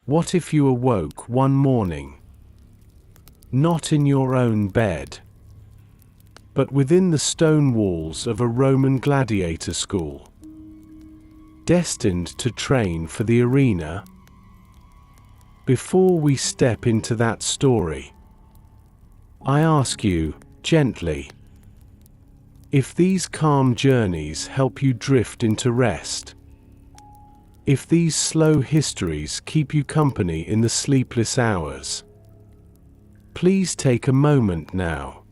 What if you awoke one morning, not in your own bed, but within the stone walls of a Roman gladiator school, destined to train for the arena? Before we step into that story, I ask you, gently, if these calm journeys help you drift into rest, if these slow histories keep you company in the sleepless hours, please take a moment now,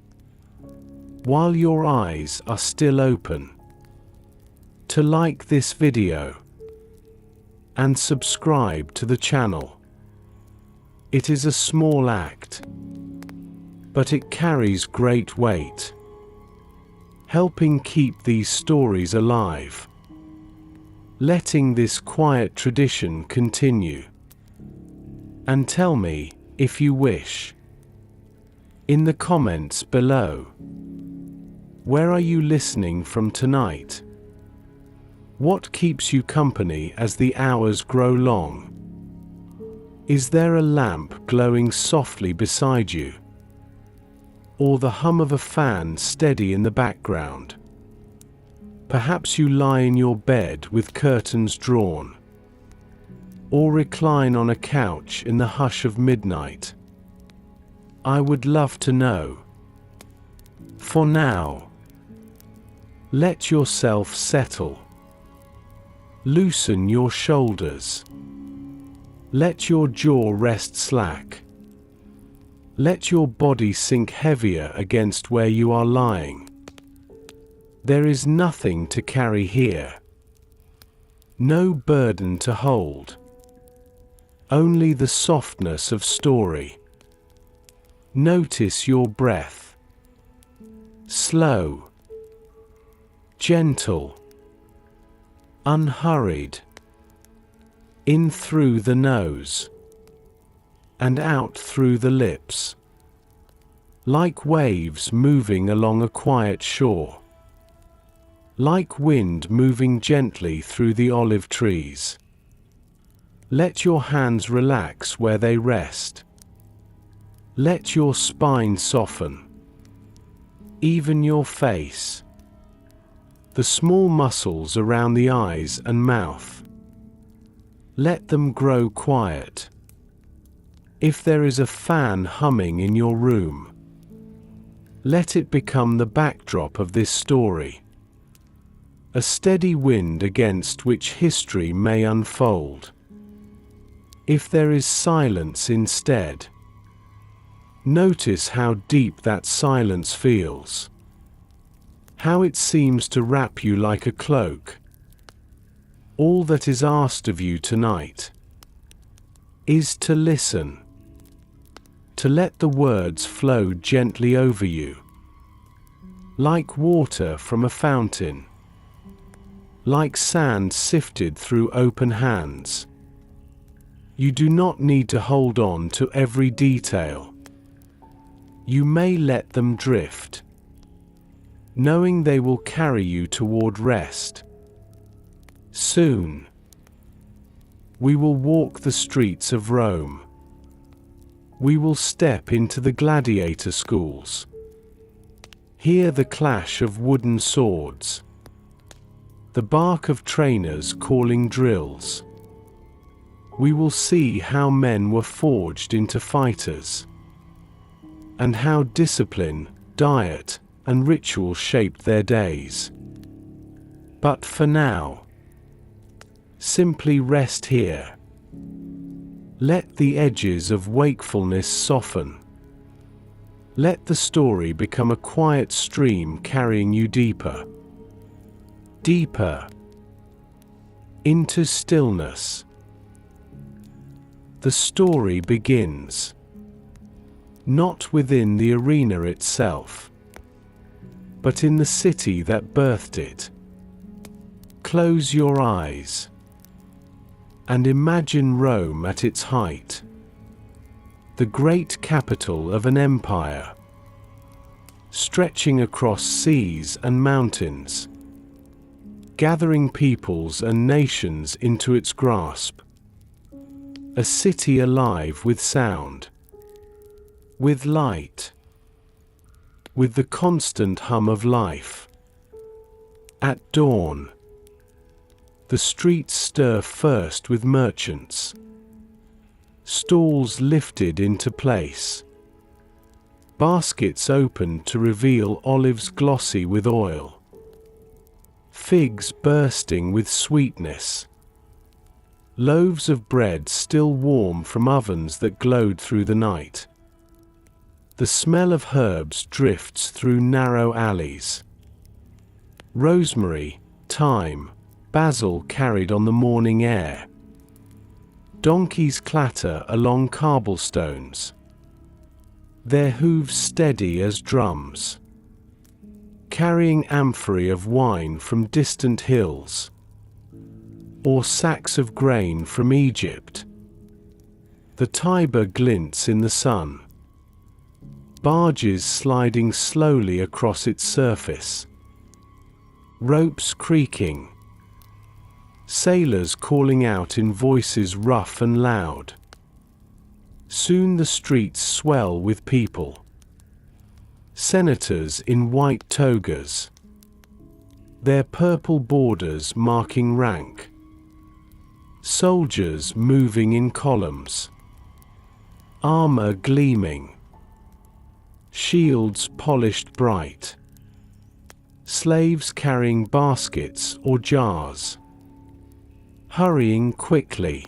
while your eyes are still open, to like this video and subscribe to the channel. It is a small act, but it carries great weight, helping keep these stories alive, letting this quiet tradition continue. And tell me, if you wish, in the comments below, where are you listening from tonight? What keeps you company as the hours grow long? Is there a lamp glowing softly beside you, or the hum of a fan steady in the background? Perhaps you lie in your bed with curtains drawn, or recline on a couch in the hush of midnight. I would love to know. For now, let yourself settle. Loosen your shoulders. Let your jaw rest slack. Let your body sink heavier against where you are lying. There is nothing to carry here. No burden to hold. Only the softness of story. Notice your breath. Slow. Gentle. Unhurried. In through the nose, and out through the lips, like waves moving along a quiet shore, like wind moving gently through the olive trees. Let your hands relax where they rest. Let your spine soften. Even your face. The small muscles around the eyes and mouth. Let them grow quiet. If there is a fan humming in your room, let it become the backdrop of this story. A steady wind against which history may unfold. If there is silence instead, notice how deep that silence feels. How it seems to wrap you like a cloak. All that is asked of you tonight is to listen, to let the words flow gently over you, like water from a fountain, like sand sifted through open hands. You do not need to hold on to every detail. You may let them drift, knowing they will carry you toward rest. Soon, we will walk the streets of Rome. We will step into the gladiator schools. Hear the clash of wooden swords. The bark of trainers calling drills. We will see how men were forged into fighters, and how discipline, diet, and ritual shaped their days. But for now, simply rest here. Let the edges of wakefulness soften. Let the story become a quiet stream carrying you deeper, deeper, into stillness. The story begins, not within the arena itself, but in the city that birthed it. Close your eyes and imagine Rome at its height, the great capital of an empire, stretching across seas and mountains, gathering peoples and nations into its grasp. A city alive with sound, with light, with the constant hum of life. At dawn, the streets stir first with merchants, stalls lifted into place, baskets opened to reveal olives glossy with oil, figs bursting with sweetness, loaves of bread still warm from ovens that glowed through the night. The smell of herbs drifts through narrow alleys. Rosemary, thyme, basil carried on the morning air. Donkeys clatter along cobblestones, their hooves steady as drums, carrying amphorae of wine from distant hills, or sacks of grain from Egypt. The Tiber glints in the sun, barges sliding slowly across its surface, ropes creaking, sailors calling out in voices rough and loud. Soon the streets swell with people. Senators in white togas, their purple borders marking rank. Soldiers moving in columns, armor gleaming, shields polished bright. Slaves carrying baskets or jars, hurrying quickly,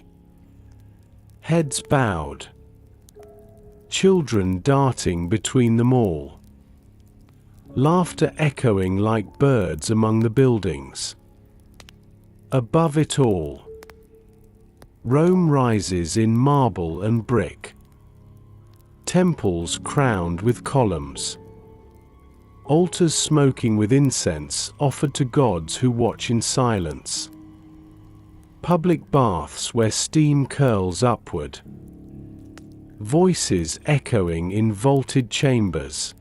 heads bowed. Children darting between them all, laughter echoing like birds among the buildings. Above it all, Rome rises in marble and brick, temples crowned with columns, altars smoking with incense offered to gods who watch in silence, public baths where steam curls upward, voices echoing in vaulted chambers,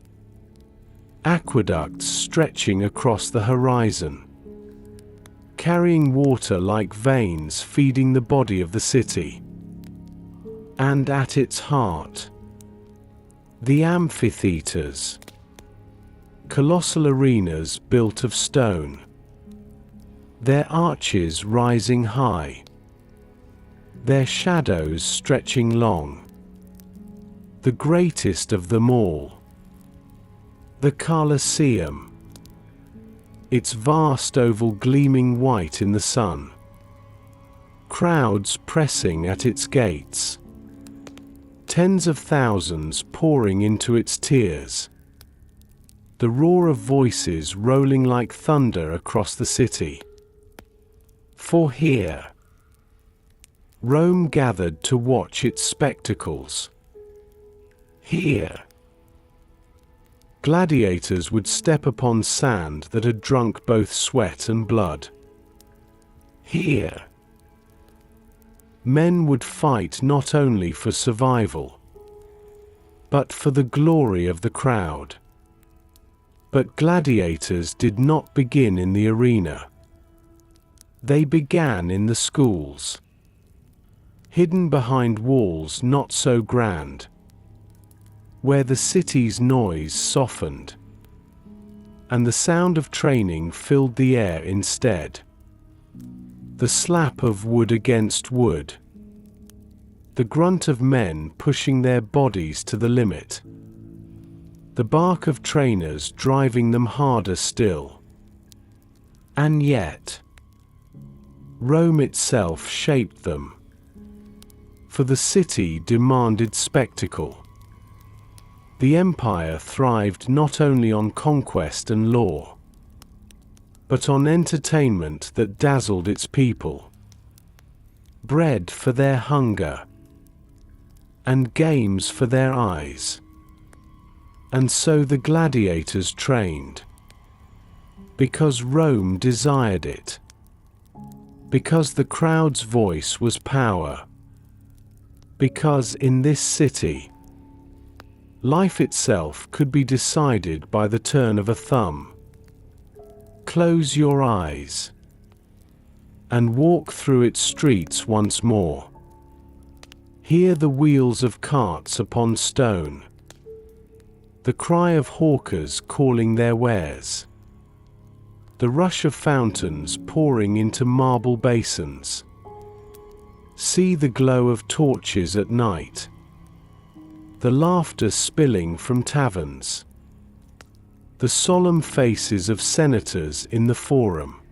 aqueducts stretching across the horizon, carrying water like veins feeding the body of the city. And at its heart, the amphitheaters, colossal arenas built of stone, their arches rising high, their shadows stretching long. The greatest of them all, the Colosseum, its vast oval gleaming white in the sun, crowds pressing at its gates, tens of thousands pouring into its tiers, the roar of voices rolling like thunder across the city. For here, Rome gathered to watch its spectacles. Here, gladiators would step upon sand that had drunk both sweat and blood. Here, men would fight not only for survival, but for the glory of the crowd. But gladiators did not begin in the arena. They began in the schools, hidden behind walls not so grand, where the city's noise softened, and the sound of training filled the air instead. The slap of wood against wood, the grunt of men pushing their bodies to the limit, the bark of trainers driving them harder still. And yet, Rome itself shaped them, for the city demanded spectacle. The empire thrived not only on conquest and law, but on entertainment that dazzled its people. Bread for their hunger, and games for their eyes. And so the gladiators trained, because Rome desired it, because the crowd's voice was power, because in this city, life itself could be decided by the turn of a thumb. Close your eyes and walk through its streets once more. Hear the wheels of carts upon stone, the cry of hawkers calling their wares, the rush of fountains pouring into marble basins. See the glow of torches at night, the laughter spilling from taverns, the solemn faces of senators in the forum.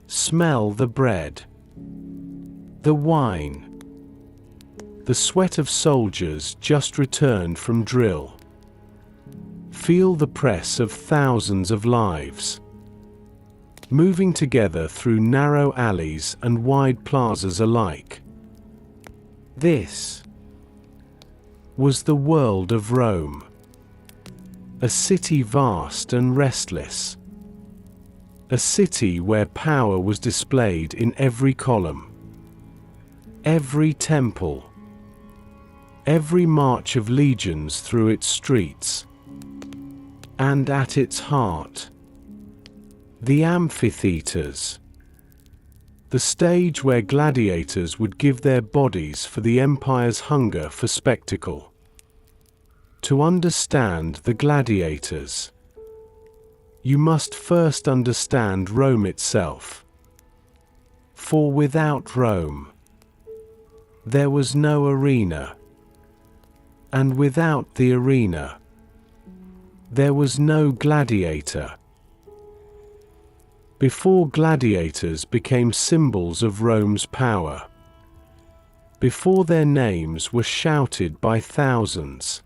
Smell the bread, the wine, the sweat of soldiers just returned from drill. Feel the press of thousands of lives, moving together through narrow alleys and wide plazas alike. This was the world of Rome, a city vast and restless, a city where power was displayed in every column, every temple, every march of legions through its streets, and at its heart, the amphitheaters, the stage where gladiators would give their bodies for the empire's hunger for spectacle. To understand the gladiators, you must first understand Rome itself. For without Rome, there was no arena, and without the arena, there was no gladiator. Before gladiators became symbols of Rome's power, before their names were shouted by thousands,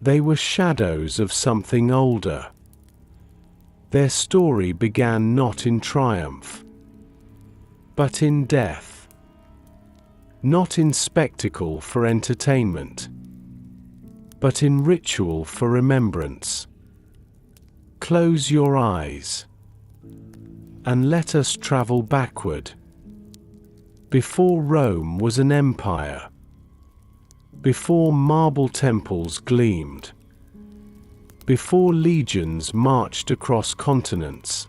they were shadows of something older. Their story began not in triumph, but in death, not in spectacle for entertainment, but in ritual for remembrance. Close your eyes, and let us travel backward. Before Rome was an empire, before marble temples gleamed, before legions marched across continents,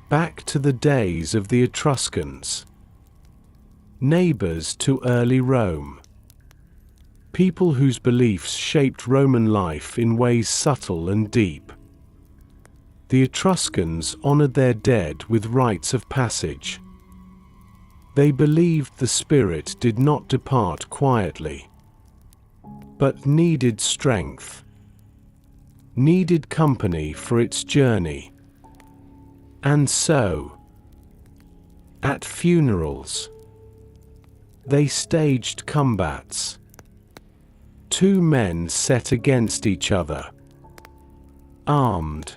back to the days of the Etruscans, neighbors to early Rome, people whose beliefs shaped Roman life in ways subtle and deep. The Etruscans honored their dead with rites of passage. They believed the spirit did not depart quietly, but needed strength, needed company for its journey. And so, at funerals, they staged combats. Two men set against each other, armed,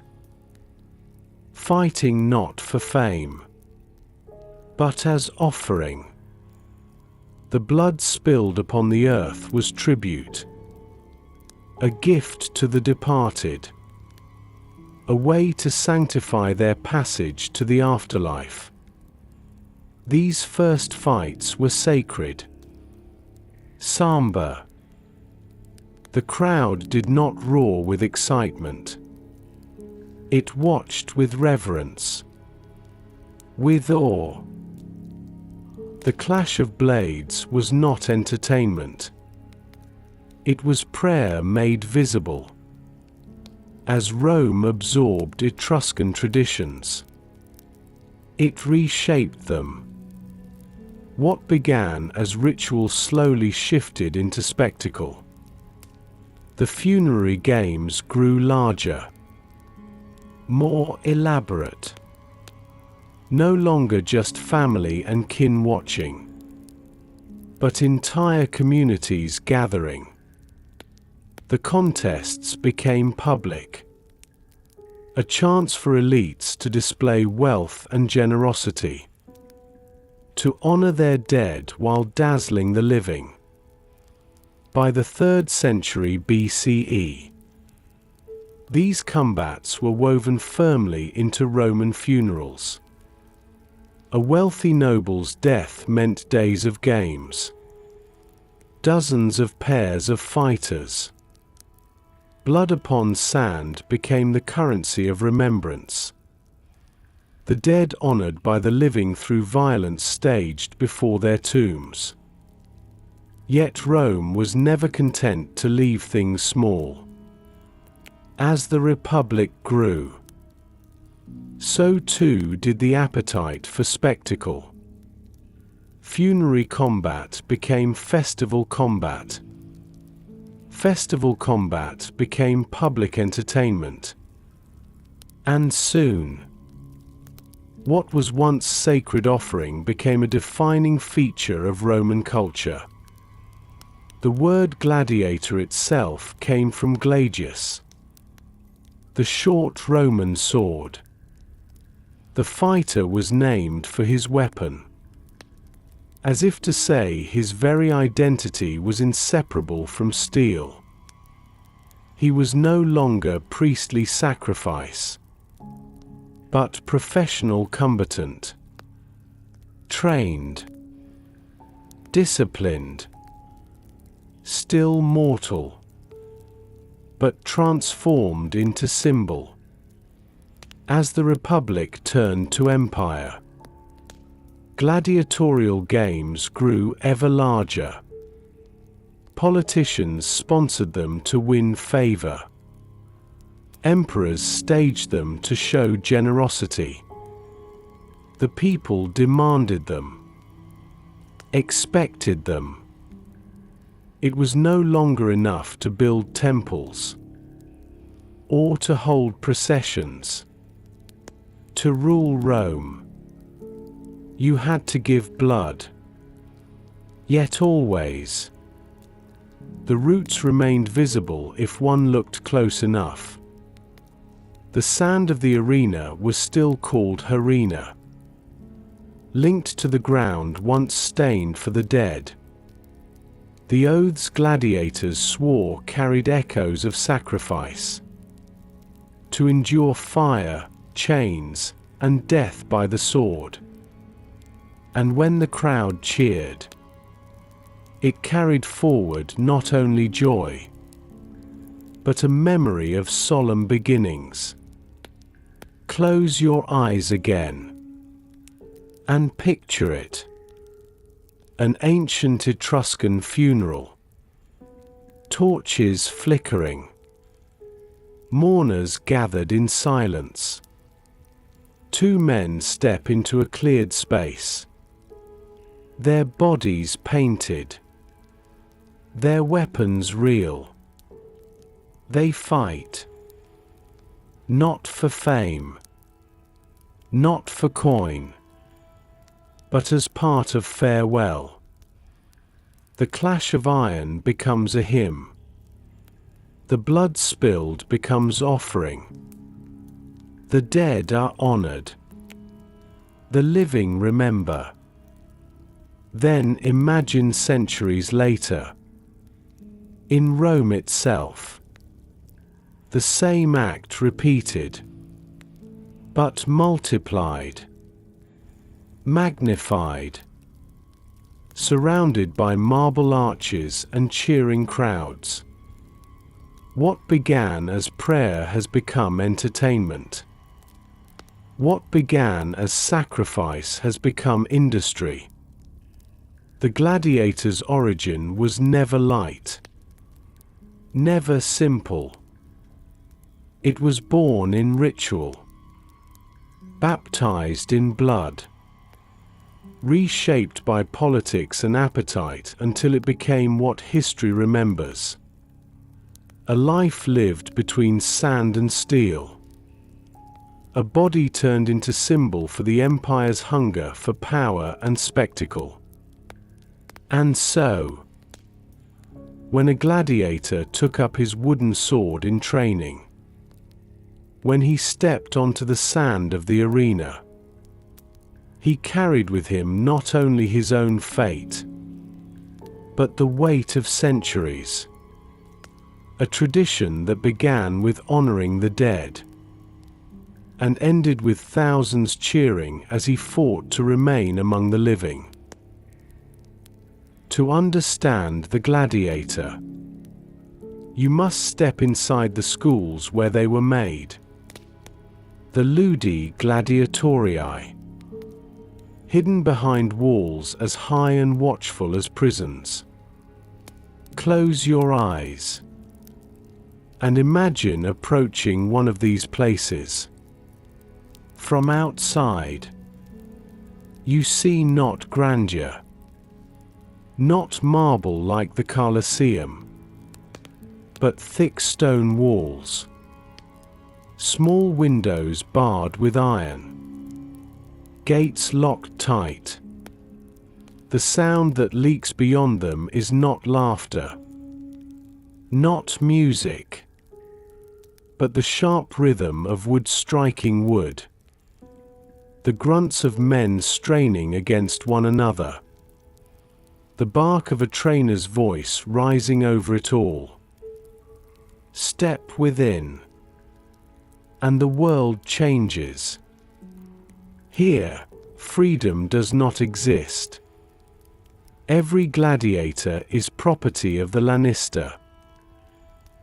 fighting not for fame, but as offering. The blood spilled upon the earth was tribute, a gift to the departed, a way to sanctify their passage to the afterlife. These first fights were sacred, somber. The crowd did not roar with excitement. It watched with reverence, with awe. The clash of blades was not entertainment. It was prayer made visible. As Rome absorbed Etruscan traditions, it reshaped them. What began as ritual slowly shifted into spectacle. The funerary games grew larger, more elaborate. No longer just family and kin watching, but entire communities gathering. The contests became public, a chance for elites to display wealth and generosity, to honor their dead while dazzling the living. By the 3rd century BCE, these combats were woven firmly into Roman funerals. A wealthy noble's death meant days of games, dozens of pairs of fighters. Blood upon sand became the currency of remembrance. The dead honored by the living through violence staged before their tombs. Yet Rome was never content to leave things small. As the Republic grew, so too did the appetite for spectacle. Funerary combat became festival combat. Festival combat became public entertainment. And soon, what was once sacred offering became a defining feature of Roman culture. The word gladiator itself came from gladius, the short Roman sword. The fighter was named for his weapon, as if to say his very identity was inseparable from steel. He was no longer priestly sacrifice, but professional combatant, trained, disciplined, still mortal, but transformed into symbol. As the Republic turned to empire, gladiatorial games grew ever larger. Politicians sponsored them to win favor. Emperors staged them to show generosity. The people demanded them, expected them. It was no longer enough to build temples or to hold processions. To rule Rome, you had to give blood. Yet always, the roots remained visible if one looked close enough. The sand of the arena was still called harina, linked to the ground once stained for the dead. The oaths gladiators swore carried echoes of sacrifice. To endure fire, chains, and death by the sword. And when the crowd cheered, it carried forward not only joy, but a memory of solemn beginnings. Close your eyes again, and picture it. An ancient Etruscan funeral. Torches flickering. Mourners gathered in silence. Two men step into a cleared space. Their bodies painted. Their weapons real. They fight. Not for fame. Not for coin. But as part of farewell. The clash of iron becomes a hymn. The blood spilled becomes offering. The dead are honored. The living remember. Then imagine centuries later, in Rome itself, the same act repeated, but multiplied, magnified, surrounded by marble arches and cheering crowds. What began as prayer has become entertainment. What began as sacrifice has become industry. The gladiator's origin was never light, never simple. It was born in ritual, baptized in blood, reshaped by politics and appetite until it became what history remembers. A life lived between sand and steel. A body turned into symbol for the empire's hunger for power and spectacle. And so, when a gladiator took up his wooden sword in training, when he stepped onto the sand of the arena, he carried with him not only his own fate, but the weight of centuries. A tradition that began with honoring the dead, and ended with thousands cheering as he fought to remain among the living. To understand the gladiator, you must step inside the schools where they were made. The ludi gladiatorii, hidden behind walls as high and watchful as prisons. Close your eyes and imagine approaching one of these places. From outside, you see not grandeur, not marble like the Colosseum, but thick stone walls, small windows barred with iron, gates locked tight. The sound that leaks beyond them is not laughter, not music, but the sharp rhythm of wood striking wood, the grunts of men straining against one another, the bark of a trainer's voice rising over it all. Step within, and the world changes. Here, freedom does not exist. Every gladiator is property of the Lannister,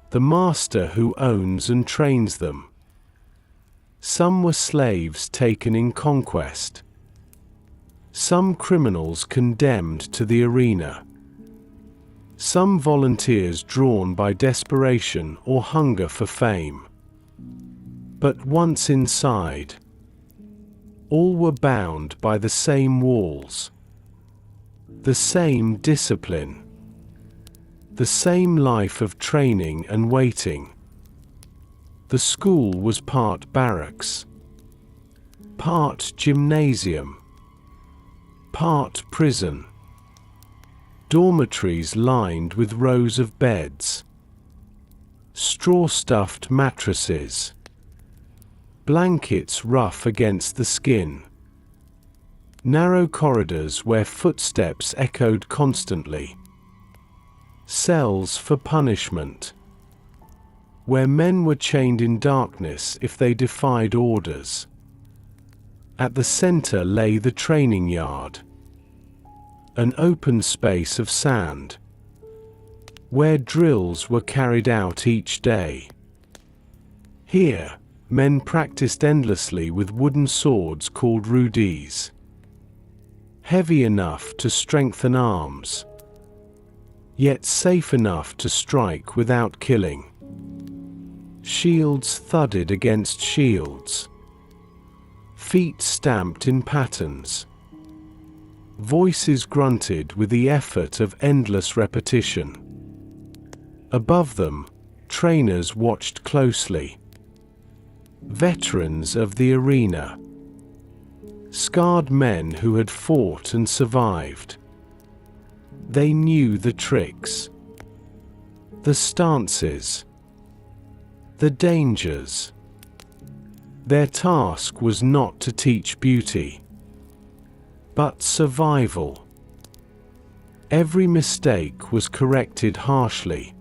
the master who owns and trains them. Some were slaves taken in conquest, some criminals condemned to the arena, some volunteers drawn by desperation or hunger for fame. But once inside, all were bound by the same walls, the same discipline, the same life of training and waiting. The school was part barracks, part gymnasium, part prison. Dormitories lined with rows of beds, straw-stuffed mattresses, blankets rough against the skin, narrow corridors where footsteps echoed constantly, cells for punishment, where men were chained in darkness if they defied orders. At the center lay the training yard, an open space of sand, where drills were carried out each day. Here, men practiced endlessly with wooden swords called rudis, heavy enough to strengthen arms, yet safe enough to strike without killing. Shields thudded against shields, feet stamped in patterns, voices grunted with the effort of endless repetition. Above them, trainers watched closely. Veterans of the arena, scarred men who had fought and survived. They knew the tricks, the stances, the dangers. Their task was not to teach beauty, but survival. Every mistake was corrected harshly,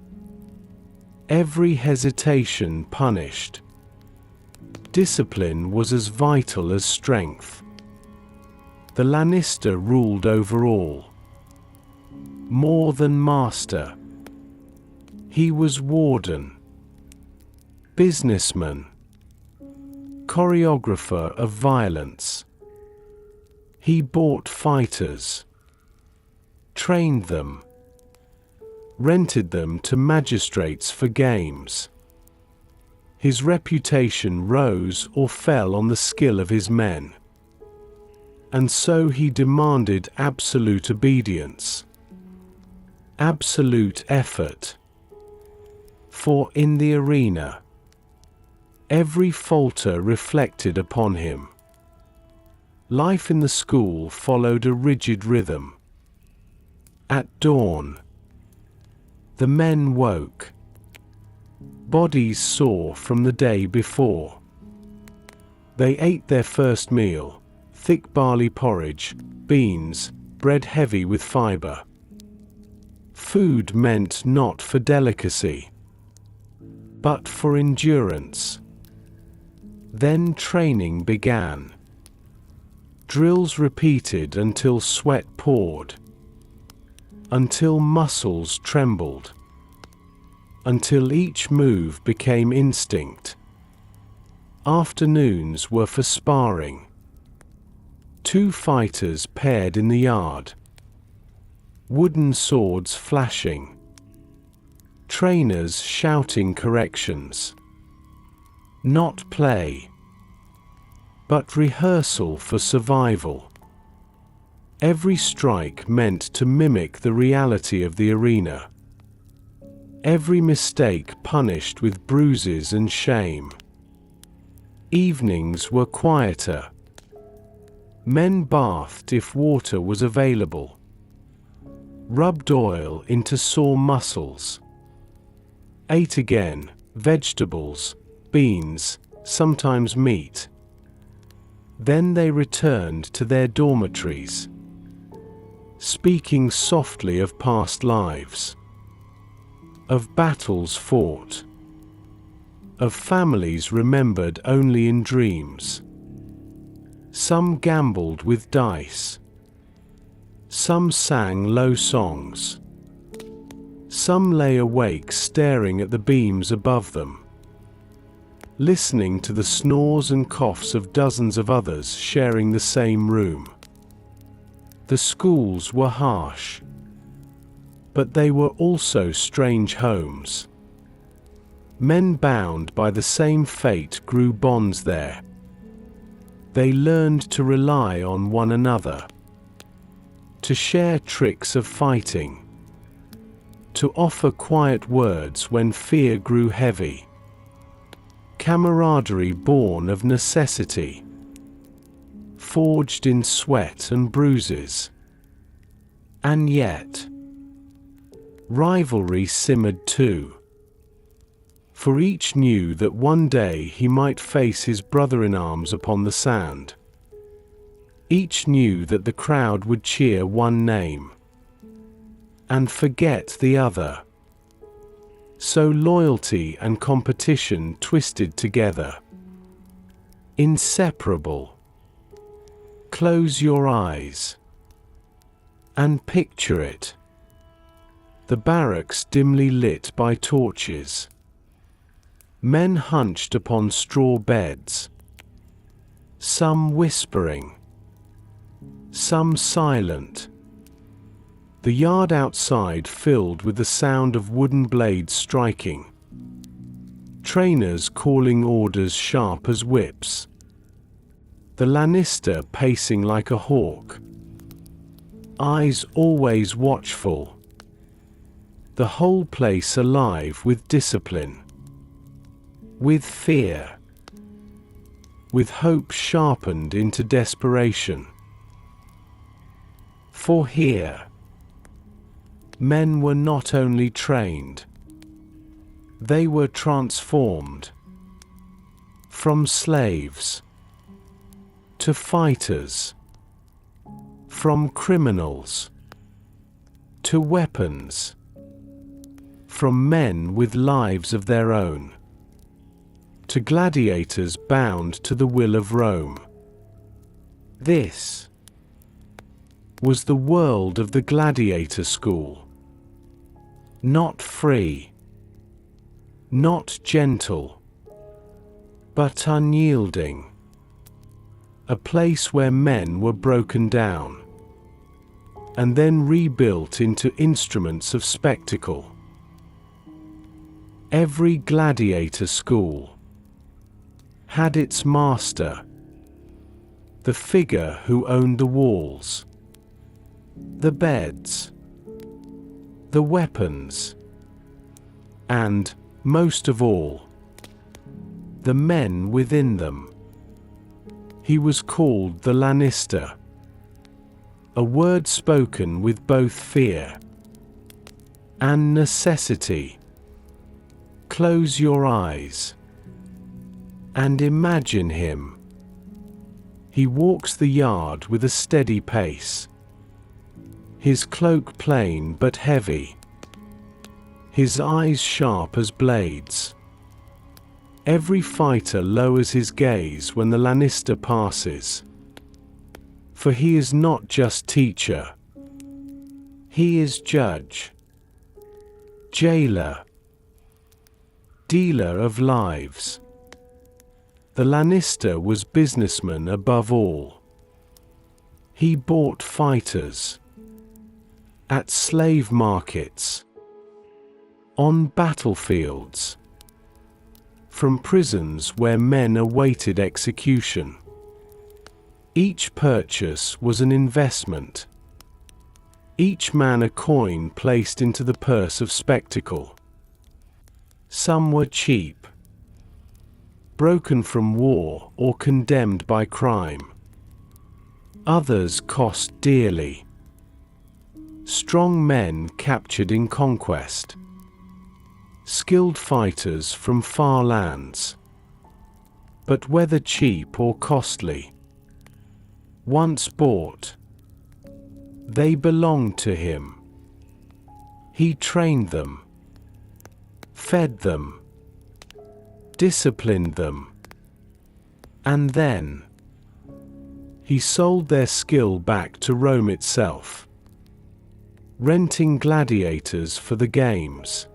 every hesitation punished. Discipline was as vital as strength. The Lannister ruled over all. More than master, he was warden, businessman, choreographer of violence. He bought fighters, trained them, rented them to magistrates for games. His reputation rose or fell on the skill of his men. And so he demanded absolute obedience, absolute effort. For in the arena, every falter reflected upon him. Life in the school followed a rigid rhythm. At dawn, the men woke, bodies sore from the day before. They ate their first meal, thick barley porridge, beans, bread heavy with fiber. Food meant not for delicacy, but for endurance. Then training began. Drills repeated until sweat poured, until muscles trembled, until each move became instinct. Afternoons were for sparring. 2 fighters paired in the yard, wooden swords flashing, Trainers shouting corrections. Not play, but rehearsal for survival. Every strike meant to mimic the reality of the arena. Every mistake punished with bruises and shame. Evenings were quieter. Men bathed if water was available. Rubbed oil into sore muscles. Ate again, vegetables, beans, sometimes meat. Then they returned to their dormitories, speaking softly of past lives, of battles fought, of families remembered only in dreams. Some gambled with dice. Some sang low songs. Some lay awake staring at the beams above them, listening to the snores and coughs of dozens of others sharing the same room. The schools were harsh, but they were also strange homes. Men bound by the same fate grew bonds there. They learned to rely on one another, to share tricks of fighting, to offer quiet words when fear grew heavy. Camaraderie born of necessity, forged in sweat and bruises. And yet, rivalry simmered too. For each knew that one day he might face his brother-in-arms upon the sand. Each knew that the crowd would cheer one name and forget the other. So loyalty and competition twisted together, inseparable. Close your eyes and picture it. The barracks dimly lit by torches. Men hunched upon straw beds, some whispering, some silent. The yard outside filled with the sound of wooden blades striking. Trainers calling orders sharp as whips. The Lannister pacing like a hawk, eyes always watchful. The whole place alive with discipline, with fear, with hope sharpened into desperation. For here, men were not only trained, they were transformed. From slaves to fighters, from criminals to weapons, from men with lives of their own to gladiators bound to the will of Rome. This was the world of the gladiator school. Not free, not gentle, but unyielding. A place where men were broken down and then rebuilt into instruments of spectacle. Every gladiator school had its master, the figure who owned the walls, the beds, the weapons, and, most of all, the men within them. He was called the Lannister, a word spoken with both fear and necessity. Close your eyes and imagine him. He walks the yard with a steady pace, his cloak plain but heavy, his eyes sharp as blades. Every fighter lowers his gaze when the Lannister passes, for he is not just teacher, he is judge, jailer, dealer of lives. The Lannister was businessman above all. He bought fighters at slave markets, On battlefields. From prisons where men awaited execution. Each purchase was an investment. Each man a coin placed into the purse of spectacle. Some were cheap, broken from war or condemned by crime. Others cost dearly. Strong men captured in conquest. Skilled fighters from far lands. But whether cheap or costly, once bought, they belonged to him. He trained them, fed them, disciplined them, and then he sold their skill back to Rome itself, renting gladiators for the games,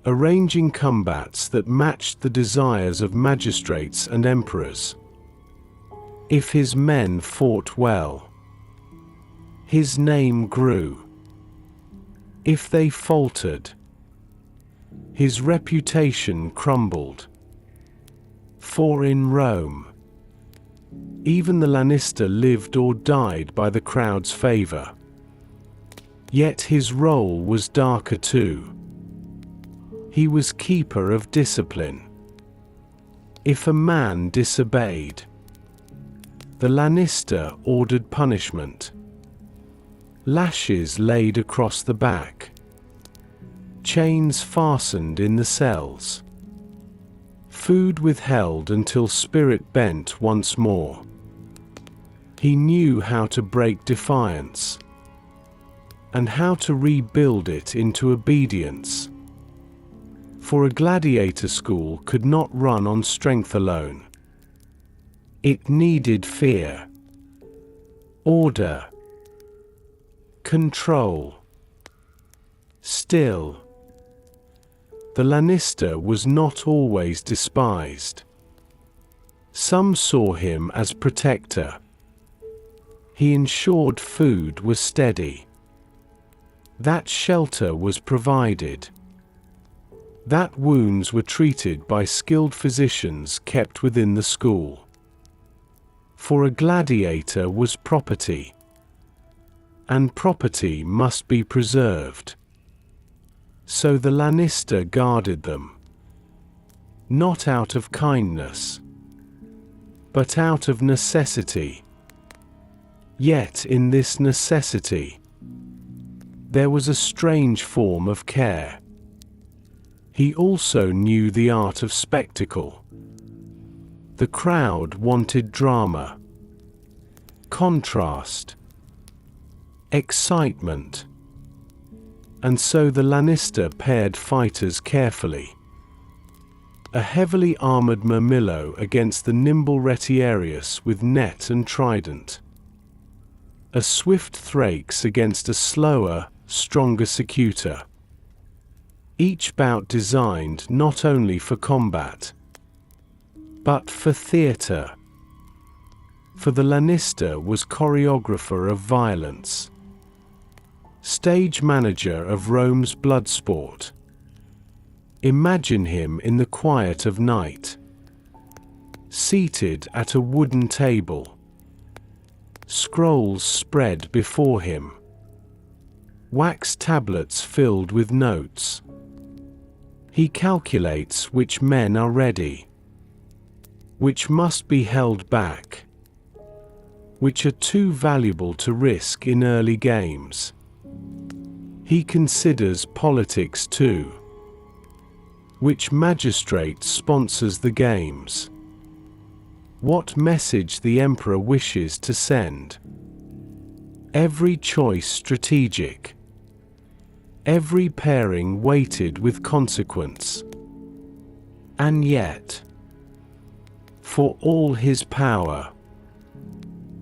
arranging combats that matched the desires of magistrates and emperors. If his men fought well, his name grew. If they faltered, his reputation crumbled. For in Rome, even the Lannister lived or died by the crowd's favor. Yet his role was darker too. He was keeper of discipline. If a man disobeyed, the Lannister ordered punishment. Lashes laid across the back. Chains fastened in the cells. Food withheld until spirit bent once more. He knew how to break defiance, and how to rebuild it into obedience. For a gladiator school could not run on strength alone. It needed fear, order, control. Still, the Lannister was not always despised. Some saw him as protector. He ensured food was steady, that shelter was provided, that wounds were treated by skilled physicians kept within the school. For a gladiator was property, and property must be preserved. So the Lannister guarded them, not out of kindness, but out of necessity. Yet in this necessity, there was a strange form of care. He also knew the art of spectacle. The crowd wanted drama, contrast, excitement. And so the Lannister paired fighters carefully. A heavily armored Murmillo against the nimble Retiarius with net and trident. A swift Thrakes against a slower, stronger Secutor. Each bout designed not only for combat, but for theatre. For the Lannister was choreographer of violence, stage manager of Rome's bloodsport. Imagine him in the quiet of night, seated at a wooden table, scrolls spread before him, wax tablets filled with notes. He calculates which men are ready, which must be held back, which are too valuable to risk in early games. He considers politics too. Which magistrate sponsors the games? What message the emperor wishes to send? Every choice strategic. Every pairing weighted with consequence. And yet, for all his power,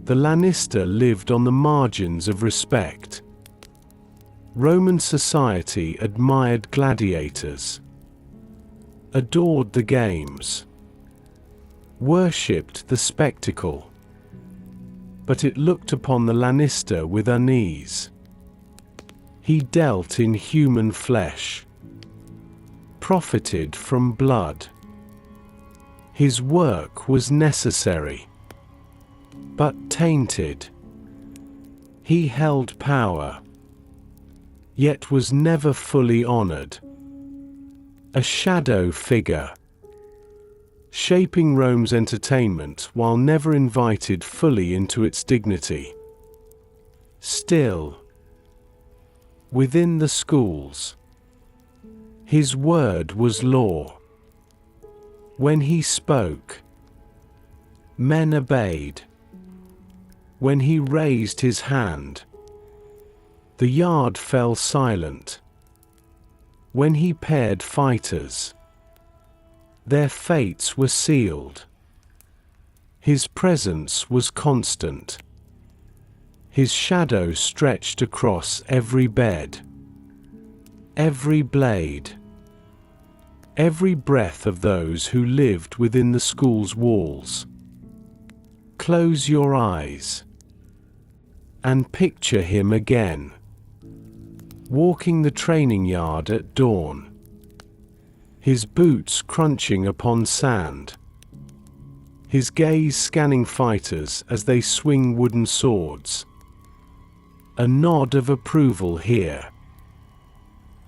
the Lannister lived on the margins of respect. Roman society admired gladiators, adored the games, worshipped the spectacle, but it looked upon the Lannister with unease. He dealt in human flesh, profited from blood. His work was necessary, but tainted. He held power, yet was never fully honored. A shadow figure, shaping Rome's entertainment while never invited fully into its dignity. Still, within the schools, his word was law. When he spoke, men obeyed. When he raised his hand, the yard fell silent. When he paired fighters, their fates were sealed. His presence was constant. His shadow stretched across every bed, every blade, every breath of those who lived within the school's walls. Close your eyes and picture him again, walking the training yard at dawn, his boots crunching upon sand, his gaze scanning fighters as they swing wooden swords. A nod of approval here,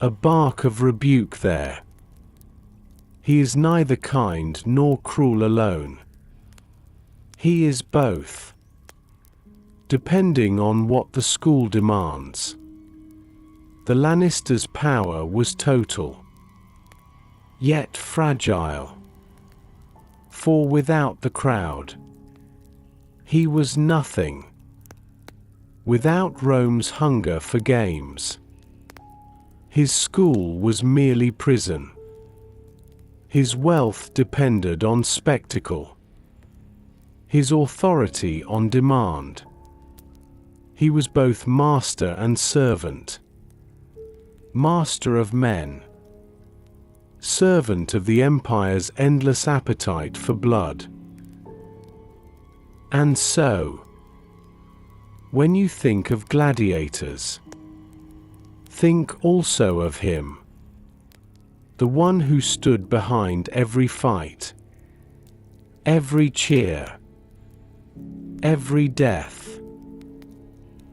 a bark of rebuke there. He is neither kind nor cruel alone. He is both, depending on what the school demands. The Lannisters' power was total, yet fragile. For without the crowd, he was nothing. Without Rome's hunger for games, his school was merely prison. His wealth depended on spectacle, his authority on demand. He was both master and servant, master of men, servant of the empire's endless appetite for blood. And so, when you think of gladiators, think also of him, the one who stood behind every fight, every cheer, every death,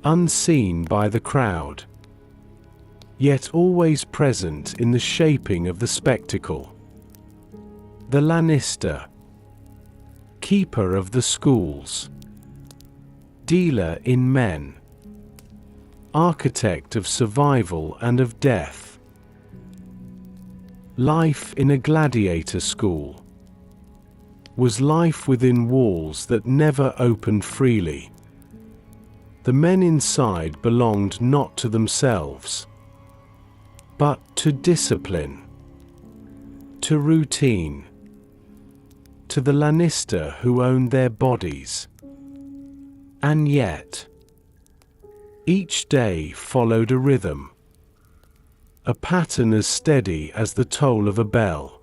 unseen by the crowd, yet always present in the shaping of the spectacle. The Lannister, keeper of the schools, dealer in men, architect of survival and of death. Life in a gladiator school was life within walls that never opened freely. The men inside belonged not to themselves, but to discipline, to routine, to the Lannister who owned their bodies. And yet, each day followed a rhythm, a pattern as steady as the toll of a bell,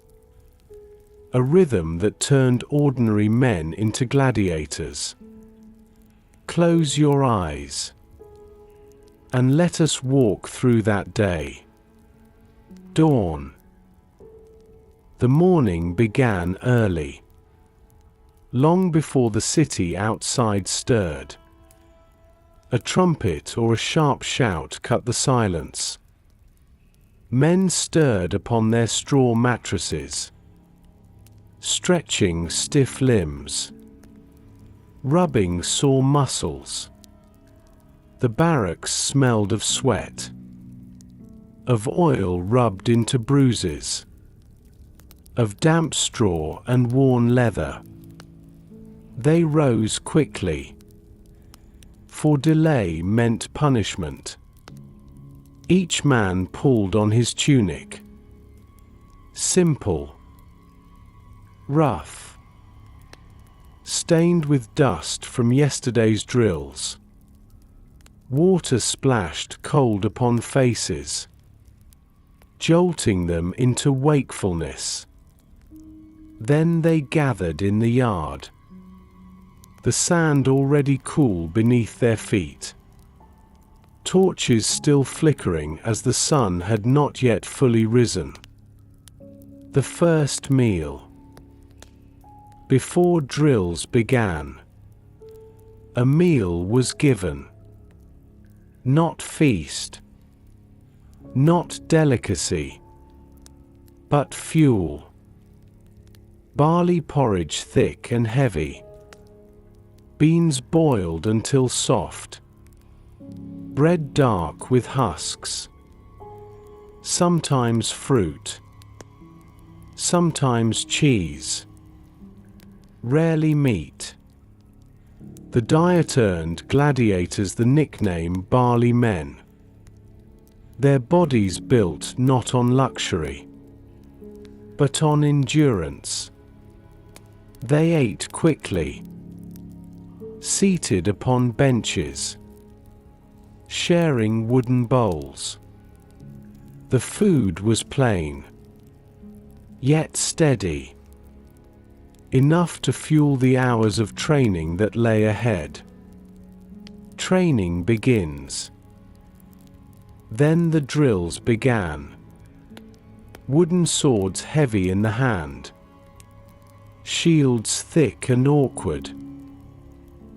a rhythm that turned ordinary men into gladiators. Close your eyes, and let us walk through that day. Dawn. The morning began early, long before the city outside stirred. A trumpet or a sharp shout cut the silence. Men stirred upon their straw mattresses, stretching stiff limbs, rubbing sore muscles. The barracks smelled of sweat, of oil rubbed into bruises, of damp straw and worn leather. They rose quickly, for delay meant punishment. Each man pulled on his tunic. Simple, rough, stained with dust from yesterday's drills. Water splashed cold upon faces, jolting them into wakefulness. Then they gathered in the yard, the sand already cool beneath their feet, torches still flickering as the sun had not yet fully risen. The first meal. Before drills began, a meal was given. Not feast, not delicacy, but fuel. Barley porridge thick and heavy, beans boiled until soft, bread dark with husks, sometimes fruit, sometimes cheese, rarely meat. The diet earned gladiators the nickname barley men. Their bodies built not on luxury, but on endurance. They ate quickly, seated upon benches, sharing wooden bowls. The food was plain, yet steady, enough to fuel the hours of training that lay ahead. Training begins. Then the drills began. Wooden swords heavy in the hand, shields thick and awkward.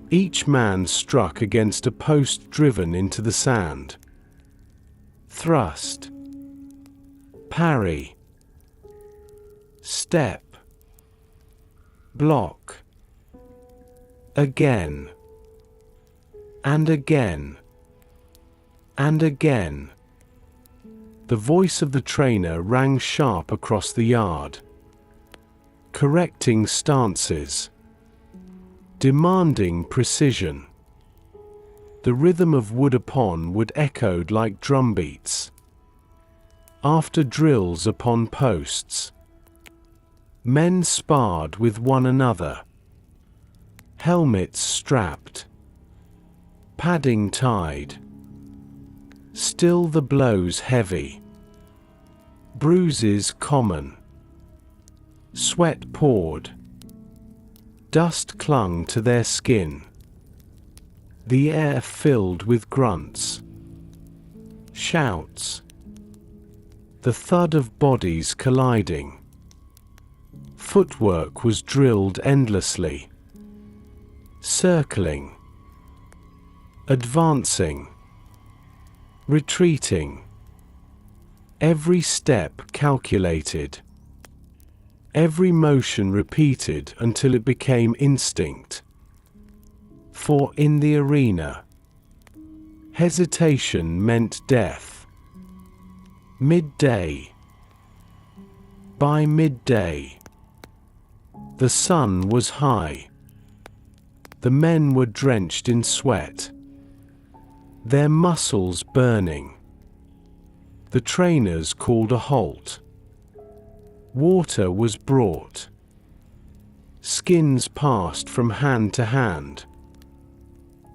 Each man struck against a post driven into the sand. Thrust, parry, step, block, again, and again, and again. The voice of the trainer rang sharp across the yard, correcting stances, demanding precision. The rhythm of wood upon wood echoed like drumbeats. After drills upon posts, men sparred with one another, helmets strapped, padding tied. Still the blows heavy, bruises common. Sweat poured, dust clung to their skin. The air filled with grunts, shouts, the thud of bodies colliding. Footwork was drilled endlessly, circling, advancing, retreating. Every step calculated, every motion repeated until it became instinct. For in the arena, hesitation meant death. Midday. By midday, the sun was high. The men were drenched in sweat, their muscles burning. The trainers called a halt. Water was brought. Skins passed from hand to hand.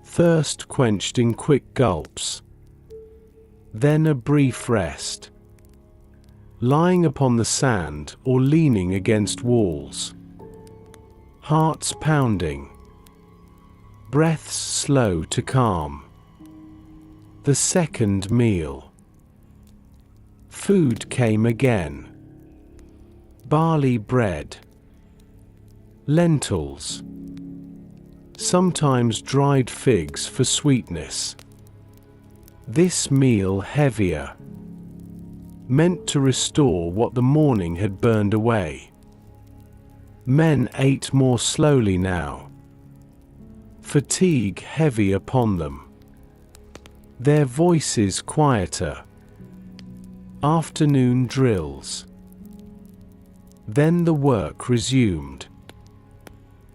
Thirst quenched in quick gulps. Then a brief rest, lying upon the sand or leaning against walls. Hearts pounding, breaths slow to calm. The second meal. Food came again. Barley bread, lentils, sometimes dried figs for sweetness. This meal heavier, meant to restore what the morning had burned away. Men ate more slowly now, fatigue heavy upon them. Their voices quieter. Afternoon drills. Then the work resumed.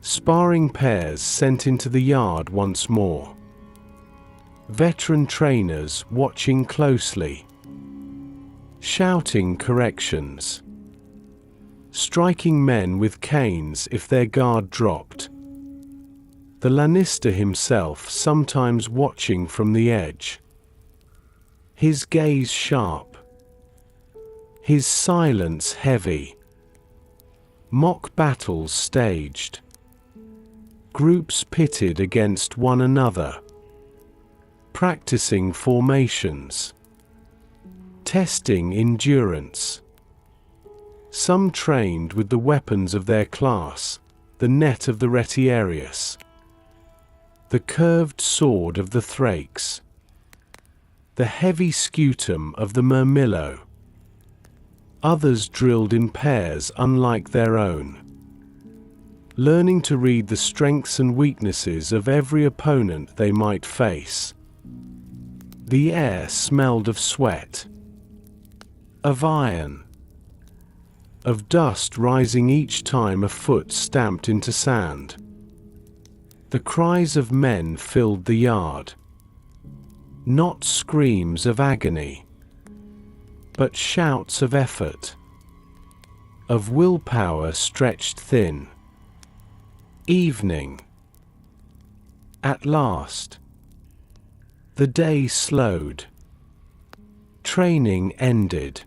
Sparring pairs sent into the yard once more. Veteran trainers watching closely, shouting corrections, striking men with canes if their guard dropped. The Lannister himself sometimes watching from the edge, his gaze sharp, his silence heavy. Mock battles staged, groups pitted against one another, practicing formations, testing endurance. Some trained with the weapons of their class, the net of the retiarius, the curved sword of the Thrakes, the heavy scutum of the murmillo. Others drilled in pairs unlike their own, learning to read the strengths and weaknesses of every opponent they might face. The air smelled of sweat, of iron, of dust rising each time a foot stamped into sand. The cries of men filled the yard, not screams of agony, but shouts of effort, of willpower stretched thin. Evening. At last. The day slowed. Training ended.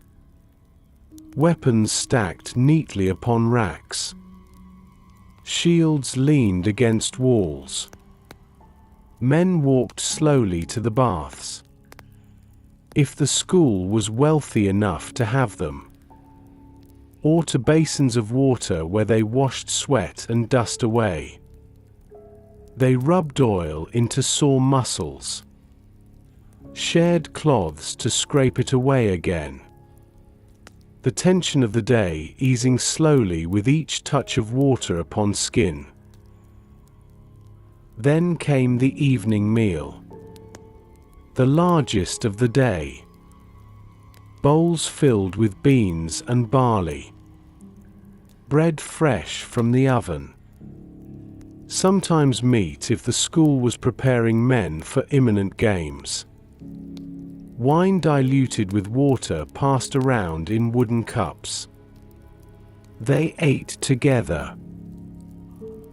Weapons stacked neatly upon racks. Shields leaned against walls. Men walked slowly to the baths, if the school was wealthy enough to have them, or to basins of water where they washed sweat and dust away. They rubbed oil into sore muscles, shared cloths to scrape it away again. The tension of the day easing slowly with each touch of water upon skin. Then came the evening meal, the largest of the day. Bowls filled with beans and barley, bread fresh from the oven. Sometimes meat if the school was preparing men for imminent games. Wine diluted with water passed around in wooden cups. They ate together,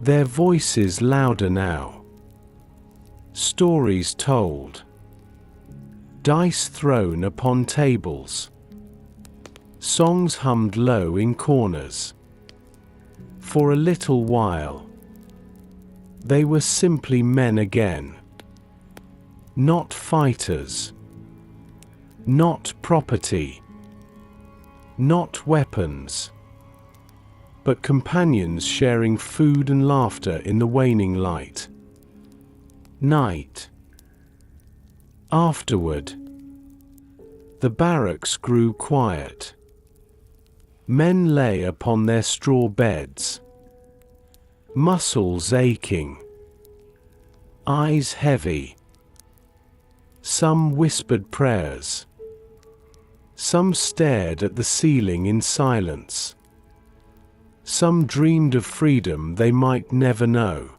their voices louder now. Stories told, dice thrown upon tables. Songs hummed low in corners. For a little while, they were simply men again. Not fighters. Not property. Not weapons. But companions sharing food and laughter in the waning light. Night. Afterward, the barracks grew quiet. Men lay upon their straw beds, muscles aching, eyes heavy. Some whispered prayers. Some stared at the ceiling in silence. Some dreamed of freedom they might never know.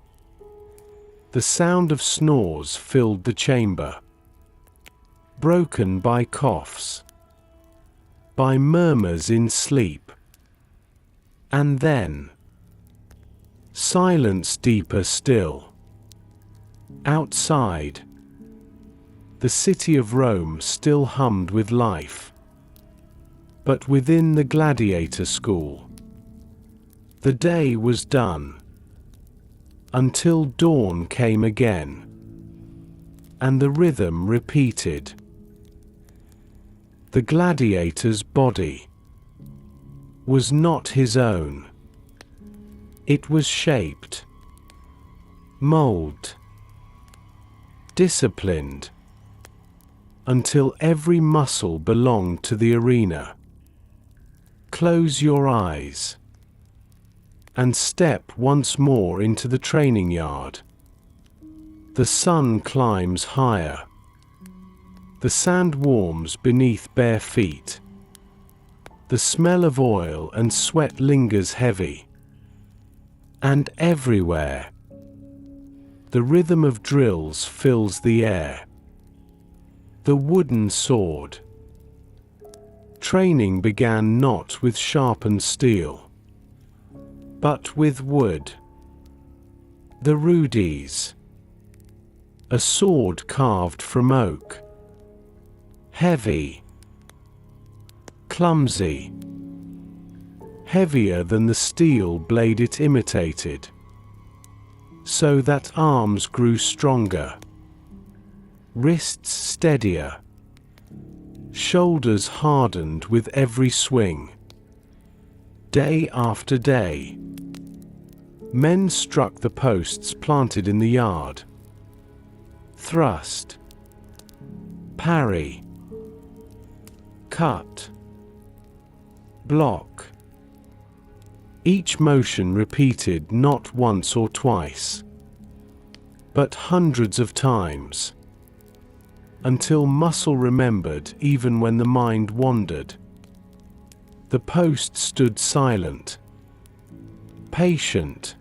The sound of snores filled the chamber, broken by coughs, by murmurs in sleep. And then, silence deeper still. Outside, the city of Rome still hummed with life. But within the gladiator school, the day was done, until dawn came again, and the rhythm repeated. The gladiator's body was not his own. It was shaped, molded, disciplined, until every muscle belonged to the arena. Close your eyes and step once more into the training yard. The sun climbs higher. The sand warms beneath bare feet. The smell of oil and sweat lingers heavy. And everywhere, the rhythm of drills fills the air. The wooden sword. Training began not with sharpened steel, but with wood. The rudes. A sword carved from oak. Heavy. Clumsy. Heavier than the steel blade it imitated, so that arms grew stronger, wrists steadier, shoulders hardened with every swing. Day after day, men struck the posts planted in the yard. Thrust, parry, cut, block. Each motion repeated not once or twice, but hundreds of times, until muscle remembered even when the mind wandered. The post stood silent, patient,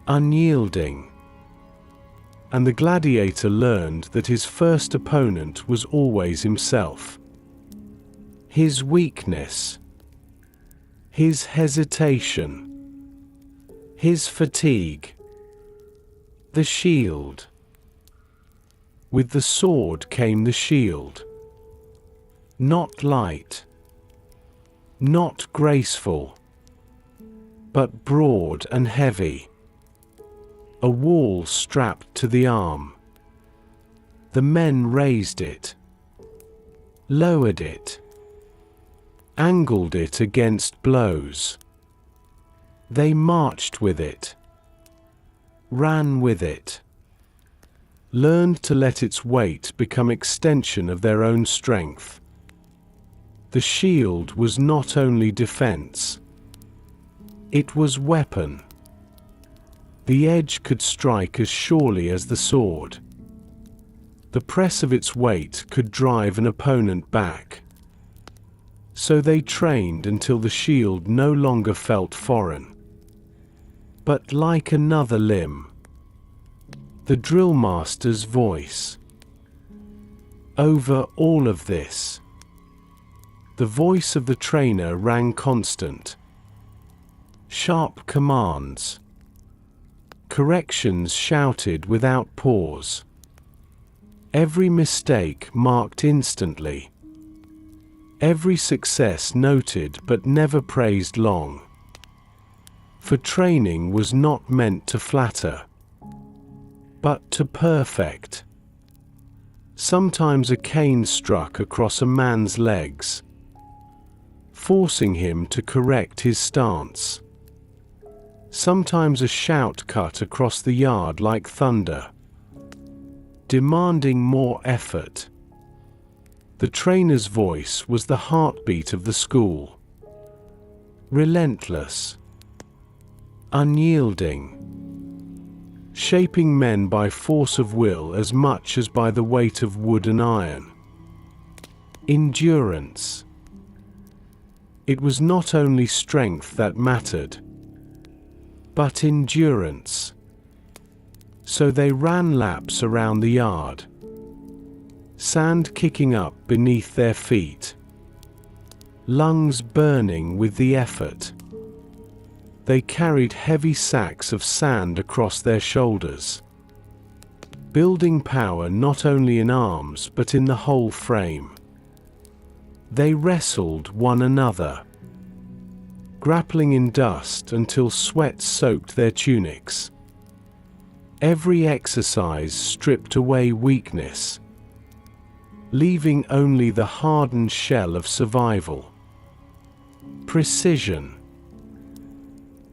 unyielding, and the gladiator learned that his first opponent was always himself. His weakness, his hesitation, his fatigue. The shield. With the sword came the shield. Not light, not graceful, but broad and heavy. A wall strapped to the arm. The men raised it, lowered it, angled it against blows. They marched with it, ran with it, learned to let its weight become extension of their own strength. The shield was not only defense, it was weapon. The edge could strike as surely as the sword. The press of its weight could drive an opponent back. So they trained until the shield no longer felt foreign, but like another limb. The drill master's voice. Over all of this, the voice of the trainer rang constant. Sharp commands, corrections shouted without pause. Every mistake marked instantly. Every success noted but never praised long. For training was not meant to flatter, but to perfect. Sometimes a cane struck across a man's legs, forcing him to correct his stance. Sometimes a shout cut across the yard like thunder, demanding more effort. The trainer's voice was the heartbeat of the school. Relentless, unyielding, shaping men by force of will as much as by the weight of wood and iron. Endurance. It was not only strength that mattered, but endurance. So they ran laps around the yard, sand kicking up beneath their feet, lungs burning with the effort. They carried heavy sacks of sand across their shoulders, building power not only in arms but in the whole frame. They wrestled one another, grappling in dust until sweat soaked their tunics. Every exercise stripped away weakness, leaving only the hardened shell of survival. Precision.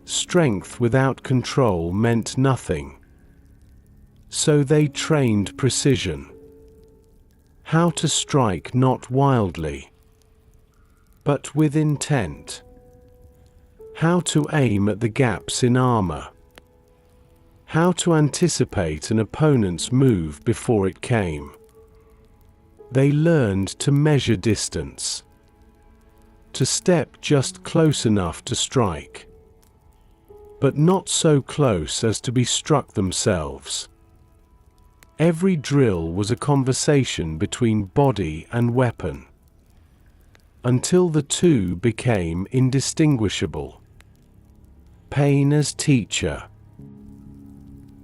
Strength without control meant nothing. So they trained precision. How to strike not wildly, but with intent. How to aim at the gaps in armor. How to anticipate an opponent's move before it came. They learned to measure distance, to step just close enough to strike, but not so close as to be struck themselves. Every drill was a conversation between body and weapon, until the two became indistinguishable. Pain as teacher.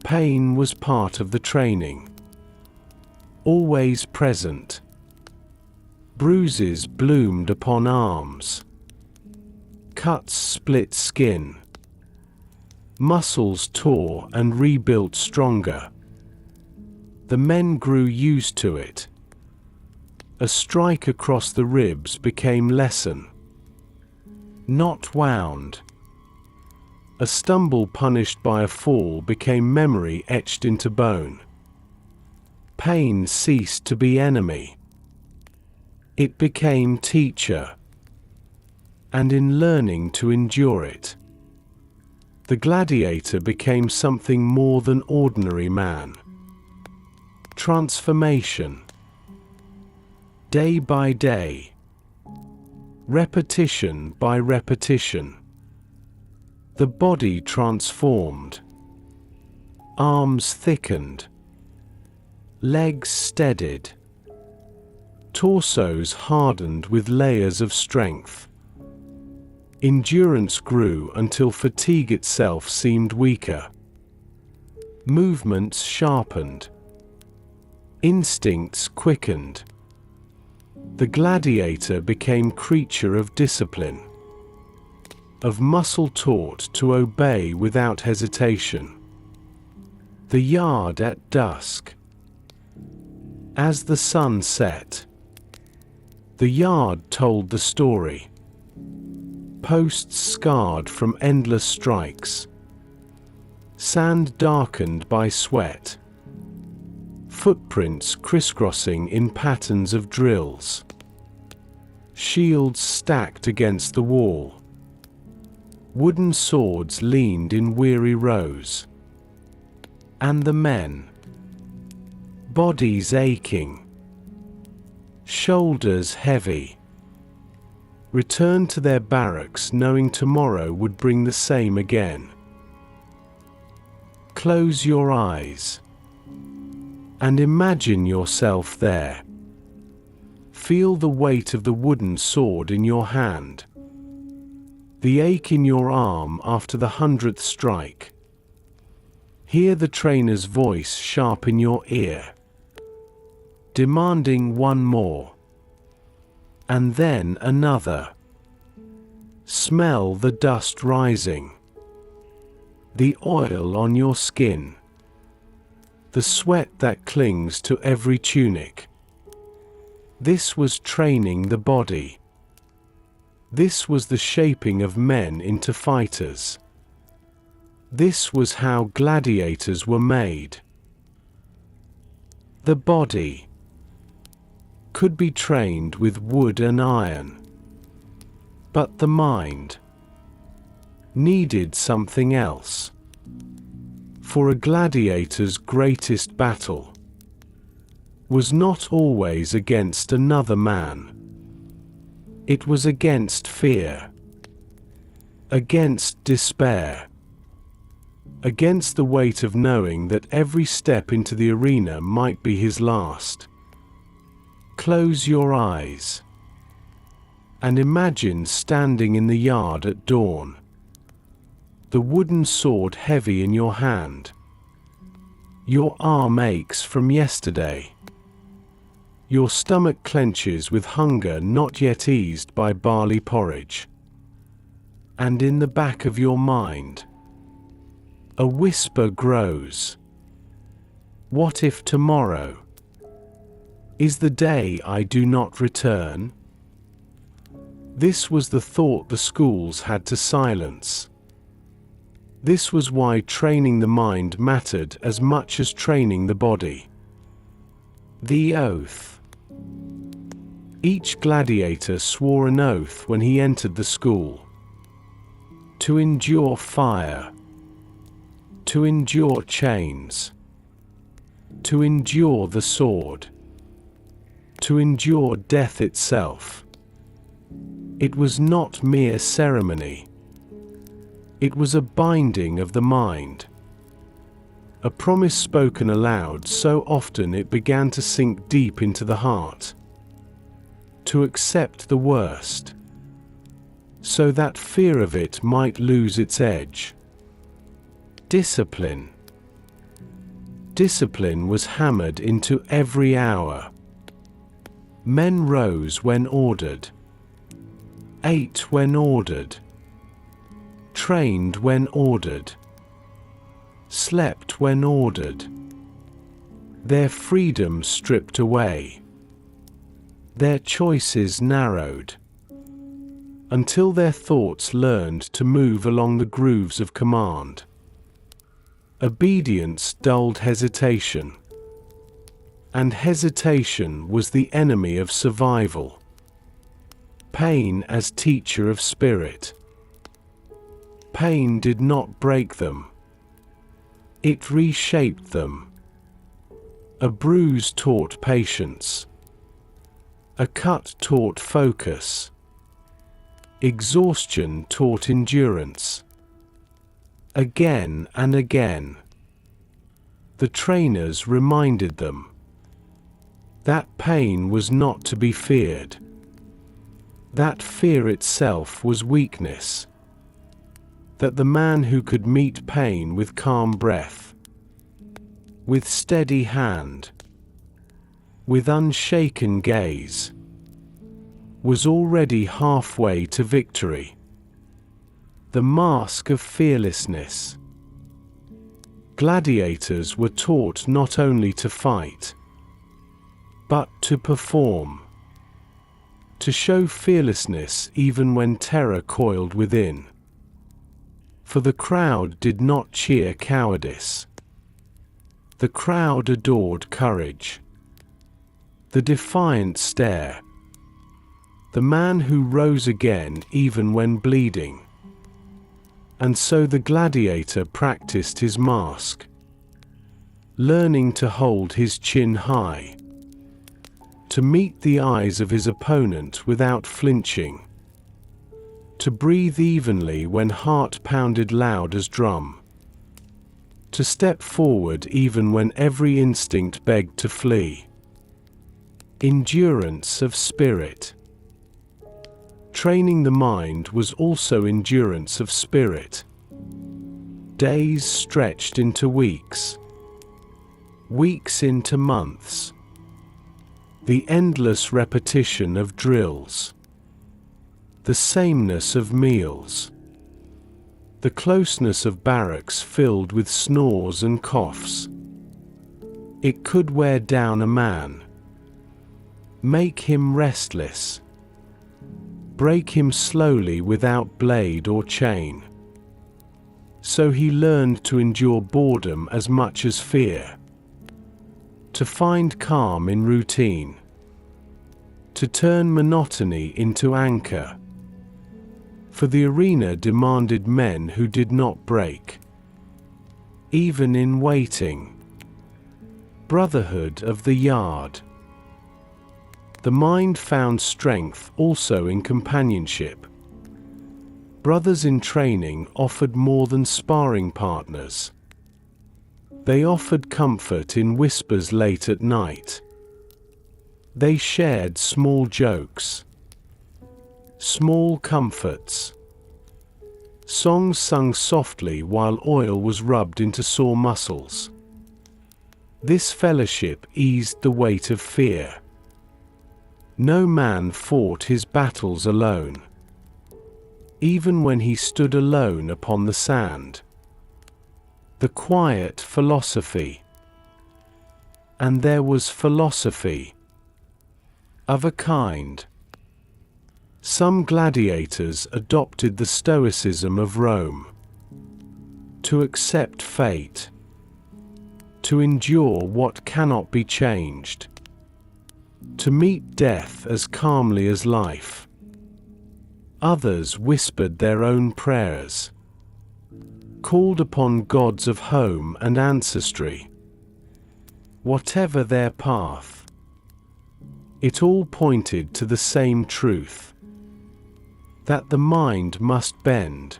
Pain was part of the training, always present. Bruises bloomed upon arms. Cuts split skin. Muscles tore and rebuilt stronger. The men grew used to it. A strike across the ribs became lesson. not wound. A stumble punished by a fall became memory etched into bone. Pain ceased to be enemy. It became teacher. And in learning to endure it, the gladiator became something more than ordinary man. Transformation. Day by day. Repetition by repetition. The body transformed. Arms thickened. Legs steadied. Torsos hardened with layers of strength. Endurance grew until fatigue itself seemed weaker. Movements sharpened. Instincts quickened. The gladiator became creature of discipline, of muscle taught to obey without hesitation. The yard at dusk. As the sun set, the yard told the story. Posts scarred from endless strikes. Sand darkened by sweat. Footprints crisscrossing in patterns of drills. Shields stacked against the wall. Wooden swords leaned in weary rows. And the men. Bodies aching. Shoulders heavy. Returned to their barracks knowing tomorrow would bring the same again. Close your eyes. And imagine yourself there. Feel the weight of the wooden sword in your hand. The ache in your arm after the 100th strike. Hear the trainer's voice sharp in your ear, demanding one more. And then another. Smell the dust rising. The oil on your skin. The sweat that clings to every tunic. This was training the body. This was the shaping of men into fighters. This was how gladiators were made. The body could be trained with wood and iron. But the mind needed something else. For a gladiator's greatest battle was not always against another man. It was against fear, against despair, against the weight of knowing that every step into the arena might be his last. Close your eyes and imagine standing in the yard at dawn, the wooden sword heavy in your hand. Your arm aches from yesterday. Your stomach clenches with hunger not yet eased by barley porridge. And in the back of your mind, a whisper grows. What if tomorrow is the day I do not return? This was the thought the schools had to silence. This was why training the mind mattered as much as training the body. The oath. Each gladiator swore an oath when he entered the school. To endure fire. To endure chains. To endure the sword. To endure death itself. It was not mere ceremony. It was a binding of the mind. A promise spoken aloud so often it began to sink deep into the heart. To accept the worst, so that fear of it might lose its edge. Discipline. Discipline was hammered into every hour. Men rose when ordered, ate when ordered, trained when ordered, slept when ordered. Their freedom stripped away. Their choices narrowed. until their thoughts learned to move along the grooves of command. Obedience dulled hesitation, and hesitation was the enemy of survival. Pain as teacher of spirit. Pain did not break them. It reshaped them. A bruise taught patience. A cut taught focus. Exhaustion taught endurance. Again and again, the trainers reminded them that pain was not to be feared, that fear itself was weakness, that the man who could meet pain with calm breath, with steady hand, with unshaken gaze, was already halfway to victory. The mask of fearlessness. Gladiators were taught not only to fight, but to perform, to show fearlessness even when terror coiled within. For the crowd did not cheer cowardice. The crowd adored courage. The defiant stare. The man who rose again even when bleeding. And so the gladiator practiced his mask, learning to hold his chin high, to meet the eyes of his opponent without flinching, to breathe evenly when heart pounded loud as drum, to step forward even when every instinct begged to flee. Endurance of spirit. Training the mind was also endurance of spirit. Days stretched into weeks, weeks into months. The endless repetition of drills, the sameness of meals, the closeness of barracks filled with snores and coughs. It could wear down a man, make him restless, break him slowly without blade or chain. So he learned to endure boredom as much as fear, to find calm in routine, to turn monotony into anchor. For the arena demanded men who did not break, even in waiting. Brotherhood of the yard. The mind found strength also in companionship. Brothers in training offered more than sparring partners. They offered comfort in whispers late at night. They shared small jokes, small comforts, songs sung softly while oil was rubbed into sore muscles. This fellowship eased the weight of fear. No man fought his battles alone, even when he stood alone upon the sand. The quiet philosophy. And there was philosophy of a kind. Some gladiators adopted the stoicism of Rome, to accept fate, to endure what cannot be changed, to meet death as calmly as life. Others whispered their own prayers, called upon gods of home and ancestry. Whatever their path, it all pointed to the same truth, that the mind must bend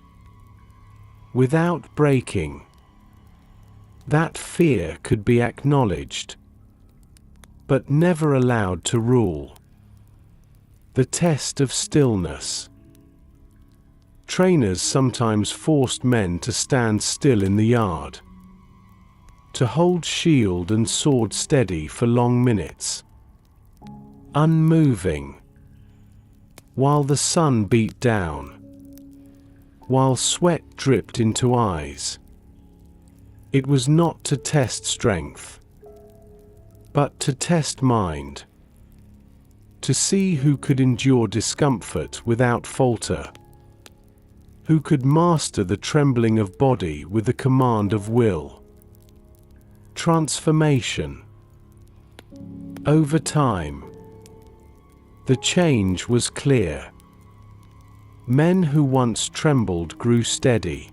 without breaking, that fear could be acknowledged, but never allowed to rule. The test of stillness. Trainers sometimes forced men to stand still in the yard, to hold shield and sword steady for long minutes, unmoving, while the sun beat down, while sweat dripped into eyes. It was not to test strength, but to test mind. to see who could endure discomfort without falter, who could master the trembling of body with the command of will. Transformation. Over time, the change was clear. Men who once trembled grew steady.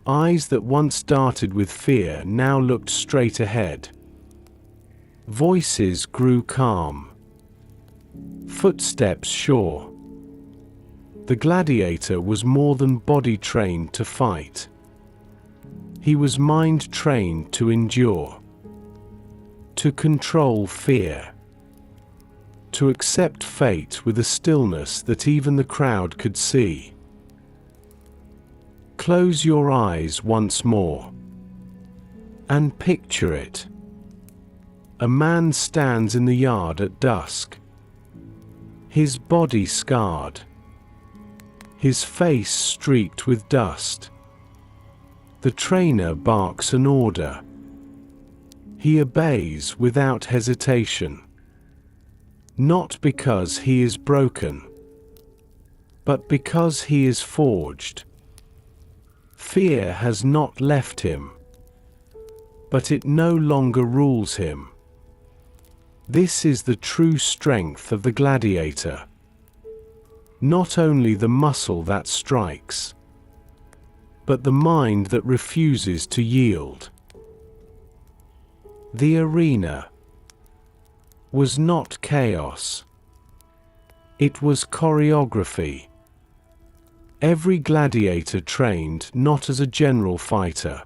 Eyes that once darted with fear now looked straight ahead. Voices grew calm. Footsteps sure. The gladiator was more than body trained to fight. He was mind trained to endure, to control fear, to accept fate with a stillness that even the crowd could see. Close your eyes once more and picture it. A man stands in the yard at dusk, his body scarred, his face streaked with dust. The trainer barks an order. He obeys without hesitation, not because he is broken, but because he is forged. Fear has not left him, but it no longer rules him. This is the true strength of the gladiator. Not only the muscle that strikes, but the mind that refuses to yield. The arena was not chaos. It was choreography. Every gladiator trained not as a general fighter,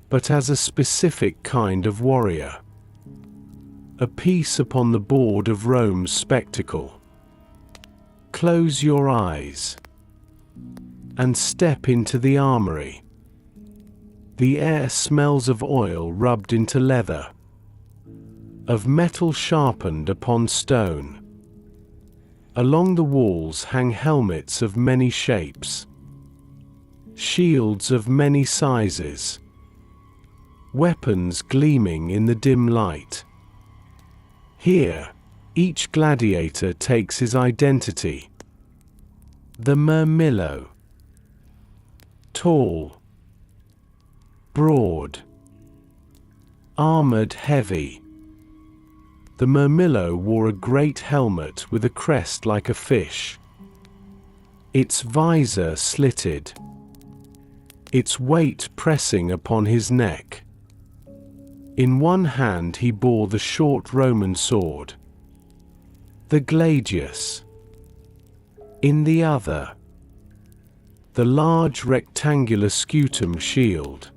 but as a specific kind of warrior. A piece upon the board of Rome's spectacle. Close your eyes and step into the armory. The air smells of oil rubbed into leather, of metal sharpened upon stone. Along the walls hang helmets of many shapes, shields of many sizes, weapons gleaming in the dim light. Here, each gladiator takes his identity. The murmillo. Tall, broad, armored heavy. The murmillo wore a great helmet with a crest like a fish, its visor slitted, its weight pressing upon his neck. In one hand he bore the short Roman sword, the gladius. In the other, the large rectangular scutum shield,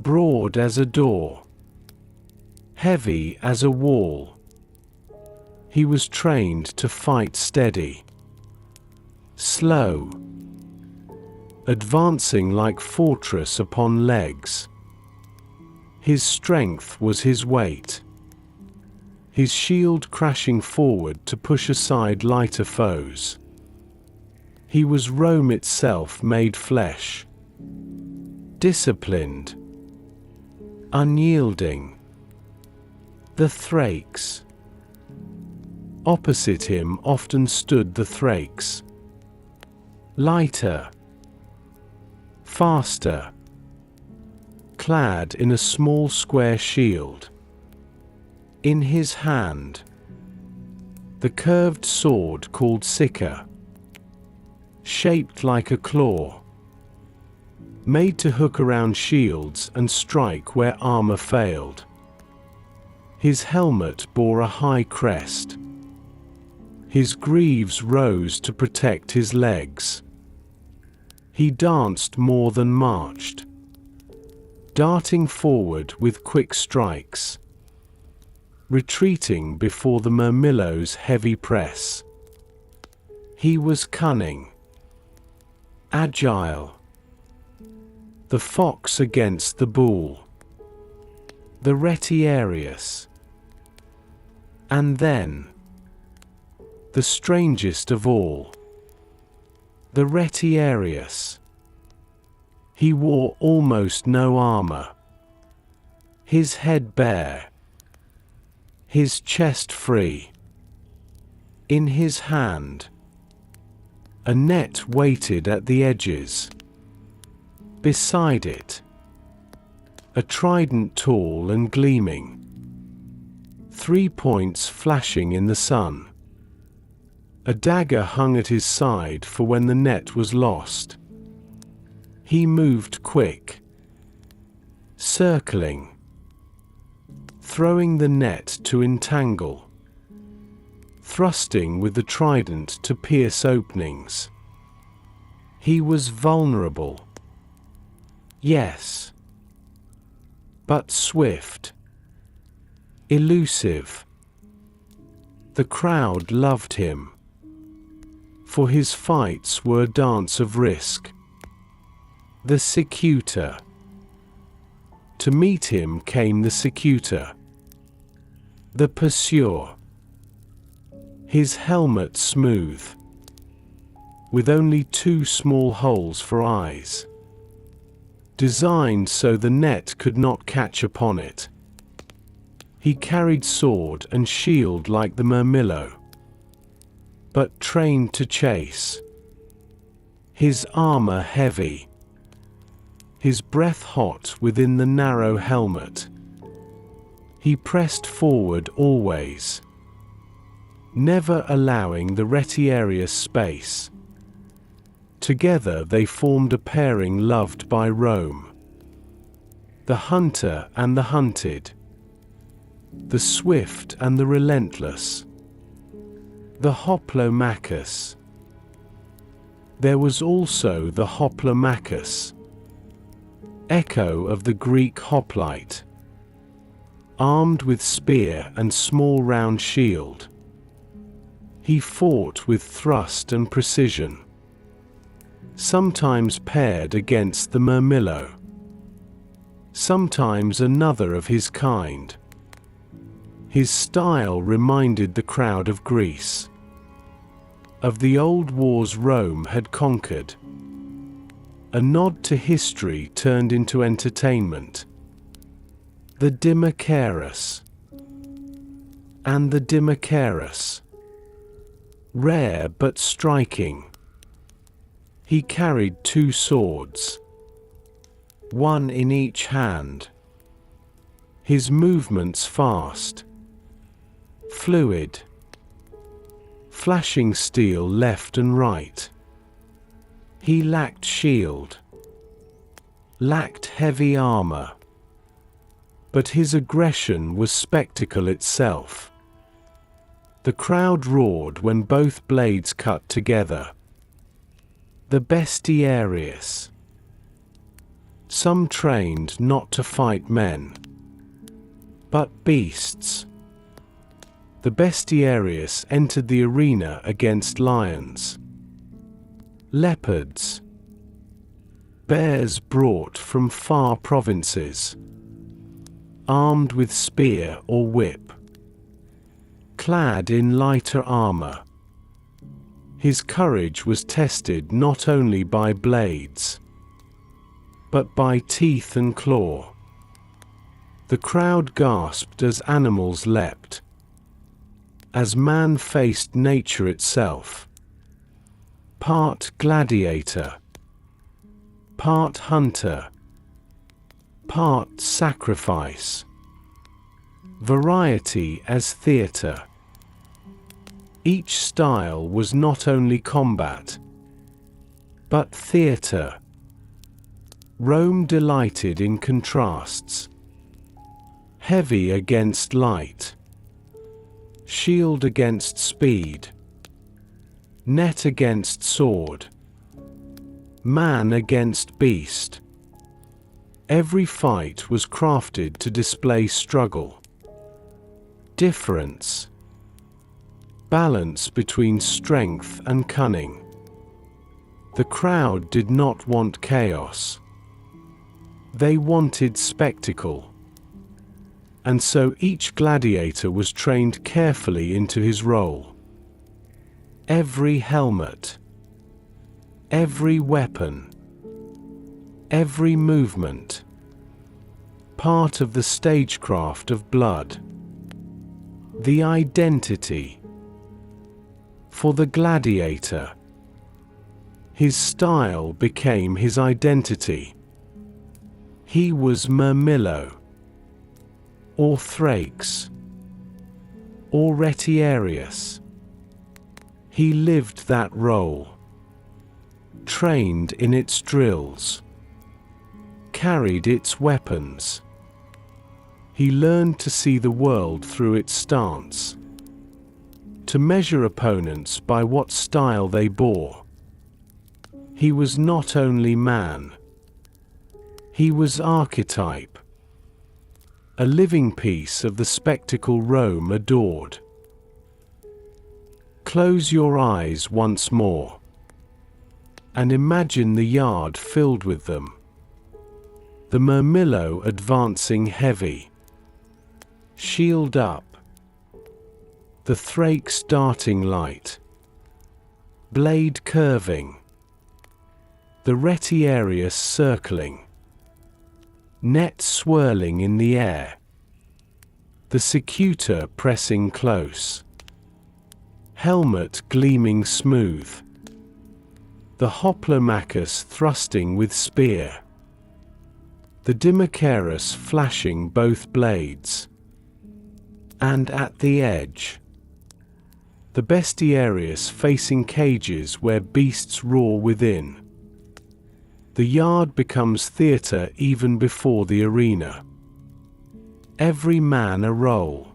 broad as a door, heavy as a wall. He was trained to fight steady, slow, advancing like fortress upon legs. His strength was his weight, his shield crashing forward to push aside lighter foes. He was Rome itself made flesh, disciplined, unyielding. The Thrakes. Opposite him often stood the Thrakes. Lighter, faster, clad in a small square shield. In his hand, the curved sword called sickle, shaped like a claw, made to hook around shields and strike where armor failed. His helmet bore a high crest. His greaves rose to protect his legs. He danced more than marched, darting forward with quick strikes, retreating before the murmillo's heavy press. He was cunning, agile, the fox against the bull, the retiarius. And then, the strangest of all, the retiarius. He wore almost no armor, his head bare, his chest free. In his hand, a net waited at the edges. Beside it, a trident tall and gleaming, 3 points flashing in the sun. A dagger hung at his side for when the net was lost. He moved quick, circling, throwing the net to entangle, thrusting with the trident to pierce openings. He was vulnerable, yes, but swift, elusive. The crowd loved him, for his fights were a dance of risk. The secutor. To meet him came the secutor, the pursuer. His helmet smooth, with only 2 small holes for eyes, designed so the net could not catch upon it. He carried sword and shield like the murmillo, but trained to chase. His armor heavy, his breath hot within the narrow helmet. He pressed forward always, never allowing the retiarius space. Together they formed a pairing loved by Rome. The hunter and the hunted, the swift and the relentless, the hoplomachus. There was also the hoplomachus, echo of the Greek hoplite, armed with spear and small round shield. He fought with thrust and precision, sometimes paired against the murmillo, sometimes another of his kind. His style reminded the crowd of Greece, of the old wars Rome had conquered. A nod to history turned into entertainment. The Dimachus and the Dimachus, rare but striking. He carried 2 swords, 1 in each hand. His movements fast, fluid, flashing steel left and right. He lacked shield, lacked heavy armor, but his aggression was spectacle itself. The crowd roared when both blades cut together. The bestiarius. Some trained not to fight men, but beasts. The bestiarius entered the arena against lions, leopards, bears brought from far provinces, armed with spear or whip, clad in lighter armor. His courage was tested not only by blades, but by teeth and claw. The crowd gasped as animals leapt, as man faced nature itself. Part gladiator, part hunter, part sacrifice. Variety as theater. Each style was not only combat, but theater. Rome delighted in contrasts. Heavy against light, shield against speed, net against sword, man against beast. Every fight was crafted to display struggle, difference, balance between strength and cunning. The crowd did not want chaos. They wanted spectacle. And so each gladiator was trained carefully into his role. Every helmet, every weapon, every movement, part of the stagecraft of blood. The identity. For the gladiator, his style became his identity. He was Murmillo, or Thrakes, or Retiarius. He lived that role, trained in its drills, carried its weapons. He learned to see the world through its stance, to measure opponents by what style they bore. He was not only man, he was archetype, a living piece of the spectacle Rome adored. Close your eyes once more, and imagine the yard filled with them. The Murmillo advancing heavy, shield up. The Thrakes darting light, blade curving. The Retiarius circling, net swirling in the air. The Secutor pressing close, helmet gleaming smooth. The Hoplomachus thrusting with spear. The Dimachus flashing both blades. And at the edge, the Bestiarius facing cages where beasts roar within. The yard becomes theatre even before the arena. Every man a role.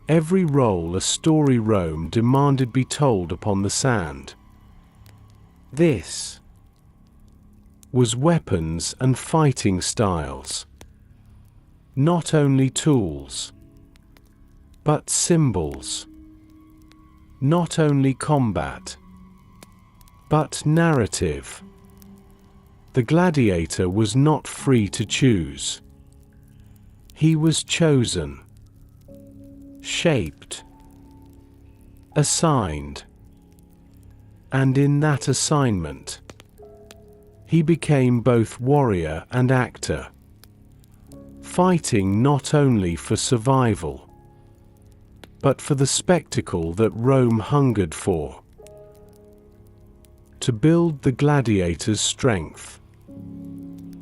Every role a story Rome demanded be told upon the sand. This was weapons and fighting styles. Not only tools, but symbols. Not only combat, but narrative. The gladiator was not free to choose. He was chosen, shaped, assigned, and in that assignment, he became both warrior and actor, fighting not only for survival, but for the spectacle that Rome hungered for. To build the gladiator's strength,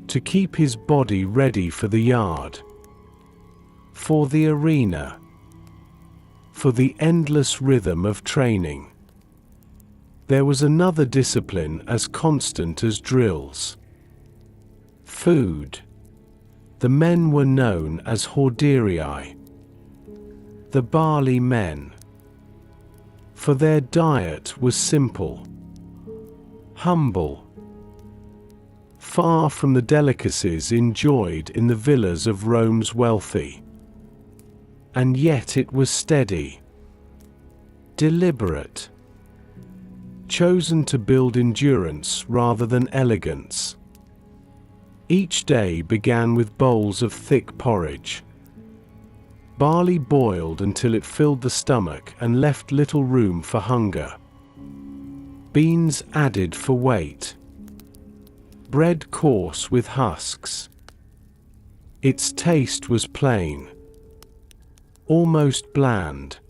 to keep his body ready for the yard, for the arena, for the endless rhythm of training. There was another discipline as constant as drills. Food. The men were known as horderii, the barley men, for their diet was simple, humble, far from the delicacies enjoyed in the villas of Rome's wealthy. And yet it was steady, deliberate, chosen to build endurance rather than elegance. Each day began with bowls of thick porridge. Barley boiled until it filled the stomach and left little room for hunger. Beans added for weight. Bread coarse with husks. Its taste was plain, almost bland,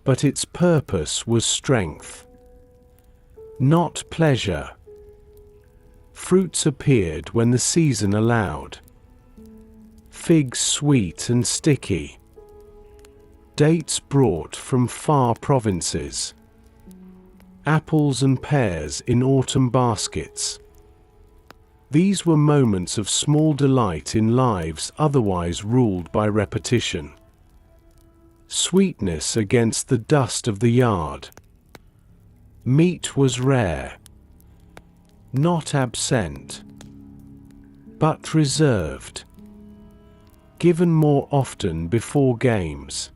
but its purpose was strength, not pleasure. Fruits appeared when the season allowed. Figs sweet and sticky. Dates brought from far provinces. Apples and pears in autumn baskets. These were moments of small delight in lives otherwise ruled by repetition. Sweetness against the dust of the yard. Meat was rare, not absent, but reserved, given more often before games,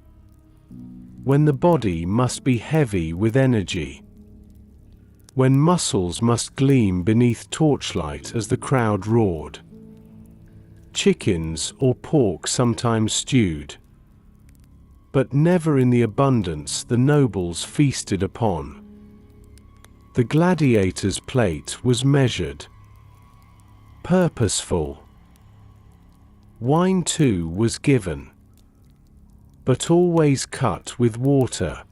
when the body must be heavy with energy, when muscles must gleam beneath torchlight as the crowd roared. Chickens or pork sometimes stewed, but never in the abundance the nobles feasted upon. The gladiator's plate was measured, purposeful. Wine too was given, but always cut with water,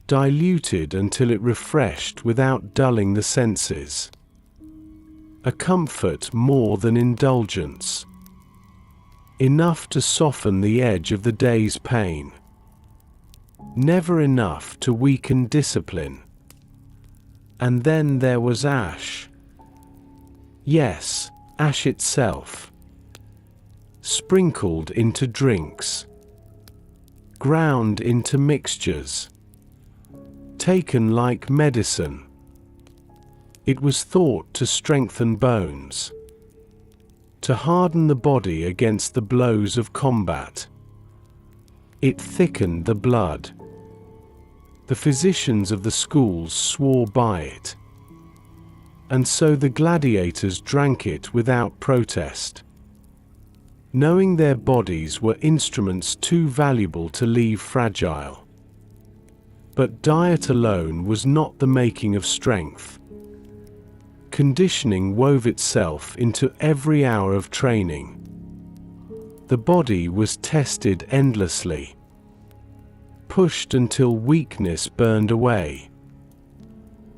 diluted until it refreshed without dulling the senses. A comfort more than indulgence, enough to soften the edge of the day's pain, never enough to weaken discipline. And then there was ash. Yes, ash itself, sprinkled into drinks, ground into mixtures, taken like medicine. It was thought to strengthen bones, to harden the body against the blows of combat. It thickened the blood. The physicians of the schools swore by it, and so the gladiators drank it without protest, knowing their bodies were instruments too valuable to leave fragile. But diet alone was not the making of strength. Conditioning wove itself into every hour of training. The body was tested endlessly, pushed until weakness burned away.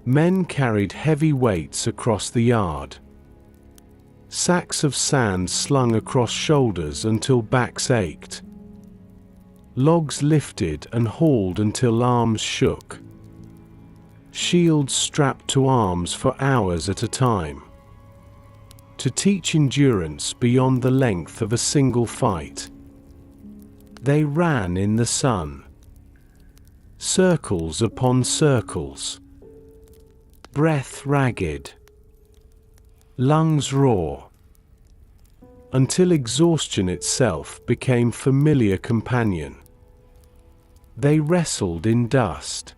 Men carried heavy weights across the yard, sacks of sand slung across shoulders until backs ached, logs lifted and hauled until arms shook, shields strapped to arms for hours at a time, to teach endurance beyond the length of a single fight. They ran in the sun, circles upon circles, breath ragged, lungs raw, until exhaustion itself became familiar companion. They wrestled in dust,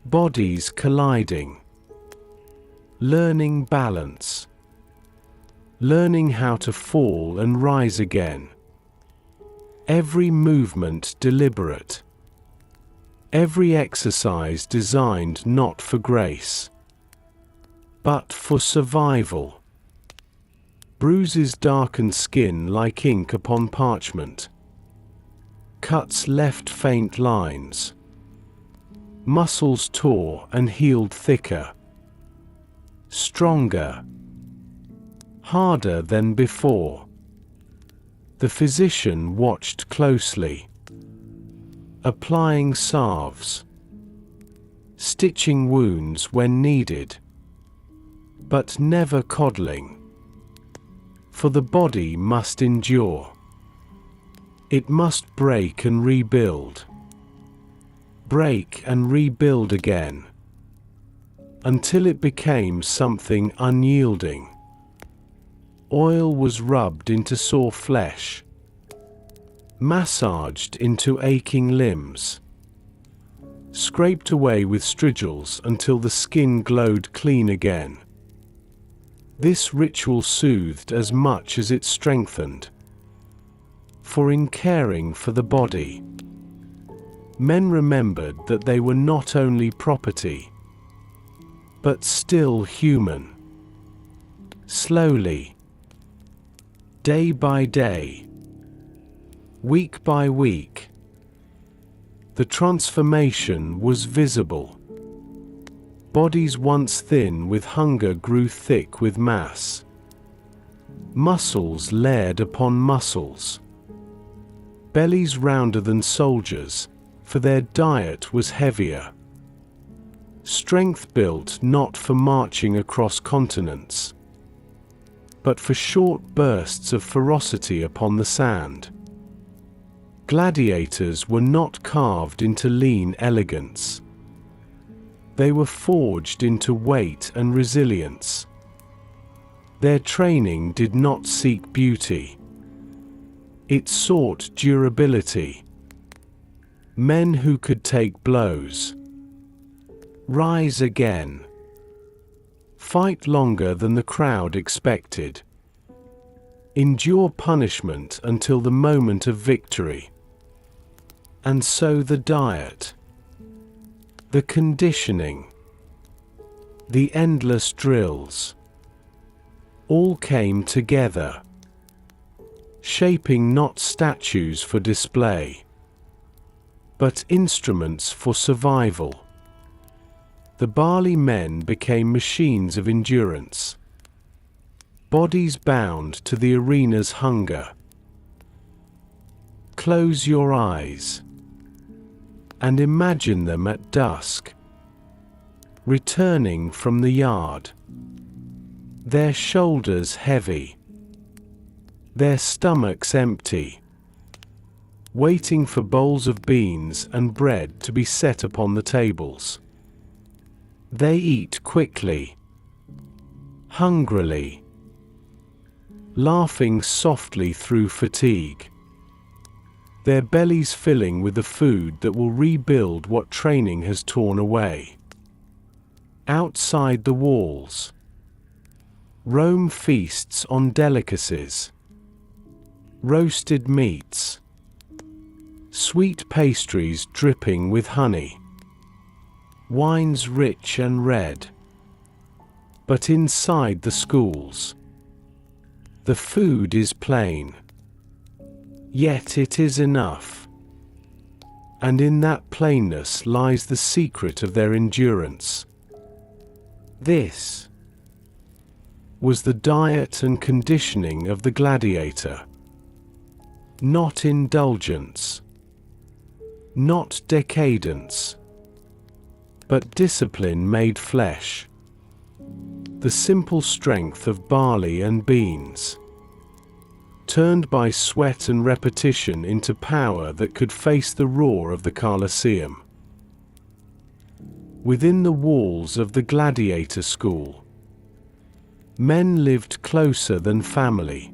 bodies colliding, learning balance, learning how to fall and rise again. Every movement deliberate, every exercise designed not for grace, but for survival. Bruises darkened skin like ink upon parchment. Cuts left faint lines. Muscles tore and healed thicker, stronger, harder than before. The physician watched closely, applying salves, stitching wounds when needed, but never coddling. For the body must endure. It must break and rebuild, break and rebuild again, until it became something unyielding. Oil was rubbed into sore flesh, massaged into aching limbs, scraped away with strigils until the skin glowed clean again. This ritual soothed as much as it strengthened. For in caring for the body, men remembered that they were not only property, but still human. Slowly, day by day, week by week, the transformation was visible. Bodies once thin with hunger grew thick with mass. Muscles layered upon muscles. Bellies rounder than soldiers, for their diet was heavier. Strength built not for marching across continents, but for short bursts of ferocity upon the sand. Gladiators were not carved into lean elegance. They were forged into weight and resilience. Their training did not seek beauty. It sought durability. Men who could take blows, rise again, fight longer than the crowd expected, endure punishment until the moment of victory. And so the diet, the conditioning, the endless drills, all came together. shaping not statues for display, but instruments for survival. The barley men became machines of endurance, bodies bound to the arena's hunger. Close your eyes and imagine them at dusk, returning from the yard, their shoulders heavy, their stomachs empty, waiting for bowls of beans and bread to be set upon the tables. They eat quickly, hungrily, laughing softly through fatigue, their bellies filling with the food that will rebuild what training has torn away. Outside the walls, Rome feasts on delicacies, roasted meats, sweet pastries dripping with honey, wines rich and red. But inside the schools, the food is plain, yet it is enough. And in that plainness lies the secret of their endurance. This was the diet and conditioning of the gladiator. Not indulgence, not decadence, but discipline made flesh. The simple strength of barley and beans, turned by sweat and repetition into power that could face the roar of the Colosseum. Within the walls of the gladiator school, men lived closer than family.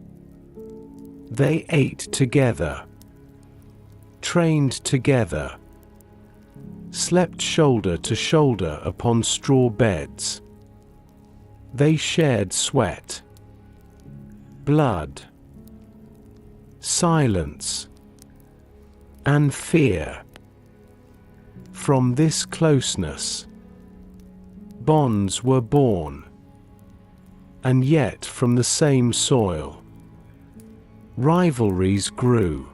They ate together, trained together, slept shoulder to shoulder upon straw beds. They shared sweat, blood, silence, and fear. From this closeness, bonds were born, and yet from the same soil, rivalries grew,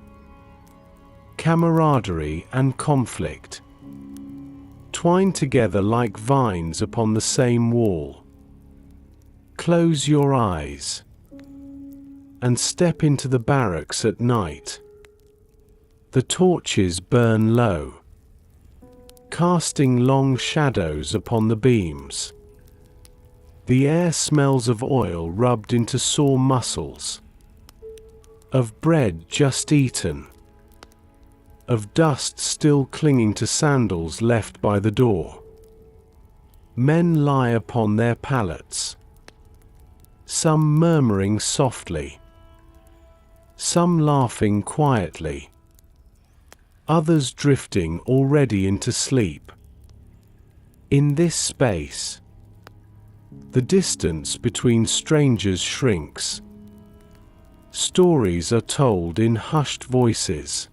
camaraderie and conflict, twined together like vines upon the same wall. Close your eyes and step into the barracks at night. The torches burn low, casting long shadows upon the beams. The air smells of oil rubbed into sore muscles, of bread just eaten, of dust still clinging to sandals left by the door. Men lie upon their pallets, some murmuring softly, some laughing quietly, others drifting already into sleep. In this space, the distance between strangers shrinks. Stories are told in hushed voices.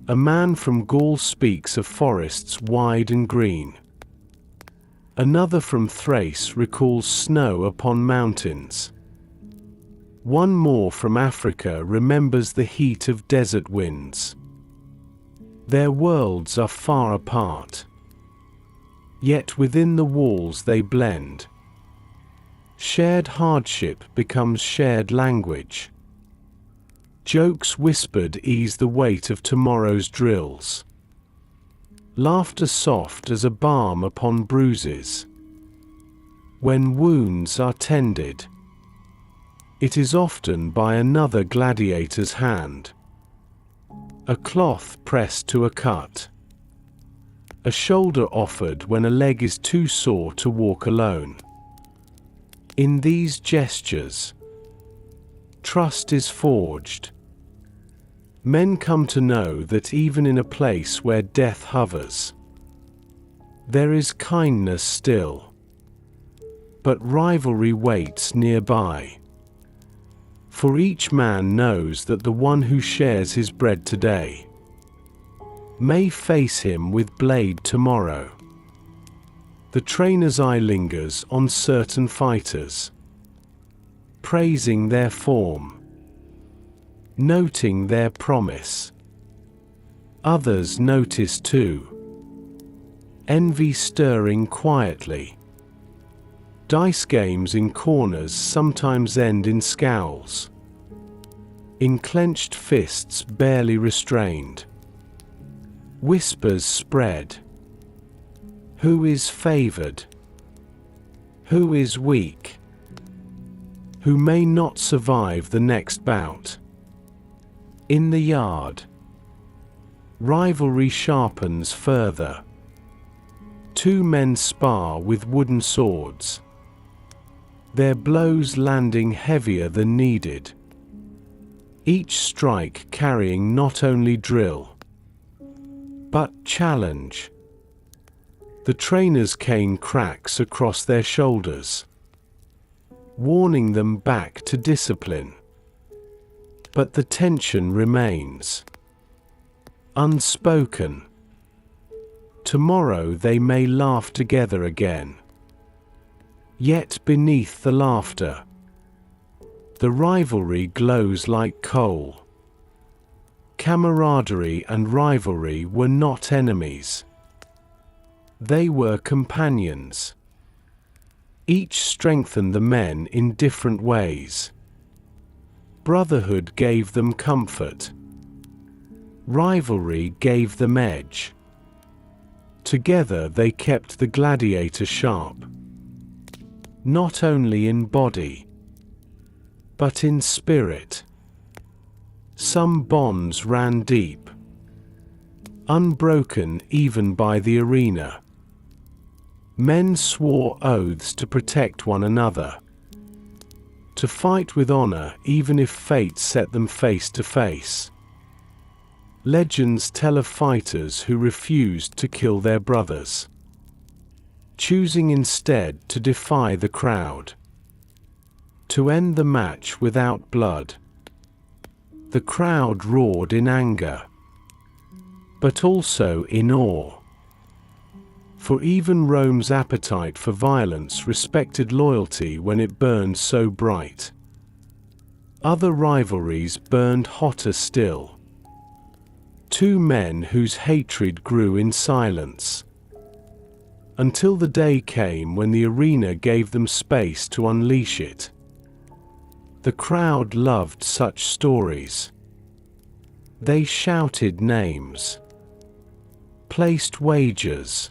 A man from Gaul speaks of forests wide and green. Another from Thrace recalls snow upon mountains. One more from Africa remembers the heat of desert winds. Their worlds are far apart, yet within the walls they blend. Shared hardship becomes shared language. Jokes whispered ease the weight of tomorrow's drills. Laughter soft as a balm upon bruises. When wounds are tended, it is often by another gladiator's hand. A cloth pressed to a cut, a shoulder offered when a leg is too sore to walk alone. In these gestures, trust is forged. Men come to know that even in a place where death hovers, there is kindness still. But rivalry waits nearby. For each man knows that the one who shares his bread today may face him with blade tomorrow. The trainer's eye lingers on certain fighters, praising their form, noting their promise. Others notice too, envy stirring quietly. Dice games in corners sometimes end in scowls, in clenched fists barely restrained. Whispers spread. Who is favored? Who is weak? Who may not survive the next bout? In the yard, rivalry sharpens further. Two men spar with wooden swords, their blows landing heavier than needed, each strike carrying not only drill, but challenge. The trainer's cane cracks across their shoulders, warning them back to discipline. But the tension remains, unspoken. Tomorrow they may laugh together again. Yet beneath the laughter, the rivalry glows like coal. Camaraderie and rivalry were not enemies. They were companions. Each strengthened the men in different ways. Brotherhood gave them comfort. Rivalry gave them edge. Together they kept the gladiator sharp, not only in body, but in spirit. Some bonds ran deep, unbroken even by the arena. Men swore oaths to protect one another, to fight with honor even if fate set them face to face. Legends tell of fighters who refused to kill their brothers, choosing instead to defy the crowd, to end the match without blood. The crowd roared in anger, but also in awe. For even Rome's appetite for violence respected loyalty when it burned so bright. Other rivalries burned hotter still. Two men whose hatred grew in silence, until the day came when the arena gave them space to unleash it. The crowd loved such stories. They shouted names, placed wagers,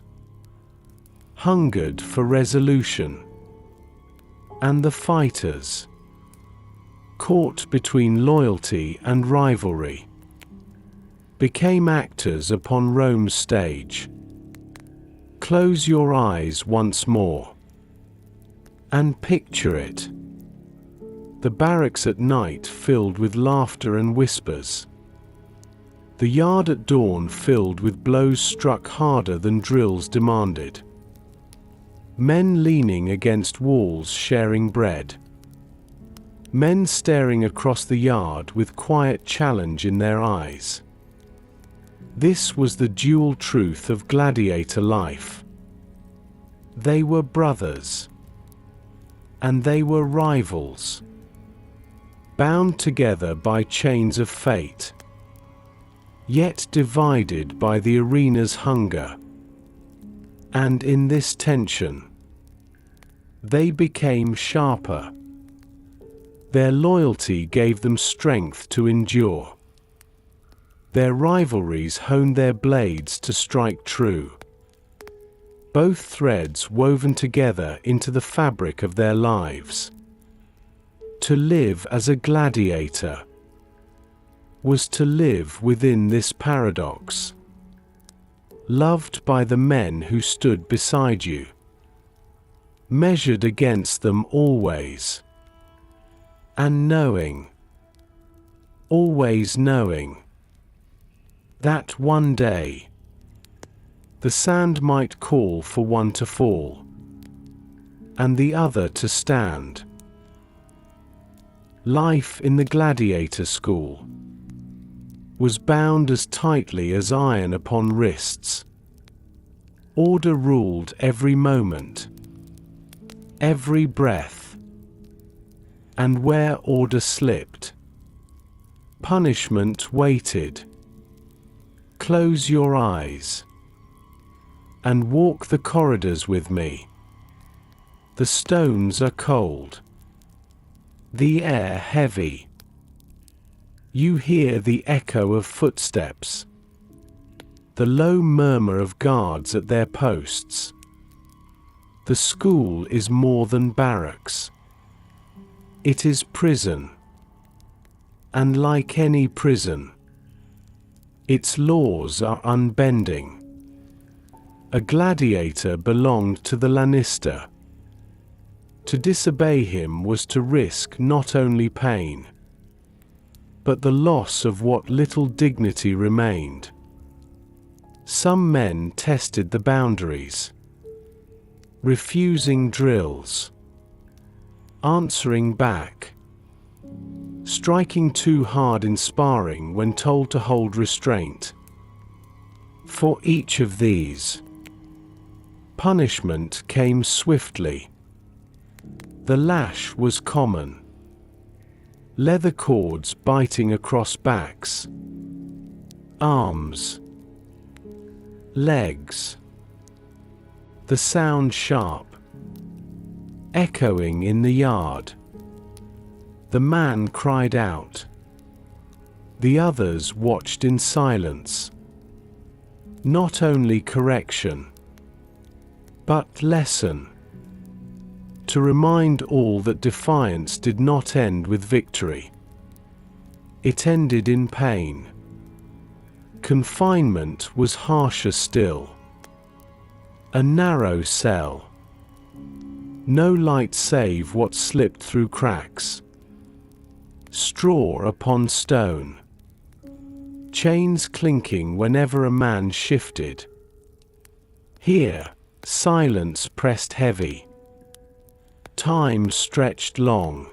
hungered for resolution. And the fighters, caught between loyalty and rivalry, became actors upon Rome's stage. Close your eyes once more and picture it. The barracks at night filled with laughter and whispers. The yard at dawn filled with blows struck harder than drills demanded. Men leaning against walls sharing bread. Men staring across the yard with quiet challenge in their eyes. This was the dual truth of gladiator life. They were brothers, and they were rivals, bound together by chains of fate, yet divided by the arena's hunger. And in this tension, they became sharper. Their loyalty gave them strength to endure. Their rivalries honed their blades to strike true. Both threads woven together into the fabric of their lives. To live as a gladiator was to live within this paradox. Loved by the men who stood beside you, measured against them always, and knowing, always knowing, that one day the sand might call for one to fall, and the other to stand. Life in the gladiator school was bound as tightly as iron upon wrists. Order ruled every moment, every breath, and where order slipped, Punishment waited. Close your eyes and walk the corridors with me. The stones are cold, the air heavy. You hear the echo of footsteps, the low murmur of guards at their posts. The school is more than barracks. It is prison. And like any prison, its laws are unbending. A gladiator belonged to the Lannister. To disobey him was to risk not only pain, but the loss of what little dignity remained. Some men tested the boundaries, refusing drills, answering back, striking too hard in sparring when told to hold restraint. For each of these, punishment came swiftly. The lash was common, leather cords biting across backs, arms, legs. The sound sharp, echoing in the yard. The man cried out. The others watched in silence. Not only correction, but lesson. To remind all that defiance did not end with victory. It ended in pain. Confinement was harsher still. A narrow cell. No light save what slipped through cracks. Straw upon stone. Chains clinking whenever a man shifted. Here, silence pressed heavy. Time stretched long.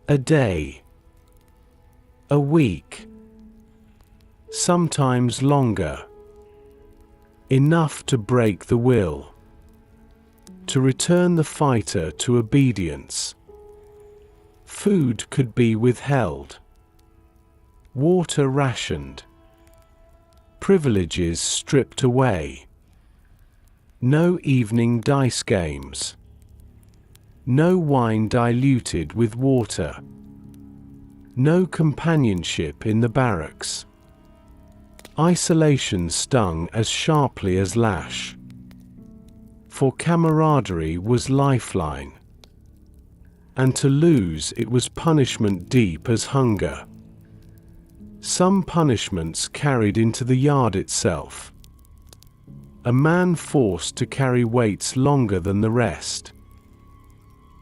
A day. A week. Sometimes longer. Enough to break the will. To return the fighter to obedience. Food could be withheld. Water rationed. Privileges stripped away. No evening dice games. No wine diluted with water. No companionship in the barracks. Isolation stung as sharply as lash. For camaraderie was lifeline. And to lose it was punishment deep as hunger. Some punishments carried into the yard itself. A man forced to carry weights longer than the rest.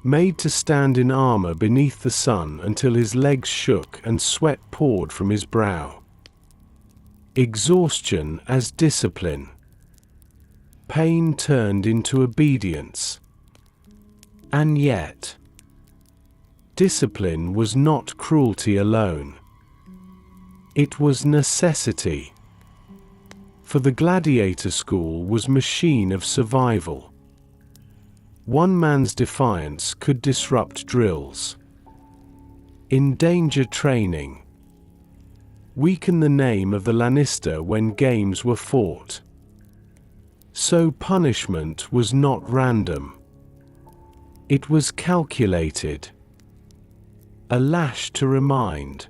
Made to stand in armor beneath the sun until his legs shook and sweat poured from his brow. Exhaustion as discipline. Pain turned into obedience. And yet, discipline was not cruelty alone. It was necessity. For the gladiator school was machine of survival. One man's defiance could disrupt drills, endanger training, weaken the name of the Lannister when games were fought. So punishment was not random. It was calculated. A lash to remind.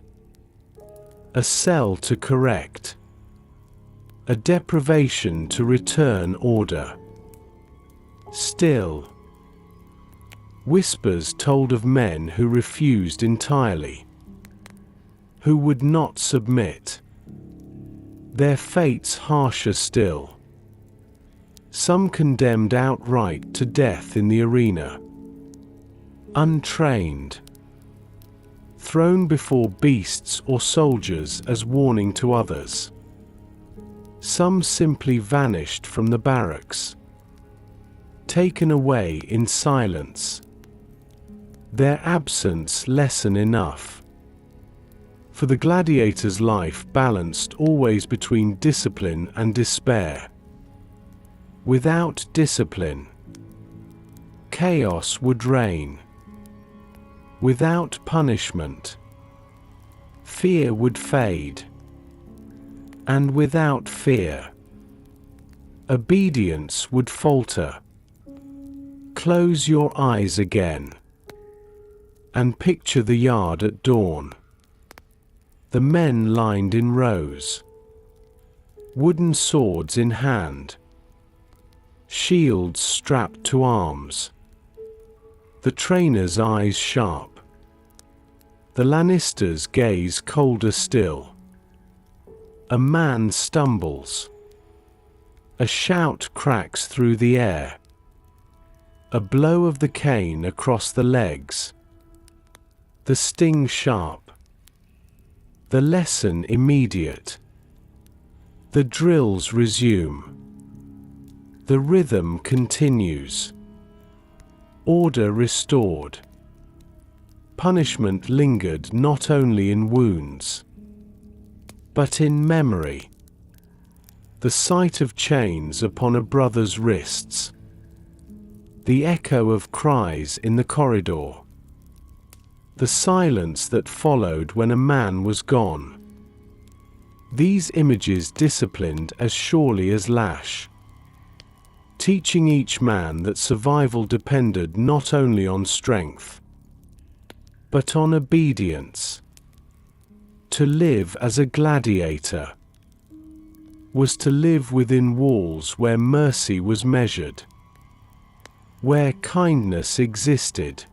A cell to correct. A deprivation to return order. Still, whispers told of men who refused entirely, who would not submit. Their fates harsher still. Some condemned outright to death in the arena. Untrained. Thrown before beasts or soldiers as warning to others. Some simply vanished from the barracks. Taken away in silence. Their absence lesson enough. For the gladiator's life balanced always between discipline and despair. Without discipline, chaos would reign. Without punishment, fear would fade. And without fear, obedience would falter. Close your eyes again and picture the yard at dawn. The men lined in rows, wooden swords in hand, shields strapped to arms. The trainer's eyes sharp, the Lannister's gaze colder still. A man stumbles. A shout cracks through the air. A blow of the cane across the legs. The sting sharp. The lesson immediate. The drills resume. The rhythm continues. Order restored. Punishment lingered not only in wounds, but in memory. The sight of chains upon a brother's wrists. The echo of cries in the corridor. The silence that followed when a man was gone. These images disciplined as surely as lash, teaching each man that survival depended not only on strength, but on obedience. To live as a gladiator was to live within walls where mercy was measured, where kindness existed,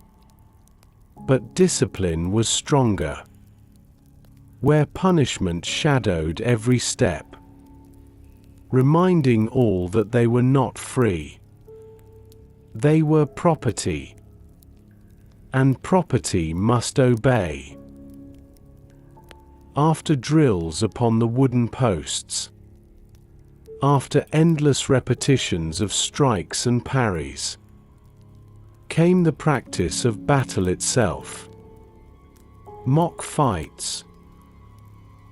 but discipline was stronger, where punishment shadowed every step, reminding all that they were not free. They were property, and property must obey. After drills upon the wooden posts, after endless repetitions of strikes and parries, came the practice of battle itself. Mock fights,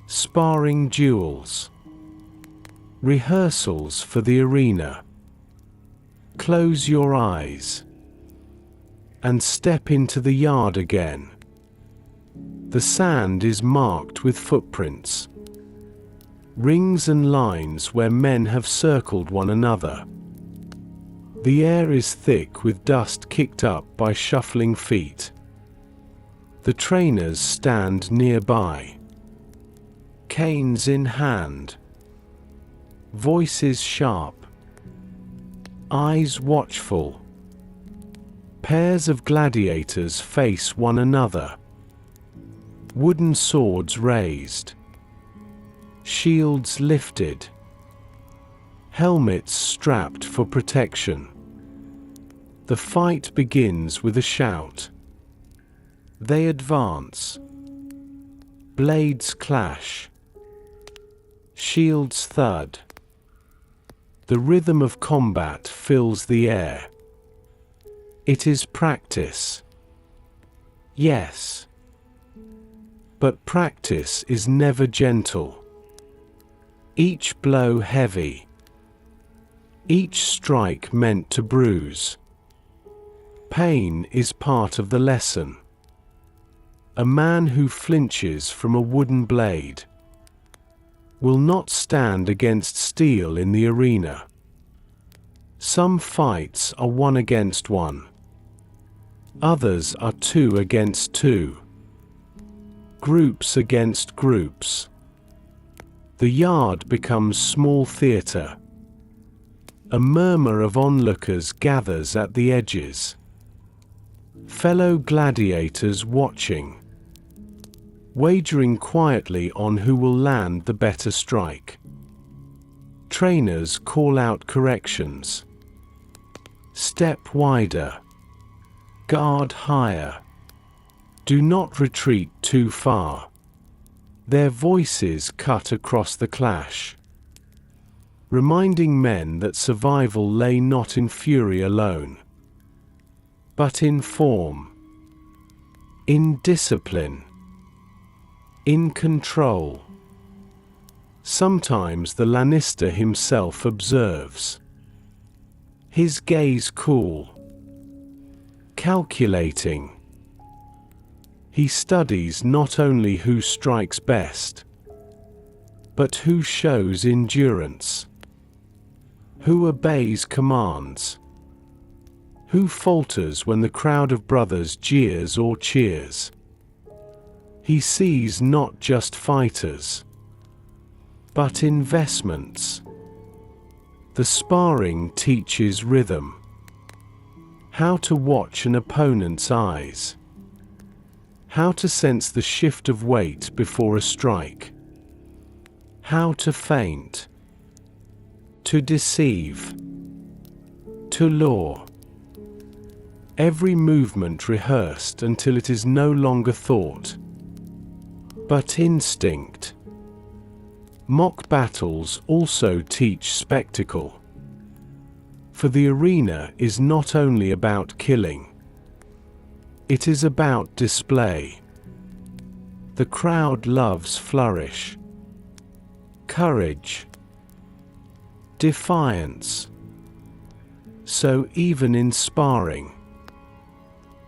sparring duels, rehearsals for the arena. Close your eyes and step into the yard again. The sand is marked with footprints, rings and lines where men have circled one another. The air is thick with dust kicked up by shuffling feet. The trainers stand nearby, canes in hand, voices sharp, eyes watchful. Pairs of gladiators face one another, wooden swords raised, shields lifted, helmets strapped for protection. The fight begins with a shout. They advance. Blades clash. Shields thud. The rhythm of combat fills the air. It is practice. Yes. But practice is never gentle. Each blow heavy. Each strike meant to bruise. Pain is part of the lesson. A man who flinches from a wooden blade will not stand against steel in the arena. Some fights are one against one. Others are two against two. Groups against groups. The yard becomes small theatre. A murmur of onlookers gathers at the edges. Fellow gladiators watching, wagering quietly on who will land the better strike. Trainers call out corrections. Step wider. Guard higher. Do not retreat too far. Their voices cut across the clash, reminding men that survival lay not in fury alone, but in form, in discipline, in control. Sometimes the Lannister himself observes, his gaze cool, calculating, He studies not only who strikes best, but who shows endurance, who obeys commands, who falters when the crowd of brothers jeers or cheers. He sees not just fighters, but investments. The sparring teaches rhythm, how to watch an opponent's eyes, how to sense the shift of weight before a strike, how to feint, to deceive, to lure. Every movement rehearsed until it is no longer thought, but instinct. Mock battles also teach spectacle, for the arena is not only about killing, it is about display. The crowd loves flourish, courage, defiance. So even in sparring,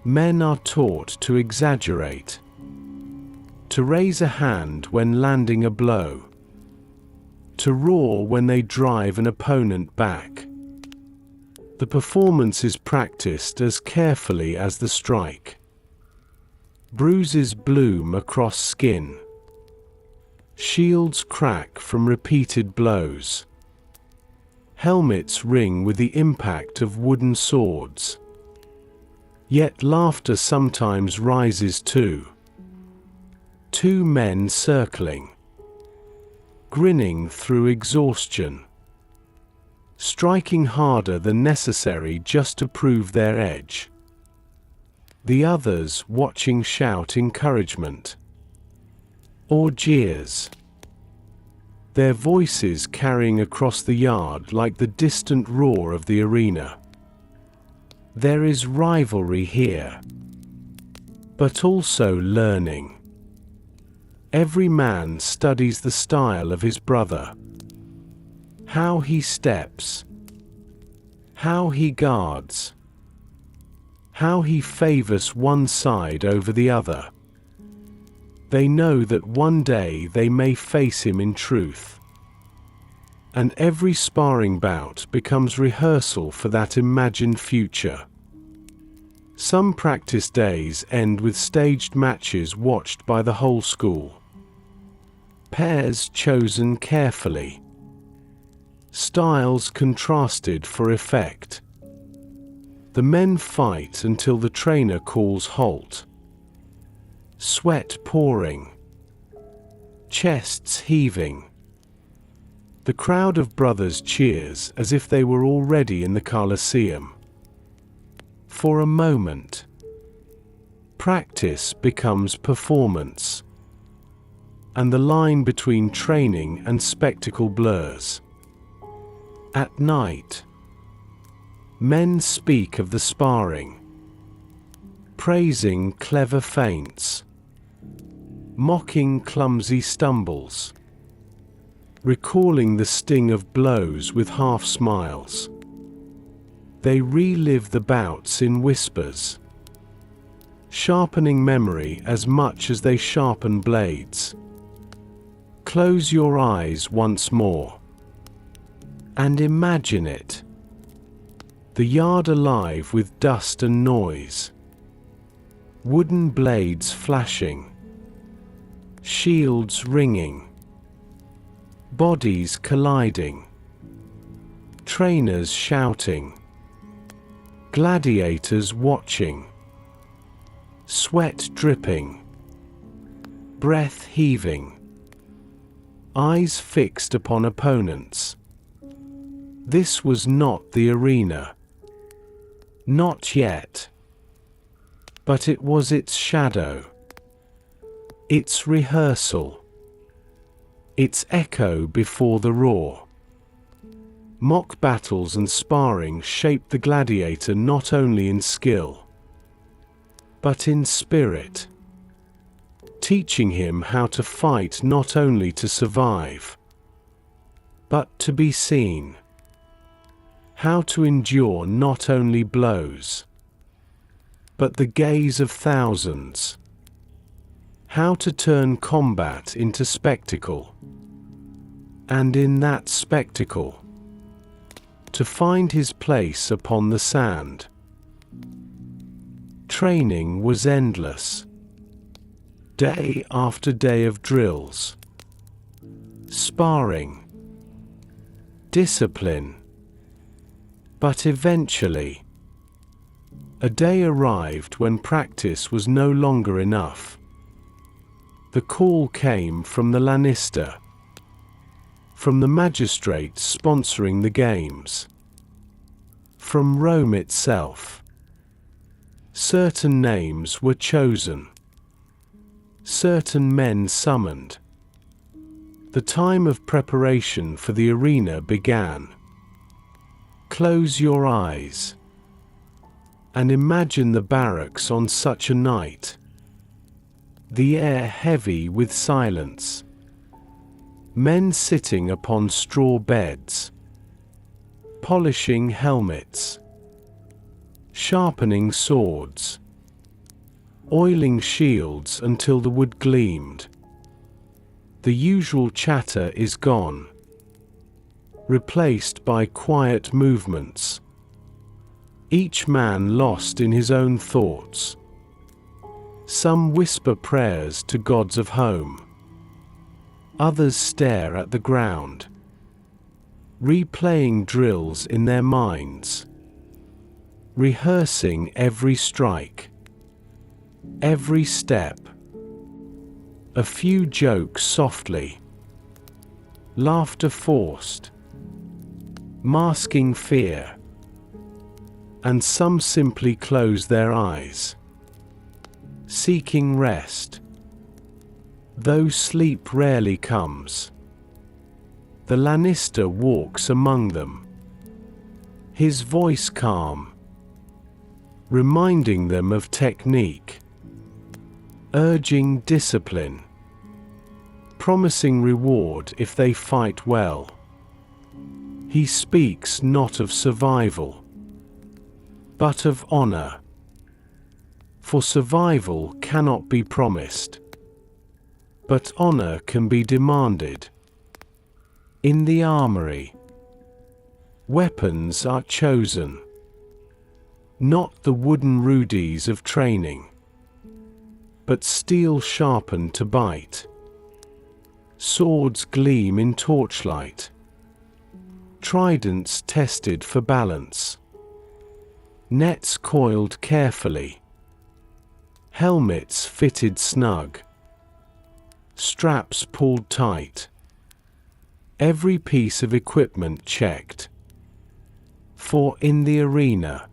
men are taught to exaggerate, to raise a hand when landing a blow, to roar when they drive an opponent back. The performance is practiced as carefully as the strike. Bruises bloom across skin. Shields crack from repeated blows. Helmets ring with the impact of wooden swords. Yet laughter sometimes rises too. Two men circling, grinning through exhaustion, striking harder than necessary just to prove their edge. The others watching shout encouragement or jeers, their voices carrying across the yard like the distant roar of the arena. There is rivalry here, but also learning. Every man studies the style of his brother, how he steps, how he guards, how he favors one side over the other. They know that one day they may face him in truth, and every sparring bout becomes rehearsal for that imagined future. Some practice days end with staged matches watched by the whole school. Pairs chosen carefully, styles contrasted for effect. The men fight until the trainer calls halt. Sweat pouring, chests heaving. The crowd of brothers cheers as if they were already in the Colosseum. For a moment, practice becomes performance, and the line between training and spectacle blurs. At night, men speak of the sparring, praising clever feints, mocking clumsy stumbles, recalling the sting of blows with half smiles. They relive the bouts in whispers, sharpening memory as much as they sharpen blades. Close your eyes once more, and imagine it. The yard alive with dust and noise. Wooden blades flashing, shields ringing, bodies colliding, trainers shouting, gladiators watching, sweat dripping, breath heaving, eyes fixed upon opponents. This was not the arena. Not yet. But it was its shadow, its rehearsal, its echo before the roar. Mock battles and sparring shaped the gladiator not only in skill, but in spirit, teaching him how to fight not only to survive, but to be seen, how to endure not only blows, but the gaze of thousands. how to turn combat into spectacle, and in that spectacle, to find his place upon the sand. Training was endless. Day after day of drills, sparring, discipline. But eventually, a day arrived when practice was no longer enough. The call came from the Lannister, from the magistrates sponsoring the games, from Rome itself. Certain names were chosen, certain men summoned. The time of preparation for the arena began. Close your eyes and imagine the barracks on such a night. The air heavy with silence. Men sitting upon straw beds, polishing helmets, sharpening swords, oiling shields until the wood gleamed. The usual chatter is gone, replaced by quiet movements. Each man lost in his own thoughts. Some whisper prayers to gods of home. Others stare at the ground, replaying drills in their minds, rehearsing every strike, every step. A few joke softly, laughter forced, masking fear, and some simply close their eyes, seeking rest. Though sleep rarely comes, the Lannister walks among them, his voice calm, reminding them of technique, urging discipline, promising reward if they fight well. He speaks not of survival, but of honor. For survival cannot be promised, but honor can be demanded. In the armory, weapons are chosen, not the wooden rudies of training, but steel sharpened to bite. Swords gleam in torchlight, tridents tested for balance, nets coiled carefully, helmets fitted snug, straps pulled tight, every piece of equipment checked. For in the arena,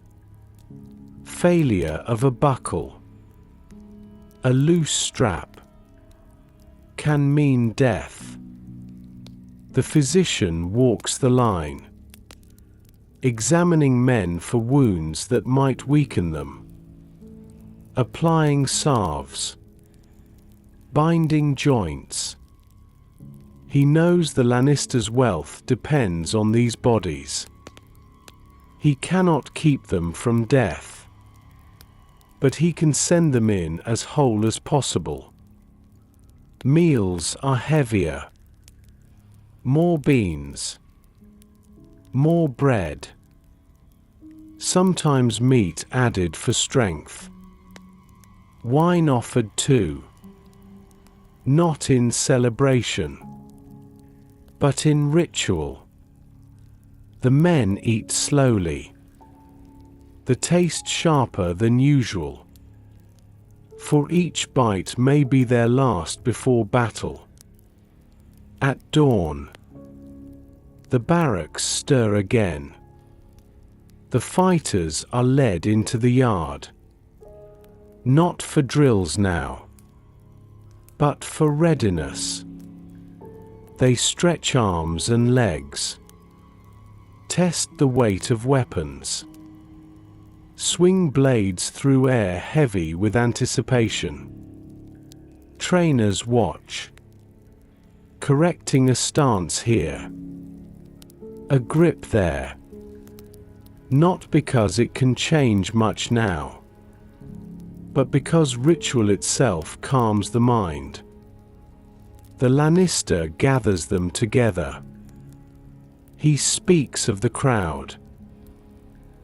failure of a buckle, a loose strap, can mean death. The physician walks the line, examining men for wounds that might weaken them, applying salves, binding joints. He knows the Lannister's wealth depends on these bodies. He cannot keep them from death, but he can send them in as whole as possible. Meals are heavier, more beans, more bread, sometimes meat added for strength, wine offered too, not in celebration, but in ritual. The men eat slowly, the taste sharper than usual, for each bite may be their last before battle. At dawn, the barracks stir again. The fighters are led into the yard, not for drills now, but for readiness. They stretch arms and legs, test the weight of weapons, swing blades through air heavy with anticipation. Trainers watch, correcting a stance here, a grip there, not because it can change much now, but because ritual itself calms the mind. The Lannister gathers them together. He speaks of the crowd,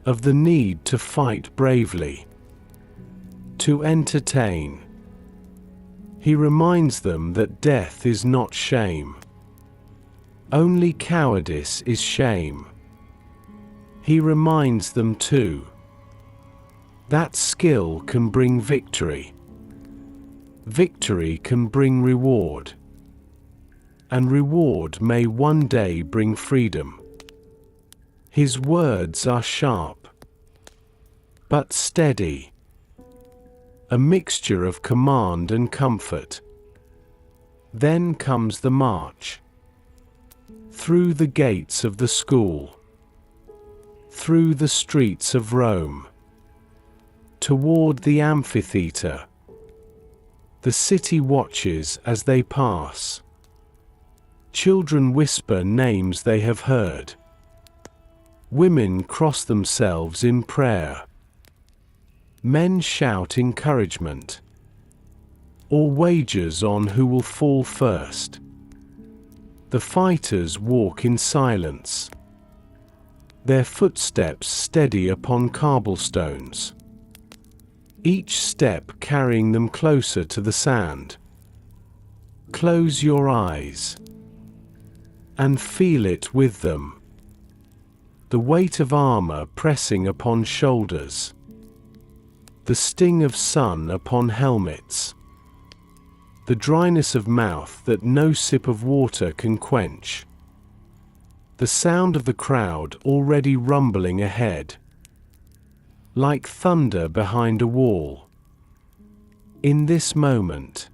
of the need to fight bravely, to entertain. He reminds them that death is not shame. Only cowardice is shame. He reminds them too that skill can bring victory. Victory can bring reward. And reward may one day bring freedom. His words are sharp, but steady, a mixture of command and comfort. Then comes the march. Through the gates of the school, through the streets of Rome, toward the amphitheater. The city watches as they pass. Children whisper names they have heard. Women cross themselves in prayer. Men shout encouragement, or wagers on who will fall first. The fighters walk in silence, their footsteps steady upon cobblestones, each step carrying them closer to the sand. Close your eyes and feel it with them, the weight of armor pressing upon shoulders, the sting of sun upon helmets, the dryness of mouth that no sip of water can quench, the sound of the crowd already rumbling ahead, like thunder behind a wall. In this moment,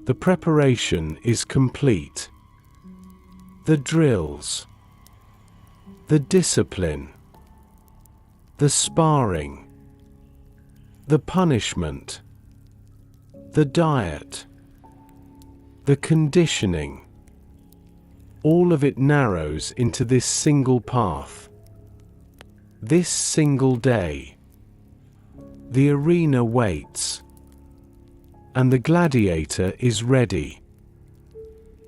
the preparation is complete. The drills, the discipline, the sparring, the punishment, the diet, the conditioning, all of it narrows into this single path, this single day. The arena waits, and the gladiator is ready.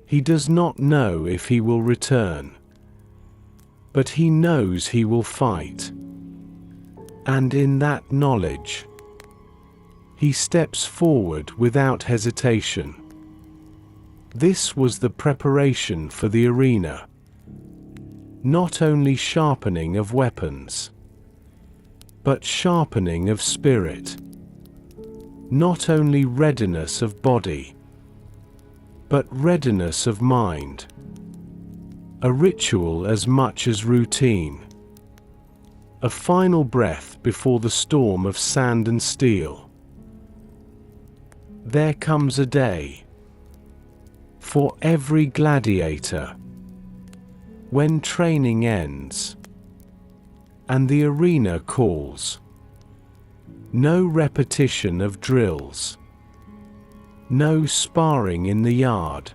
He does not know if he will return, but he knows he will fight. And in that knowledge, he steps forward without hesitation. This was the preparation for the arena. Not only sharpening of weapons, but sharpening of spirit. Not only readiness of body, but readiness of mind. A ritual as much as routine. A final breath before the storm of sand and steel. There comes a day for every gladiator when training ends and the arena calls. No repetition of drills. No sparring in the yard.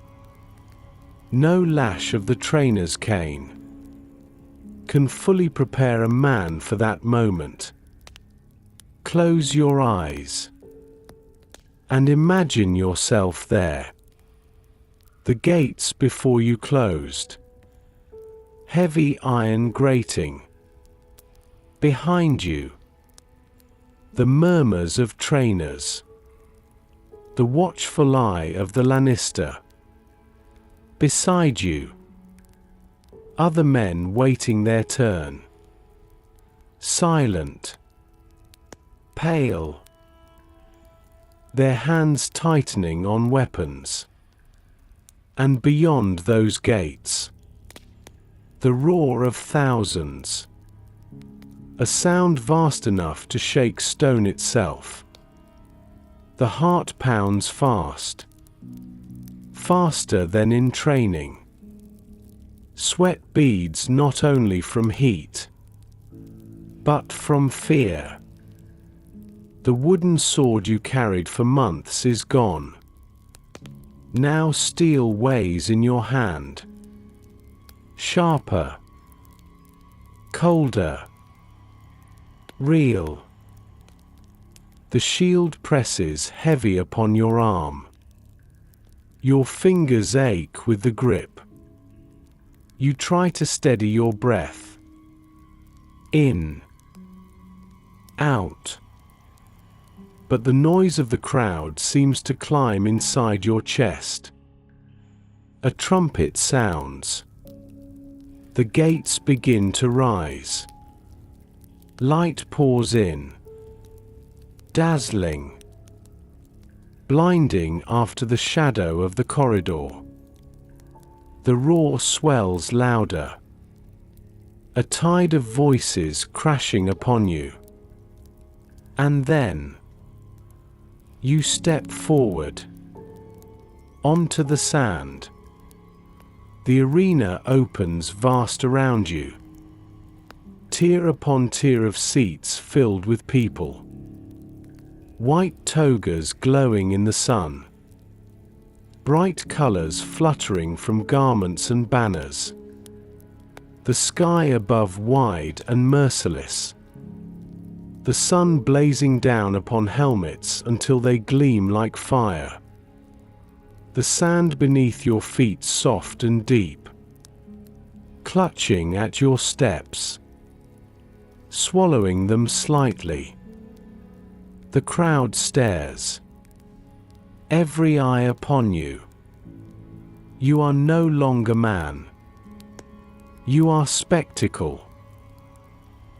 No lash of the trainer's cane can fully prepare a man for that moment. Close your eyes and imagine yourself there. The gates before you closed. Heavy iron grating. Behind you, the murmurs of trainers. The watchful eye of the Lannister. Beside you, other men waiting their turn. Silent, pale, their hands tightening on weapons. And beyond those gates, the roar of thousands. A sound vast enough to shake stone itself. The heart pounds fast, faster than in training. Sweat beads not only from heat, but from fear. The wooden sword you carried for months is gone. Now steel weighs in your hand. Sharper, colder, real. The shield presses heavy upon your arm. Your fingers ache with the grip. You try to steady your breath. In. Out. But the noise of the crowd seems to climb inside your chest. A trumpet sounds. The gates begin to rise. Light pours in. Dazzling. Blinding after the shadow of the corridor. The roar swells louder. A tide of voices crashing upon you. And then you step forward onto the sand. The arena opens vast around you. Tier upon tier of seats filled with people. White togas glowing in the sun. Bright colors fluttering from garments and banners. The sky above wide and merciless. The sun blazing down upon helmets until they gleam like fire. The sand beneath your feet soft and deep. Clutching at your steps. Swallowing them slightly. The crowd stares. Every eye upon you. You are no longer man. You are spectacle.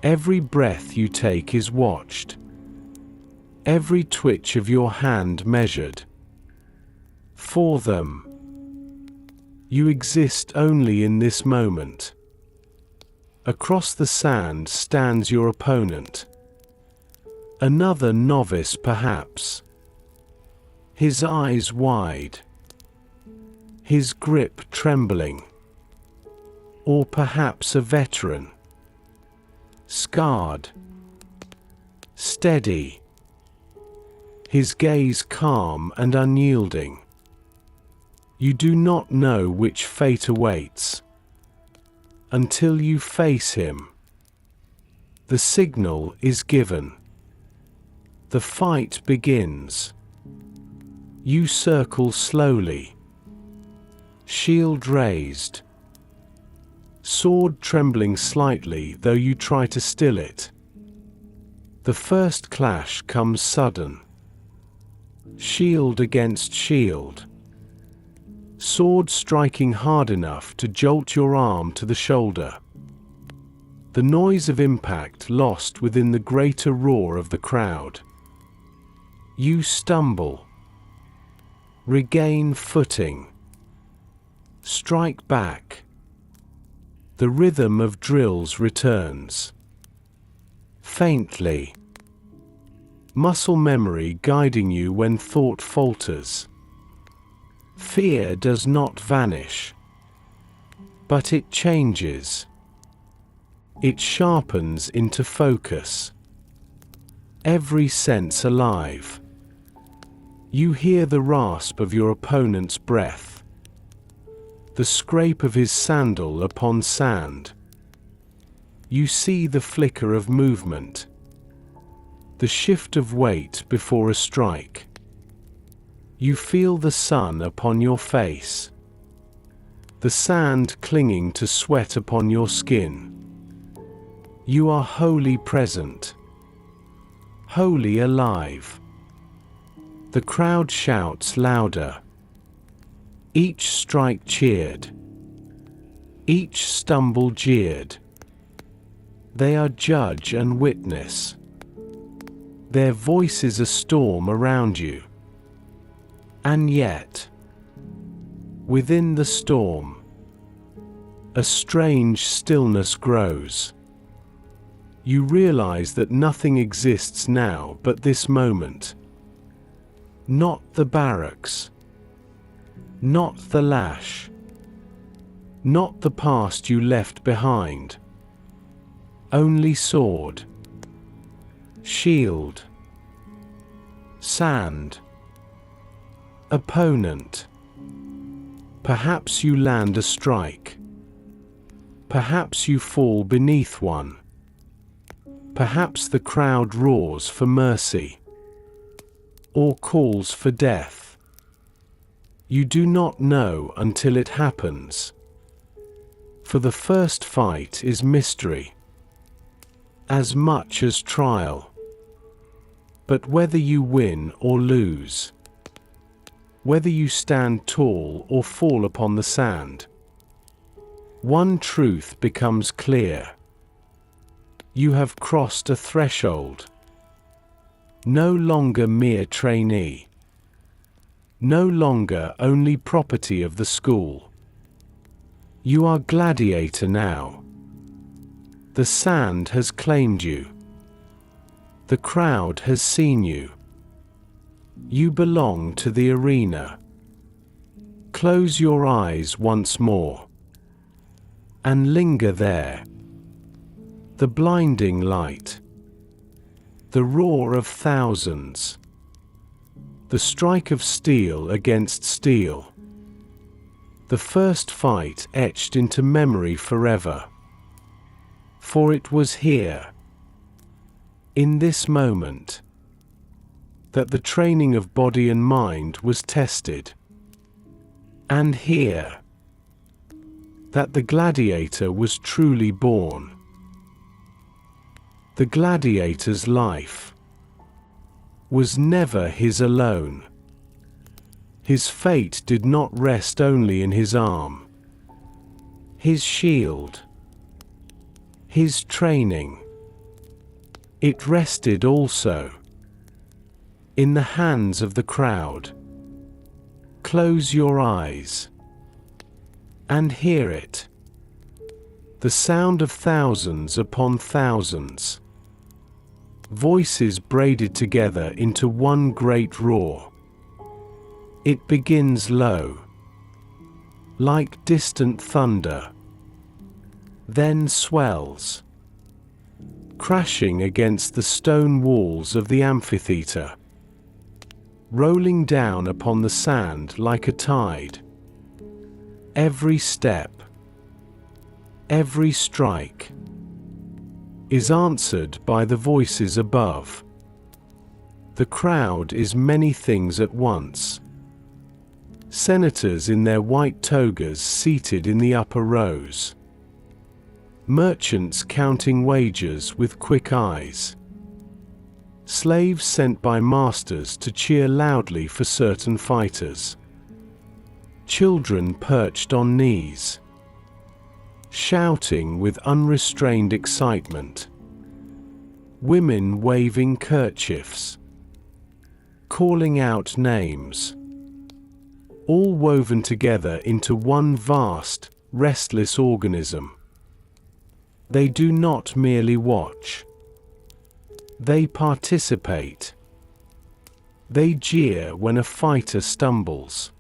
Every breath you take is watched. Every twitch of your hand measured. For them. You exist only in this moment. Across the sand stands your opponent. Another novice perhaps. His eyes wide. His grip trembling. Or perhaps a veteran. Scarred. Steady. His gaze calm and unyielding. You do not know which fate awaits. Until you face him. The signal is given. The fight begins. You circle slowly. Shield raised. Sword trembling slightly though you try to still it. The first clash comes sudden. Shield against shield. Sword striking hard enough to jolt your arm to the shoulder. The noise of impact lost within the greater roar of the crowd. You stumble. Regain footing. Strike back. The rhythm of drills returns. Faintly. Muscle memory guiding you when thought falters. Fear does not vanish. But it changes. It sharpens into focus. Every sense alive. You hear the rasp of your opponent's breath. The scrape of his sandal upon sand. You see the flicker of movement. The shift of weight before a strike. You feel the sun upon your face. The sand clinging to sweat upon your skin. You are wholly present. Wholly alive. The crowd shouts louder. Each strike cheered. Each stumble jeered. They are judge and witness. Their voice is a storm around you. And yet, within the storm, a strange stillness grows. You realize that nothing exists now but this moment. Not the barracks. Not the lash. Not the past you left behind. Only sword. Shield. Sand. Opponent. Perhaps you land a strike. Perhaps you fall beneath one. Perhaps the crowd roars for mercy. or calls for death. You do not know until it happens. For the first fight is mystery, as much as trial. But whether you win or lose, whether you stand tall or fall upon the sand, one truth becomes clear. You have crossed a threshold. No longer mere trainee. No longer only property of the school. You are gladiator now. The sand has claimed you. The crowd has seen you. You belong to the arena. Close your eyes once more, and linger there. The blinding light, the roar of thousands, the strike of steel against steel, the first fight etched into memory forever. For it was here, in this moment, that the training of body and mind was tested. And here, that the gladiator was truly born. The gladiator's life was never his alone. His fate did not rest only in his arm, his shield, his training. It rested also in the hands of the crowd. Close your eyes and hear it. The sound of thousands upon thousands. Voices braided together into one great roar. It begins low, like distant thunder, then swells, crashing against the stone walls of the amphitheater, rolling down upon the sand like a tide. Every step, every strike, is answered by the voices above. The crowd is many things at once. Senators in their white togas seated in the upper rows. Merchants counting wages with quick eyes. Slaves sent by masters to cheer loudly for certain fighters. Children perched on knees, shouting with unrestrained excitement. Women waving kerchiefs, calling out names. All woven together into one vast, restless organism. They do not merely watch. They participate. They jeer when a fighter stumbles.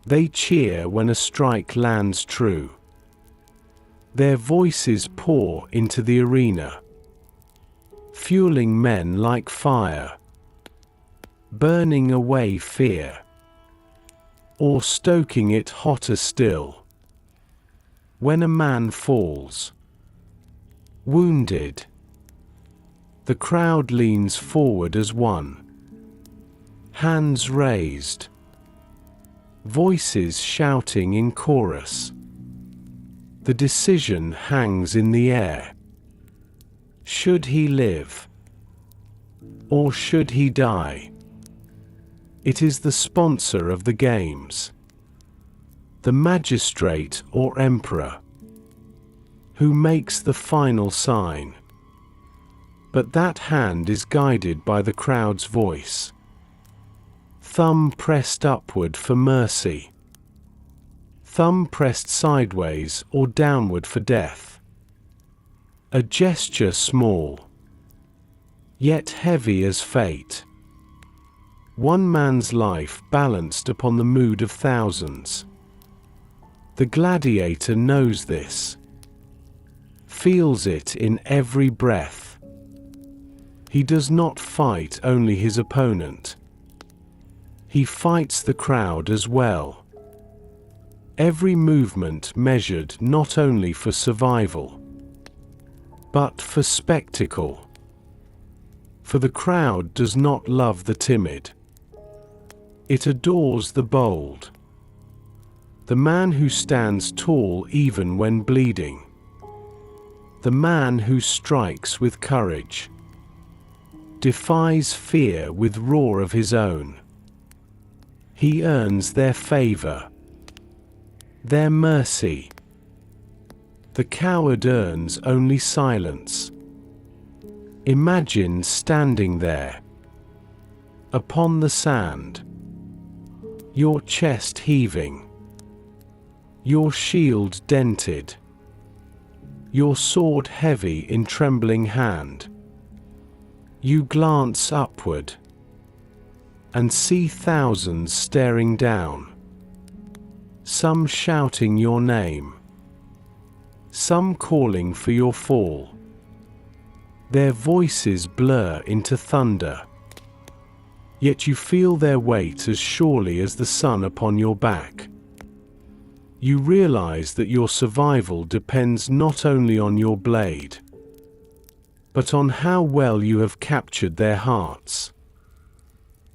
They cheer when a strike lands true. Their voices pour into the arena, fueling men like fire, burning away fear, or stoking it hotter still. When a man falls, wounded, the crowd leans forward as one, hands raised, voices shouting in chorus. The decision hangs in the air. Should he live? Or should he die? It is the sponsor of the games, the magistrate or emperor, who makes the final sign. But that hand is guided by the crowd's voice. Thumb pressed upward for mercy. Thumb pressed sideways or downward for death. A gesture small, yet heavy as fate. One man's life balanced upon the mood of thousands. The gladiator knows this, feels it in every breath. He does not fight only his opponent. He fights the crowd as well. Every movement measured not only for survival, but for spectacle. For the crowd does not love the timid. It adores the bold. The man who stands tall even when bleeding. The man who strikes with courage. Defies fear with roar of his own. He earns their favor. Their mercy. The coward earns only silence. Imagine standing there, upon the sand, your chest heaving, your shield dented, your sword heavy in trembling hand. You glance upward, and see thousands staring down, some shouting your name, some calling for your fall. Their voices blur into thunder, yet you feel their weight as surely as the sun upon your back. You realize that your survival depends not only on your blade, but on how well you have captured their hearts.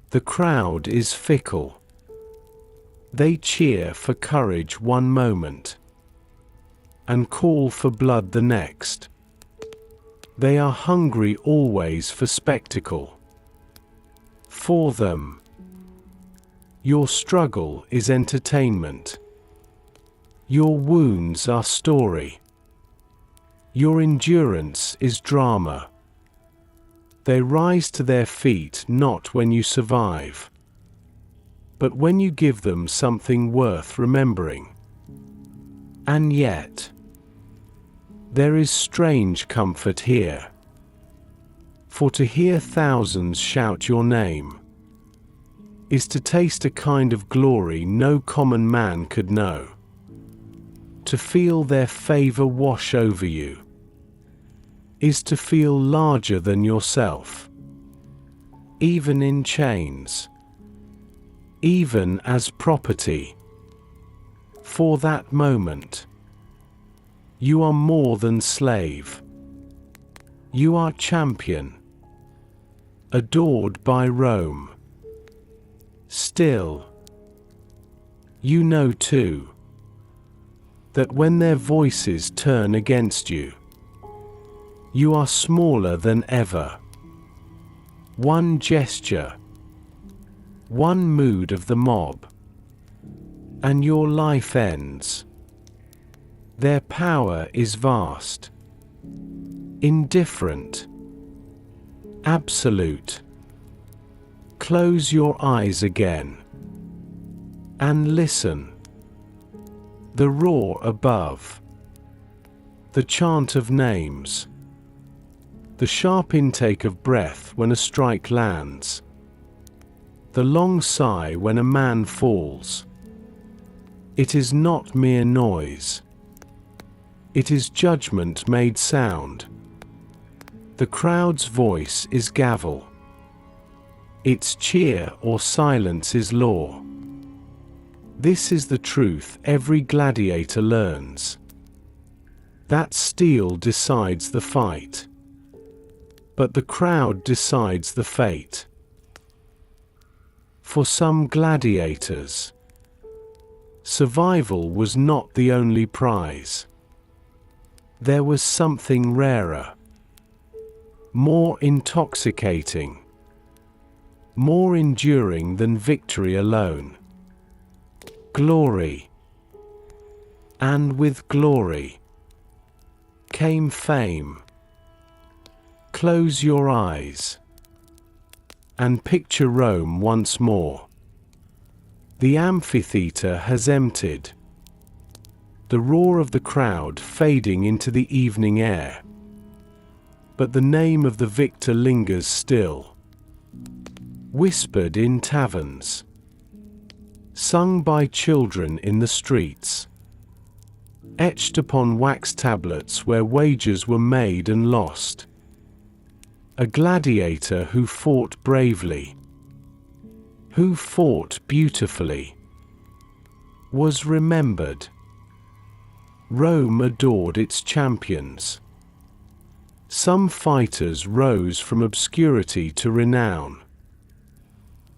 The crowd is fickle. They cheer for courage one moment, and call for blood the next. They are hungry always for spectacle. For them, your struggle is entertainment. Your wounds are story. Your endurance is drama. They rise to their feet not when you survive, but when you give them something worth remembering. And yet, there is strange comfort here. For to hear thousands shout your name is to taste a kind of glory no common man could know. To feel their favor wash over you is to feel larger than yourself, even in chains, even as property. For that moment, you are more than slave. You are champion, adored by Rome. Still, you know too, that when their voices turn against you, you are smaller than ever. One gesture, one mood of the mob, and your life ends. Their power is vast, indifferent, absolute. Close your eyes again and listen. The roar above, the chant of names, the sharp intake of breath when a strike lands, the long sigh when a man falls. It is not mere noise. It is judgment made sound. The crowd's voice is gavel. Its cheer or silence is law. This is the truth every gladiator learns. That steel decides the fight, but the crowd decides the fate. For some gladiators, survival was not the only prize. There was something rarer, more intoxicating, more enduring than victory alone. Glory. And with glory came fame. Close your eyes and picture Rome once more. The amphitheater has emptied, the roar of the crowd fading into the evening air. But the name of the victor lingers still, whispered in taverns, sung by children in the streets, etched upon wax tablets where wagers were made and lost. A gladiator who fought bravely, who fought beautifully, was remembered. Rome adored its champions. Some fighters rose from obscurity to renown,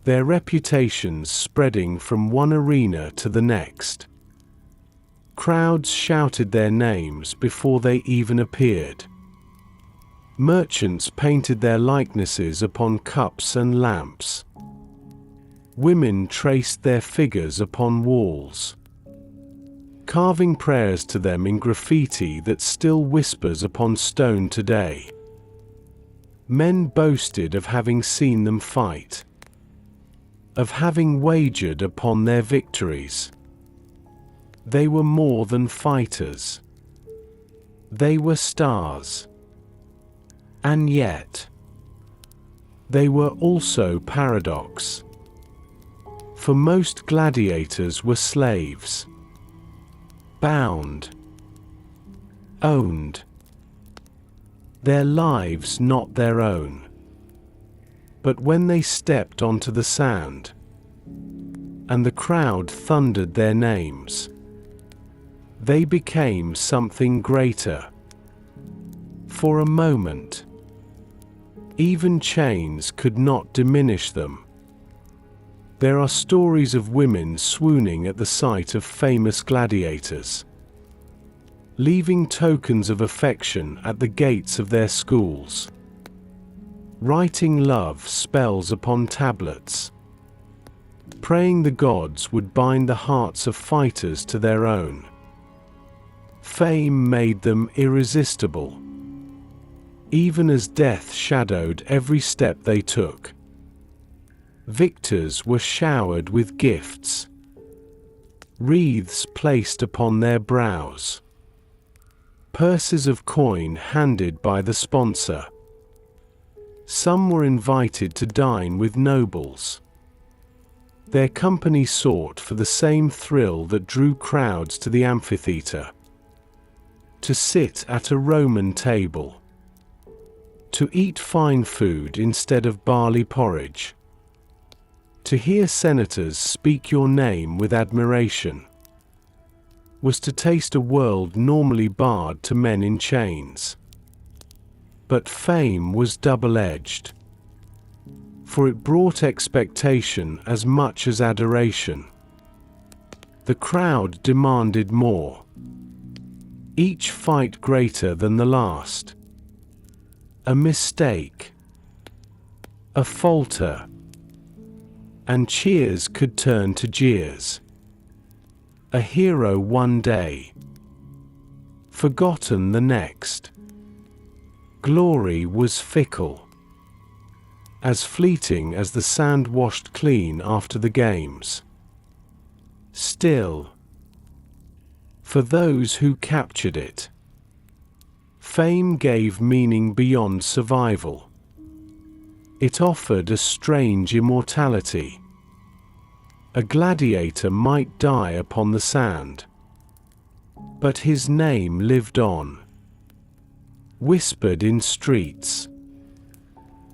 their reputations spreading from one arena to the next. Crowds shouted their names before they even appeared. Merchants painted their likenesses upon cups and lamps. Women traced their figures upon walls, carving prayers to them in graffiti that still whispers upon stone today. Men boasted of having seen them fight, of having wagered upon their victories. They were more than fighters. They were stars. And yet, they were also paradox. For most gladiators were slaves, bound, owned, their lives not their own. But when they stepped onto the sand, and the crowd thundered their names, they became something greater. For a moment, even chains could not diminish them. There are stories of women swooning at the sight of famous gladiators, leaving tokens of affection at the gates of their schools, writing love spells upon tablets, praying the gods would bind the hearts of fighters to their own. Fame made them irresistible, even as death shadowed every step they took. Victors were showered with gifts, wreaths placed upon their brows, purses of coin handed by the sponsor. Some were invited to dine with nobles. Their company sought for the same thrill that drew crowds to the amphitheater: to sit at a Roman table, to eat fine food instead of barley porridge, to hear senators speak your name with admiration, was to taste a world normally barred to men in chains. But fame was double-edged, for it brought expectation as much as adoration. The crowd demanded more, each fight greater than the last. A mistake, a falter, and cheers could turn to jeers. A hero one day, forgotten the next. Glory was fickle, as fleeting as the sand washed clean after the games. Still, for those who captured it, fame gave meaning beyond survival. It offered a strange immortality. A gladiator might die upon the sand, but his name lived on, whispered in streets,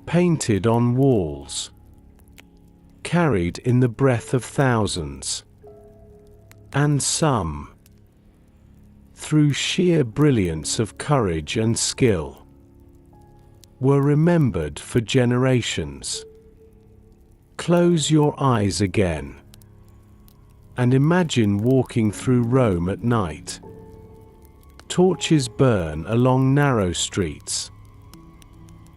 painted on walls, carried in the breath of thousands. And some, through sheer brilliance of courage and skill, were remembered for generations. Close your eyes again, and imagine walking through Rome at night. Torches burn along narrow streets,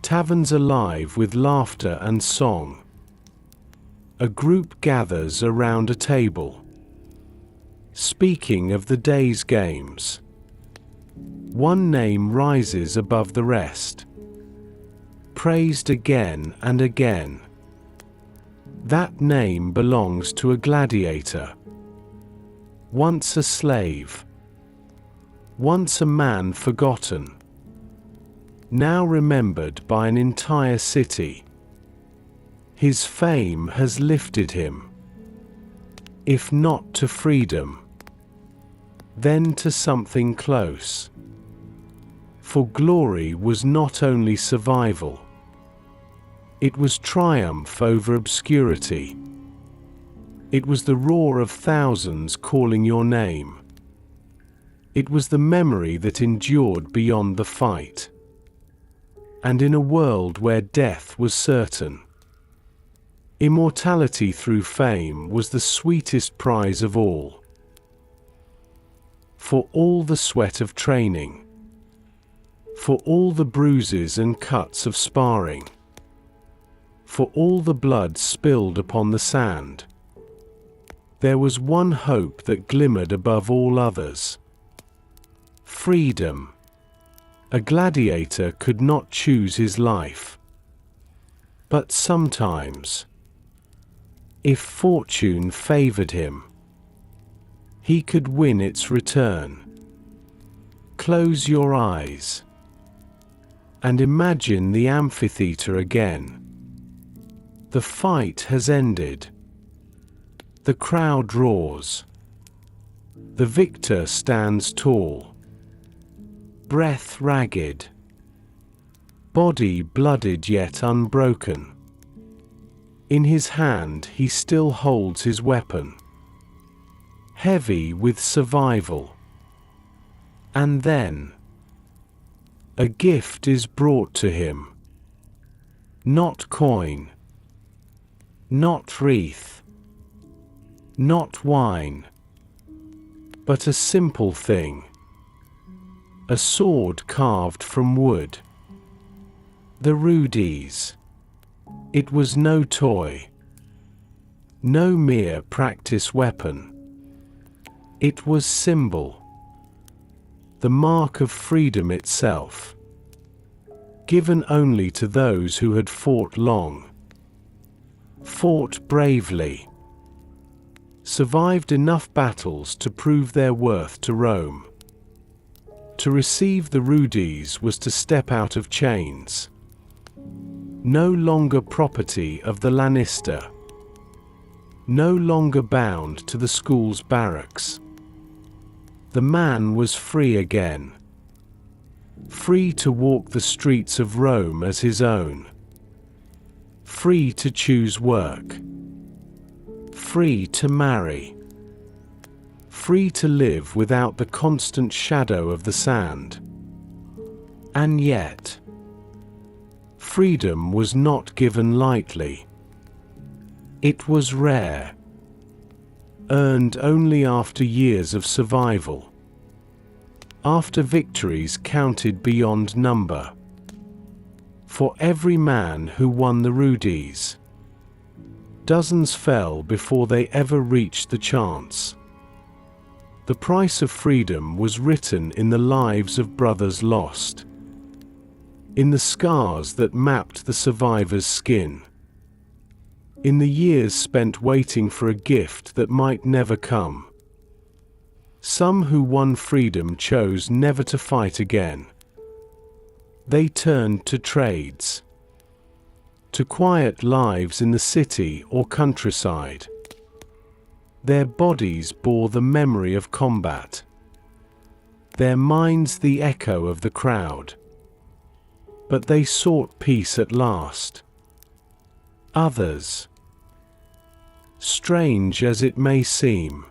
taverns alive with laughter and song. A group gathers around a table, speaking of the day's games. One name rises above the rest, praised again and again. That name belongs to a gladiator, once a slave, once a man forgotten, now remembered by an entire city. His fame has lifted him, if not to freedom, then to something close. For glory was not only survival, it was triumph over obscurity. It was the roar of thousands calling your name. It was the memory that endured beyond the fight. and in a world where death was certain, immortality through fame was the sweetest prize of all. For all the sweat of training, for all the bruises and cuts of sparring, for all the blood spilled upon the sand, there was one hope that glimmered above all others: freedom. A gladiator could not choose his life, but sometimes, if fortune favored him, he could win its return. Close your eyes and imagine the amphitheater again. The fight has ended. The crowd roars. The victor stands tall, breath ragged, body blooded yet unbroken. In his hand he still holds his weapon, heavy with survival. And then a gift is brought to him. Not coin, not wreath, not wine, but a simple thing: a sword carved from wood. The rudies. It was no toy, no mere practice weapon. It was symbol, the mark of freedom itself, given only to those who had fought long, fought bravely, survived enough battles to prove their worth to Rome. To receive the rudies was to step out of chains, no longer property of the Lannister, no longer bound to the school's barracks. The man was free again, free to walk the streets of Rome as his own, free to choose work, free to marry, free to live without the constant shadow of the sand. And yet, freedom was not given lightly. It was rare, earned only after years of survival, after victories counted beyond number. For every man who won the rudies, dozens fell before they ever reached the chance. The price of freedom was written in the lives of brothers lost, in the scars that mapped the survivor's skin, in the years spent waiting for a gift that might never come. Some who won freedom chose never to fight again. They turned to trades, to quiet lives in the city or countryside. Their bodies bore the memory of combat, their minds the echo of the crowd. But they sought peace at last. Others, strange as it may seem,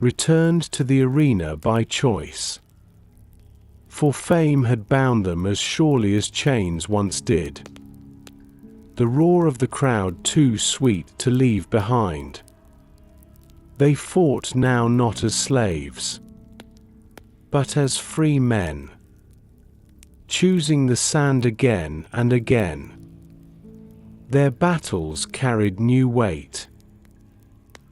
returned to the arena by choice. For fame had bound them as surely as chains once did, the roar of the crowd too sweet to leave behind. They fought now not as slaves, but as free men, choosing the sand again and again. Their battles carried new weight,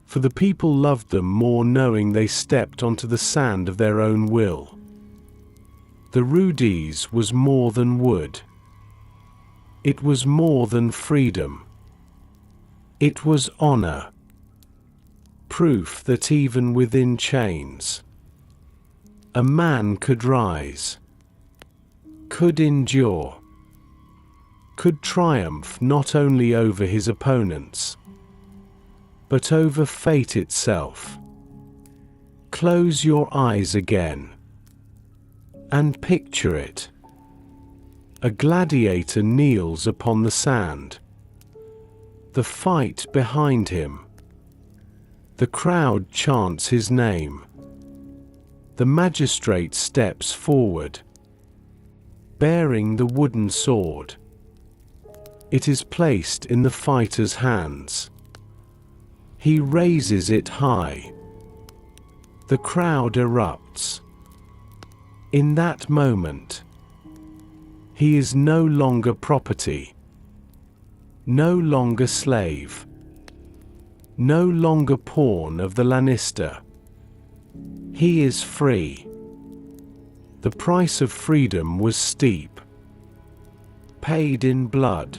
for the people loved them more knowing they stepped onto the sand of their own will. The rudies was more than wood. It was more than freedom. It was honor, proof that even within chains, a man could rise, could endure, could triumph not only over his opponents, but over fate itself. Close your eyes again and picture it. A gladiator kneels upon the sand, the fight behind him. The crowd chants his name. The magistrate steps forward. bearing the wooden sword. It is placed in the fighter's hands. He raises it high. The crowd erupts. In that moment, he is no longer property, no longer slave, no longer pawn of the Lannister. He is free. The price of freedom was steep, paid in blood,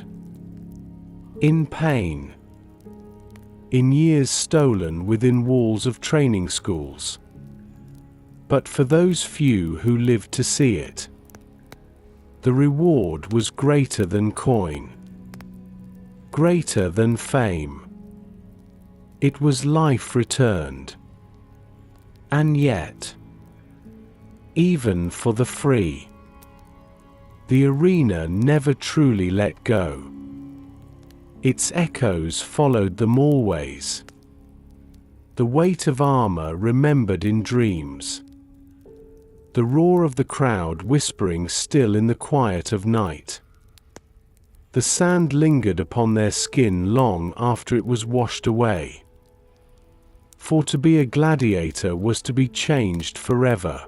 in pain, in years stolen within walls of training schools. But for those few who lived to see it, the reward was greater than coin, greater than fame. It was life returned. And yet, even for the free, the arena never truly let go. Its echoes followed them always. The weight of armor remembered in dreams. The roar of the crowd whispering still in the quiet of night. The sand lingered upon their skin long after it was washed away. For to be a gladiator was to be changed forever.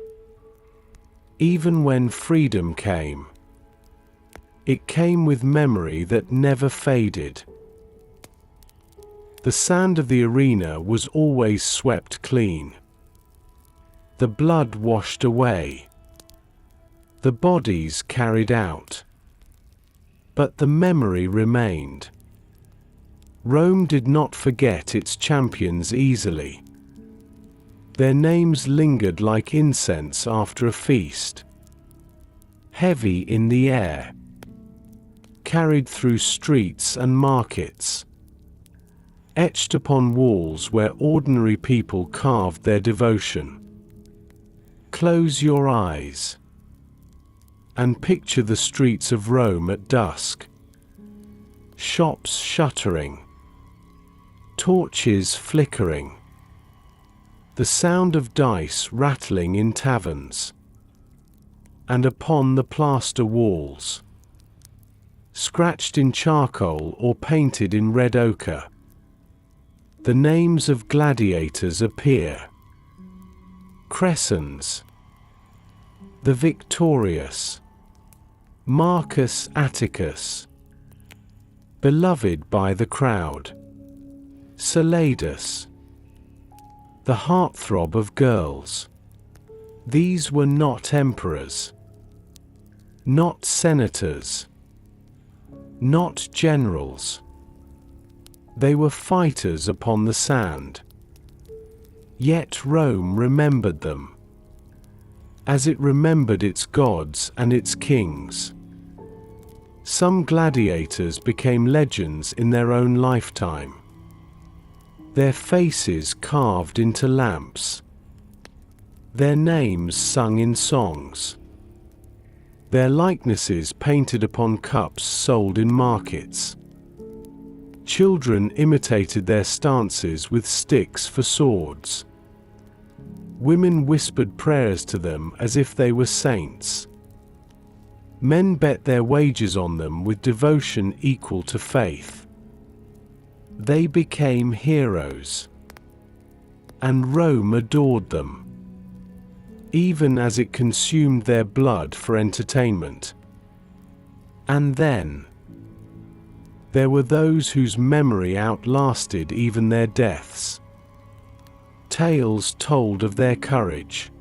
Even when freedom came, it came with memory that never faded. The sand of the arena was always swept clean. The blood washed away. The bodies carried out. But the memory remained. Rome did not forget its champions easily. Their names lingered like incense after a feast. Heavy in the air. Carried through streets and markets. Etched upon walls where ordinary people carved their devotion. Close your eyes and picture the streets of Rome at dusk. Shops shuttering. Torches flickering. The sound of dice rattling in taverns. And upon the plaster walls, scratched in charcoal or painted in red ochre, the names of gladiators appear. Crescens, the victorious, Marcus Atticus, beloved by the crowd, Saladus, the heartthrob of girls. These were not emperors, not senators, not generals. They were fighters upon the sand. Yet Rome remembered them, as it remembered its gods and its kings. Some gladiators became legends in their own lifetime. Their faces carved into lamps. Their names sung in songs. Their likenesses painted upon cups sold in markets. Children imitated their stances with sticks for swords. Women whispered prayers to them as if they were saints. Men bet their wages on them with devotion equal to faith. They became heroes. And Rome adored them, even as it consumed their blood for entertainment. And then, there were those whose memory outlasted even their deaths. Tales told of their courage,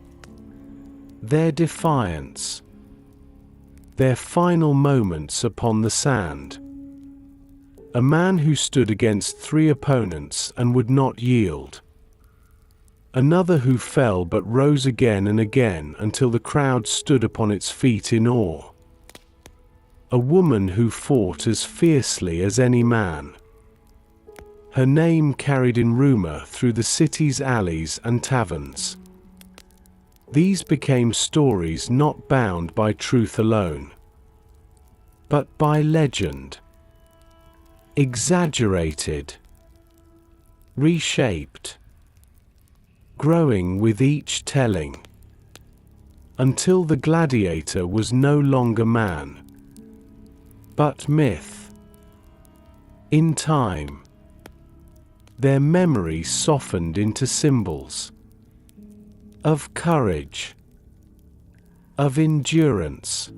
their defiance, their final moments upon the sand. A man who stood against 3 opponents and would not yield. Another who fell but rose again and again until the crowd stood upon its feet in awe. A woman who fought as fiercely as any man. Her name carried in rumor through the city's alleys and taverns. These became stories not bound by truth alone, but by legend. Exaggerated, reshaped, growing with each telling. until the gladiator was no longer man, but myth. In time, their memory softened into symbols of courage, of endurance,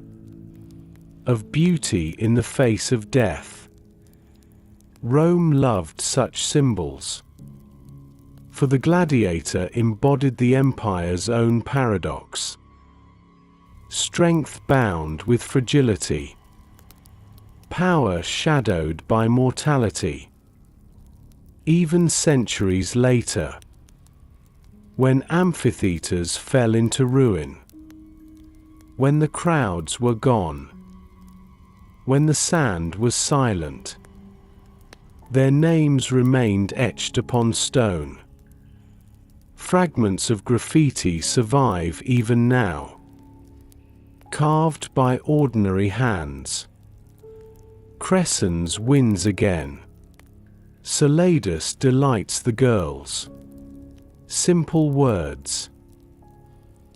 of beauty in the face of death. Rome loved such symbols, for the gladiator embodied the empire's own paradox. Strength bound with fragility, power shadowed by mortality. Even centuries later, when amphitheaters fell into ruin, when the crowds were gone, when the sand was silent, their names remained etched upon stone. Fragments of graffiti survive even now, carved by ordinary hands. Crescens wins again. Saladas delights the girls. Simple words,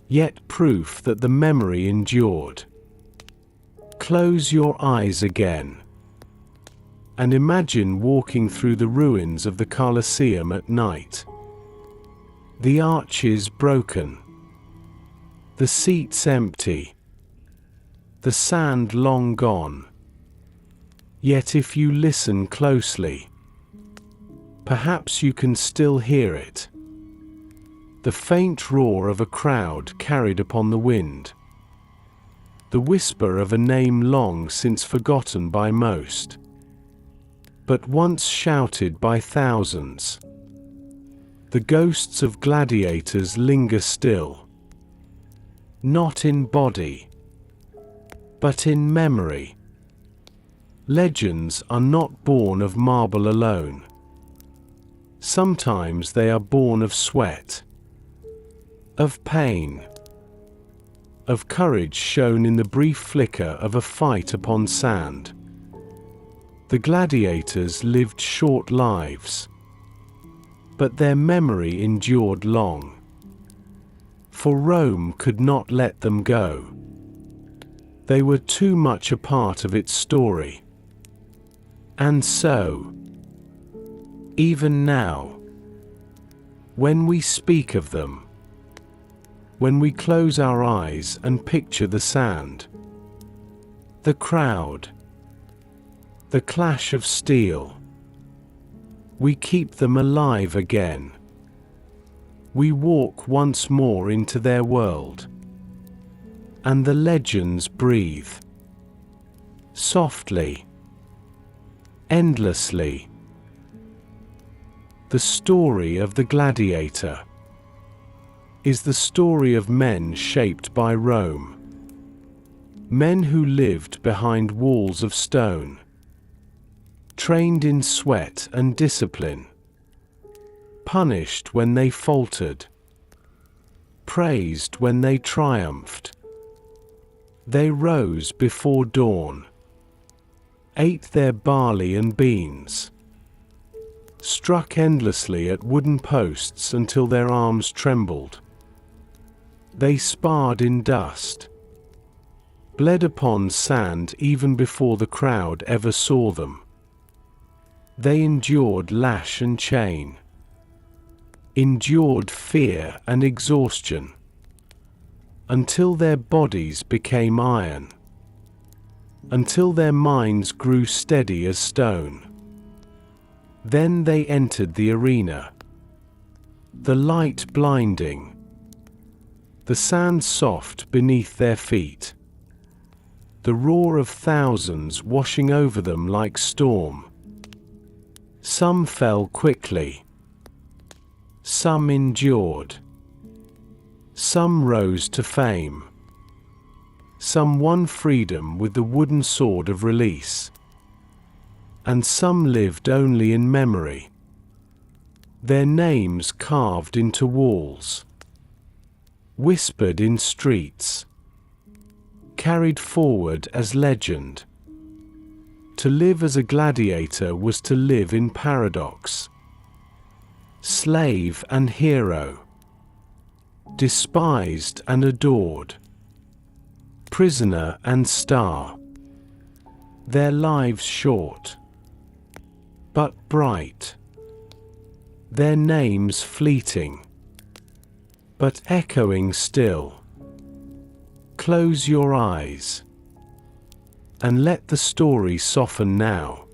yet proof that the memory endured. Close your eyes again, and imagine walking through the ruins of the Colosseum at night. The arches broken, the seats empty, the sand long gone. Yet if you listen closely, perhaps you can still hear it. The faint roar of a crowd carried upon the wind. The whisper of a name long since forgotten by most, but once shouted by thousands. The ghosts of gladiators linger still, not in body, but in memory. Legends are not born of marble alone. Sometimes they are born of sweat, of pain, of courage shown in the brief flicker of a fight upon sand. The gladiators lived short lives, but their memory endured long, for Rome could not let them go. They were too much a part of its story. And so, even now, when we speak of them, when we close our eyes and picture the sand, the crowd, the clash of steel, we keep them alive again. We walk once more into their world, and the legends breathe softly, endlessly. The story of the gladiator is the story of men shaped by Rome, men who lived behind walls of stone, trained in sweat and discipline, punished when they faltered, praised when they triumphed. They rose before dawn, ate their barley and beans, struck endlessly at wooden posts until their arms trembled. They sparred in dust, bled upon sand even before the crowd ever saw them. They endured lash and chain, endured fear and exhaustion, until their bodies became iron, until their minds grew steady as stone. Then they entered the arena, the light blinding, the sand soft beneath their feet, the roar of thousands washing over them like storm. Some fell quickly, some endured, some rose to fame. Some won freedom with the wooden sword of release, and some lived only in memory, their names carved into walls, whispered in streets, carried forward as legend. To live as a gladiator was to live in paradox, slave and hero, despised and adored. prisoner and star. Their lives short, but bright. Their names fleeting, but echoing still. Close your eyes, and let the story soften now.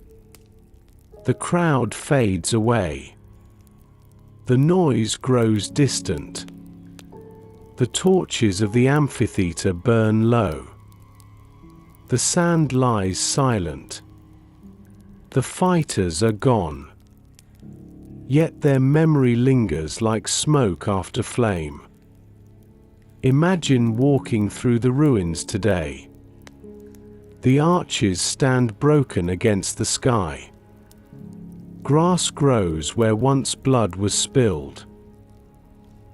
The crowd fades away. The noise grows distant. The torches of the amphitheater burn low. The sand lies silent. The fighters are gone. Yet their memory lingers like smoke after flame. Imagine walking through the ruins today. The arches stand broken against the sky. Grass grows where once blood was spilled.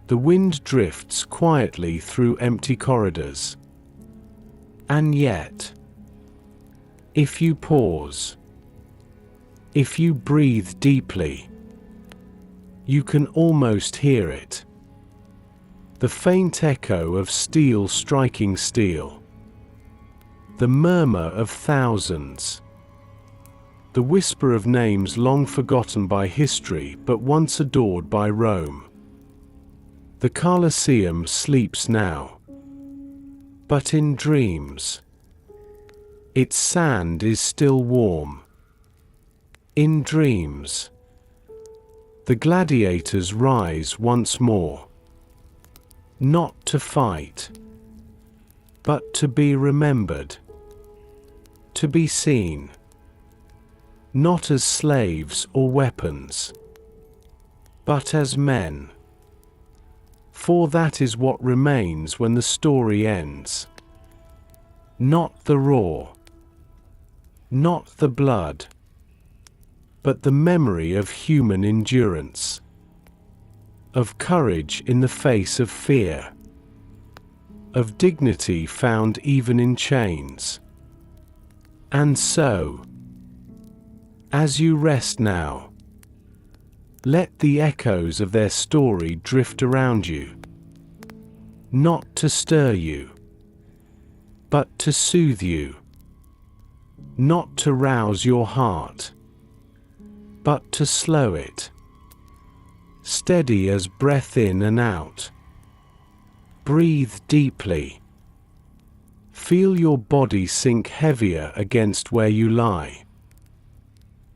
The wind drifts quietly through empty corridors. And yet, if you pause, if you breathe deeply, you can almost hear it. The faint echo of steel striking steel. The murmur of thousands. The whisper of names long forgotten by history but once adored by Rome. The Colosseum sleeps now, but in dreams. Its sand is still warm. In dreams, the gladiators rise once more, not to fight, but to be remembered, to be seen. Not as slaves or weapons, but as men. For that is what remains when the story ends. Not the roar, not the blood, but the memory of human endurance, of courage in the face of fear, of dignity found even in chains. And so, as you rest now, let the echoes of their story drift around you, not to stir you, but to soothe you, not to rouse your heart, but to slow it, steady as breath in and out. Breathe deeply. Feel your body sink heavier against where you lie.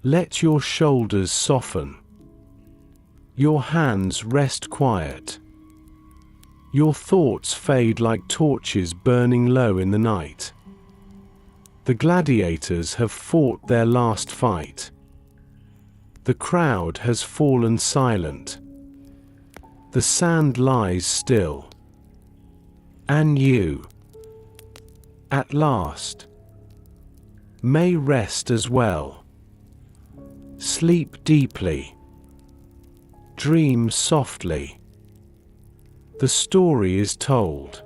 Let your shoulders soften. Your hands rest quiet. Your thoughts fade like torches burning low in the night. The gladiators have fought their last fight. The crowd has fallen silent. The sand lies still. And you, at last, may rest as well. Sleep deeply. Dream softly. The story is told.